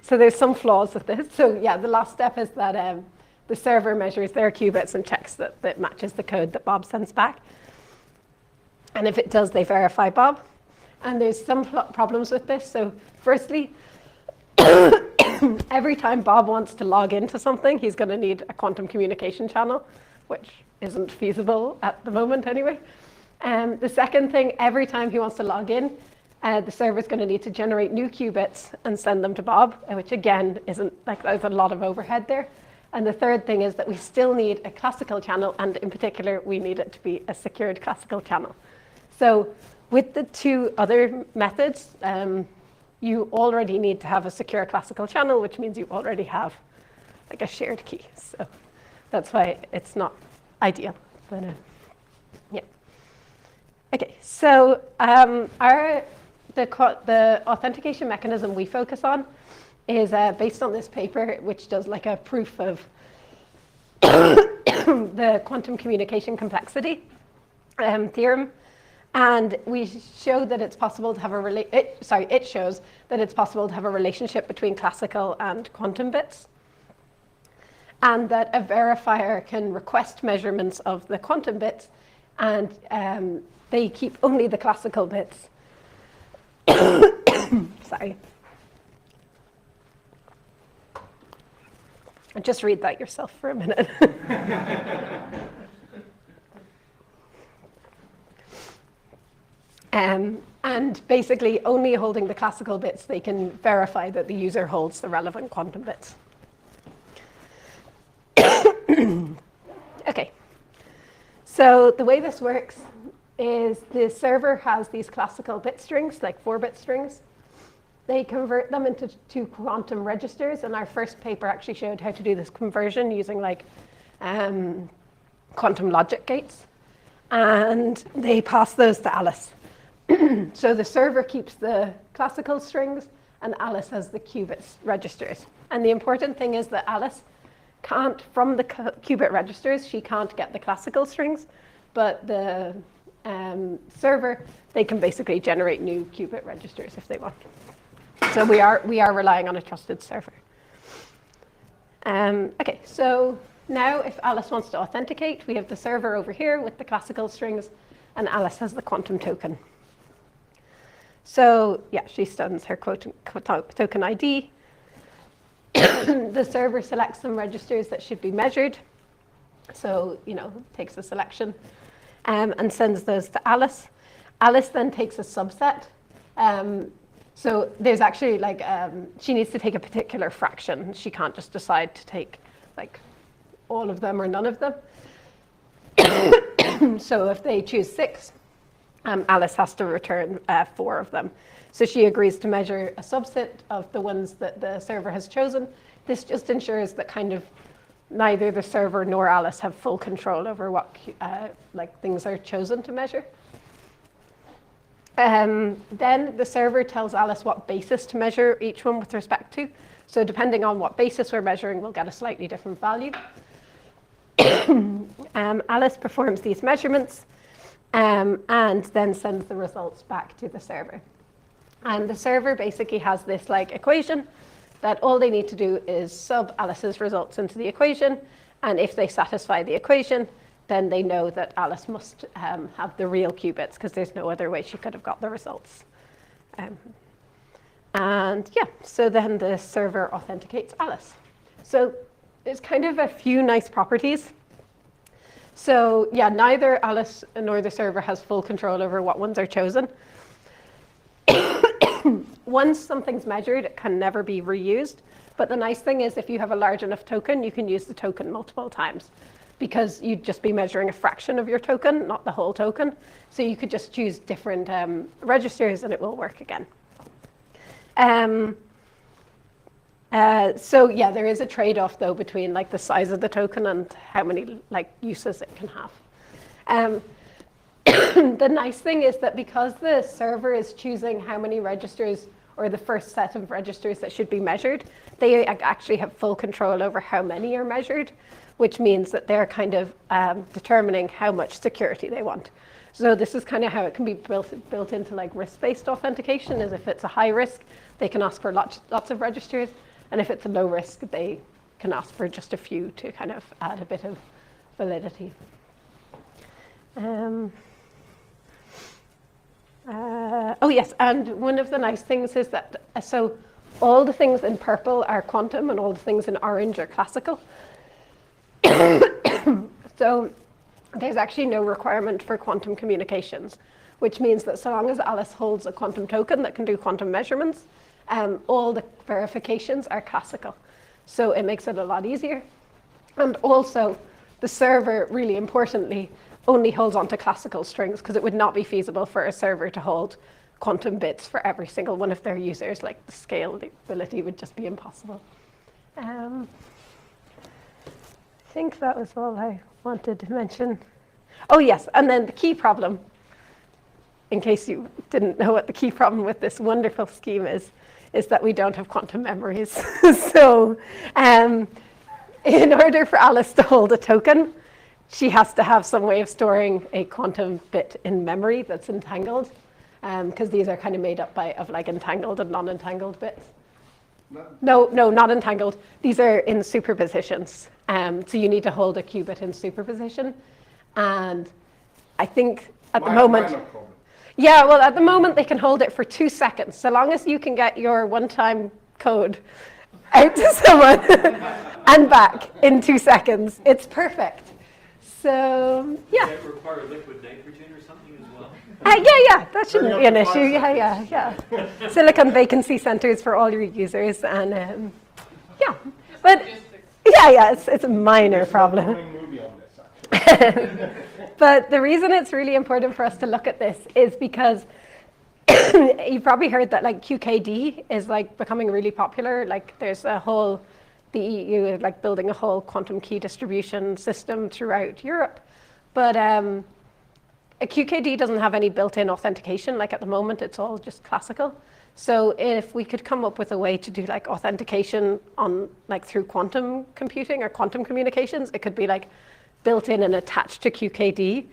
so there's some flaws with this. So yeah, the last step is that the server measures their qubits and checks that it matches the code that Bob sends back. And if it does, they verify Bob. And there's some problems with this. So firstly, every time Bob wants to log into something, he's going to need a quantum communication channel, which isn't feasible at the moment anyway. The second thing, every time he wants to log in, the server's going to need to generate new qubits and send them to Bob, which again isn't, like, there's a lot of overhead there. And the third thing is that we still need a classical channel, and in particular, we need it to be a secured classical channel. So with the 2 other methods, you already need to have a secure classical channel, which means you already have like a shared key. So that's why it's not ideal. But yeah. Okay, so the authentication mechanism we focus on is based on this paper, which does like a proof of the quantum communication complexity theorem. And we show that it's possible to have it shows that it's possible to have a relationship between classical and quantum bits. And that a verifier can request measurements of the quantum bits, and they keep only the classical bits. Sorry. Just read that yourself for a minute. And basically, only holding the classical bits, they can verify that the user holds the relevant quantum bits. Okay. So the way this works is the server has these classical bit strings, like 4-bit strings. They convert them into quantum registers, and our first paper actually showed how to do this conversion using like quantum logic gates. And they pass those to Alice. So the server keeps the classical strings, and Alice has the qubit registers. And the important thing is that Alice can't, from the qubit registers, she can't get the classical strings, but the server, they can basically generate new qubit registers if they want. So we are relying on a trusted server. Okay, so now if Alice wants to authenticate, we have the server over here with the classical strings, and Alice has the quantum token. So yeah, she stuns her token ID. The server selects some registers that should be measured. So, takes a selection and sends those to Alice. Alice then takes a subset. So there's actually she needs to take a particular fraction. She can't just decide to take all of them or none of them. So if they choose 6, Alice has to return 4 of them. So she agrees to measure a subset of the ones that the server has chosen. This just ensures that kind of neither the server nor Alice have full control over what things are chosen to measure. Then the server tells Alice what basis to measure each one with respect to. So depending on what basis we're measuring, we'll get a slightly different value. Alice performs these measurements and then sends the results back to the server. And the server basically has this equation that all they need to do is sub Alice's results into the equation. And if they satisfy the equation, then they know that Alice must have the real qubits, because there's no other way she could have got the results. And yeah, so then the server authenticates Alice. So there's kind of a few nice properties. So yeah, neither Alice nor the server has full control over what ones are chosen. Once something's measured, it can never be reused. But the nice thing is if you have a large enough token, you can use the token multiple times, because you'd just be measuring a fraction of your token, not the whole token. So you could just choose different registers and it will work again. So yeah, there is a trade-off though between the size of the token and how many uses it can have. The nice thing is that because the server is choosing how many registers or the first set of registers that should be measured, they actually have full control over how many are measured, which means that they're kind of determining how much security they want. So this is kind of how it can be built into risk-based authentication, is if it's a high risk, they can ask for lots of registers, and if it's a low risk, they can ask for just a few to kind of add a bit of validity. Oh yes, and one of the nice things is that, so all the things in purple are quantum and all the things in orange are classical. So there's actually no requirement for quantum communications, which means that so long as Alice holds a quantum token that can do quantum measurements, all the verifications are classical. So it makes it a lot easier. And also, the server, really importantly, only holds onto classical strings, because it would not be feasible for a server to hold quantum bits for every single one of their users. The scalability would just be impossible. I think that was all I wanted to mention. Oh yes, and then the key problem, in case you didn't know what the key problem with this wonderful scheme is that we don't have quantum memories. So in order for Alice to hold a token, she has to have some way of storing a quantum bit in memory that's entangled, because these are kind of made up of entangled and non-entangled bits. No, not entangled. These are in superpositions. So you need to hold a qubit in superposition. And I think at the moment... Yeah, well, at the moment they can hold it for 2 seconds. So long as you can get your one-time code out to someone and back in 2 seconds, it's perfect. So, yeah. Does that require liquid nitrogen or something as well? Yeah, that shouldn't be an issue. Yeah. Silicon vacancy centers for all your users, and yeah, but yeah, it's a minor problem. But the reason it's really important for us to look at this is because you've probably heard that like QKD is like becoming really popular. Like there's the EU is like building a whole quantum key distribution system throughout Europe. But a QKD doesn't have any built-in authentication. Like at the moment, it's all just classical. So if we could come up with a way to do like authentication on like through quantum computing or quantum communications, it could be like built in and attached to QKD.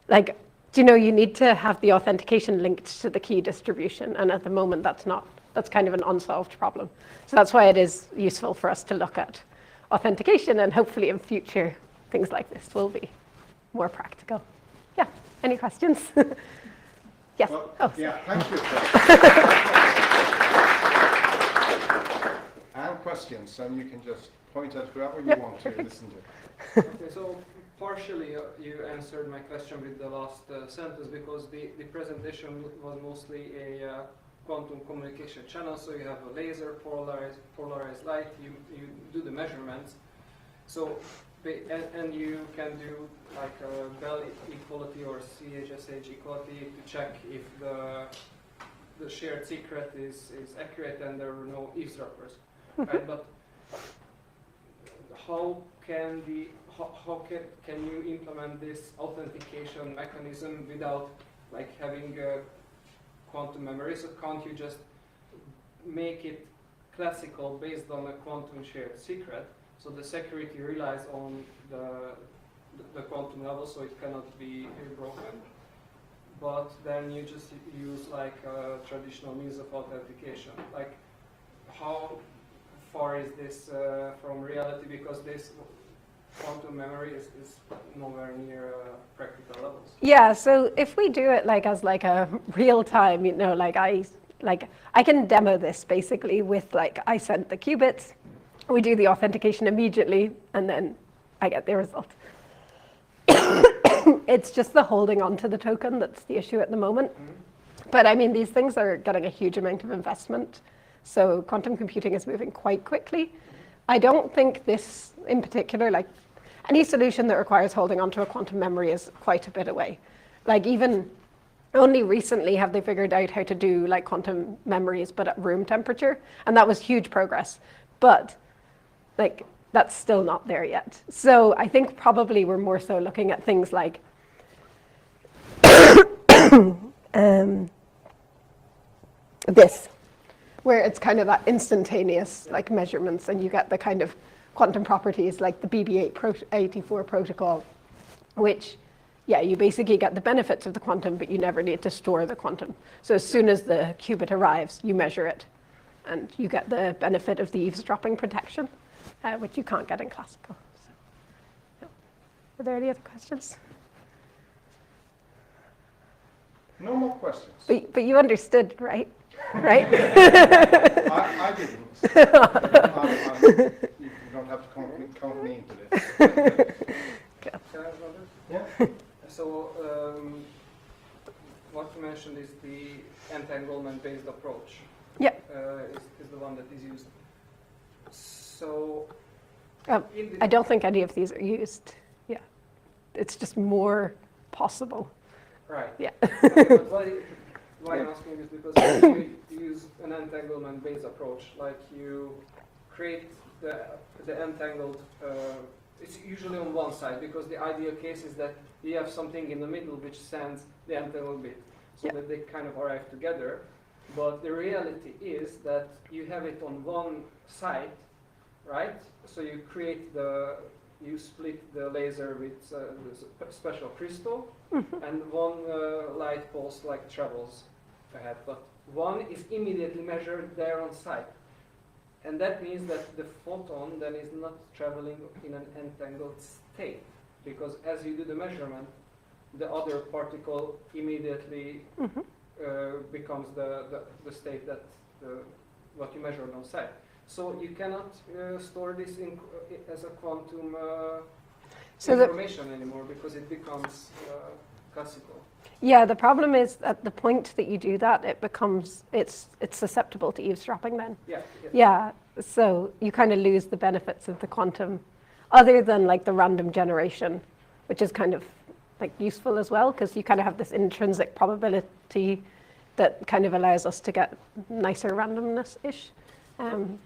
Like, do you know, you need to have the authentication linked to the key distribution. And at the moment, that's kind of an unsolved problem. So that's why it is useful for us to look at authentication, and hopefully in future, things like this will be more practical. Yeah, any questions? Yes. Well, oh, yeah, thank you. And questions, and you can just point at whoever you want to listen to. Okay, so partially you answered my question with the last sentence, because the presentation was mostly a quantum communication channel. So you have a laser, polarized light, you do the measurements. So and you can do like a Bell equality or CHSH equality to check if the shared secret is accurate and there are no eavesdroppers, right? But how can you implement this authentication mechanism without like having quantum memory? So can't you just make it classical based on a quantum shared secret? So the security relies on the quantum level, so it cannot be broken. But then you just use like a traditional means of authentication. Like, how far is this from reality? Because this quantum memory is nowhere near practical levels. Yeah, so if we do it like as like a real time, you know, like I can demo this basically with like I sent the qubits, we do the authentication immediately, and then I get the result. It's just the holding on to the token that's the issue at the moment. But I mean, these things are getting a huge amount of investment. So quantum computing is moving quite quickly. I don't think this in particular, like any solution that requires holding onto a quantum memory is quite a bit away. Like even only recently have they figured out how to do like quantum memories, but at room temperature. And that was huge progress. But like that's still not there yet. So I think probably we're more so looking at things like this, where it's kind of that instantaneous like measurements, and you get the kind of quantum properties like the BB84 protocol, which, yeah, you basically get the benefits of the quantum, but you never need to store the quantum. So as soon as the qubit arrives, you measure it, and you get the benefit of the eavesdropping protection, which you can't get in classical. So, yeah. Are there any other questions? No more questions. But you understood, right? Right? I didn't. You don't have to count me into this. Can I have another? Yeah. So what you mentioned is the entanglement-based approach. Yeah. Is the one that is used. So I don't think any of these are used. Yeah. It's just more possible. Right. Yeah. But why I'm asking is because you use an entanglement-based approach, like you create the entangled, it's usually on one side, because the ideal case is that you have something in the middle which sends the entangled bit, so that they kind of arrive together. But the reality is that you have it on one side, right? So you create you split the laser with a special crystal, and one light pulse like travels ahead. But one is immediately measured there on site. And that means that the photon then is not traveling in an entangled state, because as you do the measurement, the other particle immediately becomes the state that what you measured on site. So you cannot store this as a quantum information anymore, because it becomes classical. Yeah, the problem is at the point that you do that, it's susceptible to eavesdropping then. Yeah. Yeah, so you kind of lose the benefits of the quantum, other than like the random generation, which is kind of like useful as well, because you kind of have this intrinsic probability that kind of allows us to get nicer randomness-ish. Then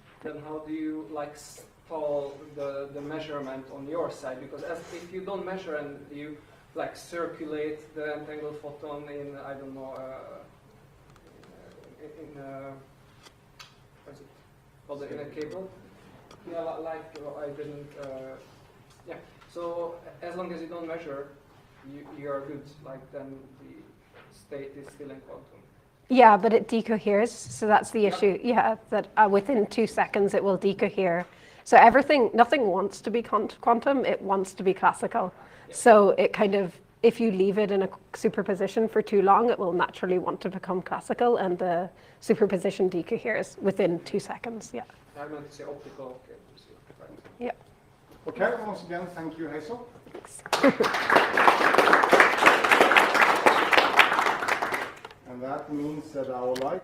how do you like stall the measurement on your side? Because if you don't measure and you like circulate the entangled photon in, I don't know, what's it called, in a cable? Yeah, like I didn't, yeah. So as long as you don't measure, you are good, like then the state is still in quantum. Yeah, but it decoheres, so that's the issue. Yeah, that within 2 seconds it will decohere. So nothing wants to be quantum, it wants to be classical. So it kind of, if you leave it in a superposition for too long, it will naturally want to become classical, and the superposition decoheres within 2 seconds, yeah. I meant to say optical, okay. Right. Yeah. Okay, once again, thank you, Hazel. And that means that our light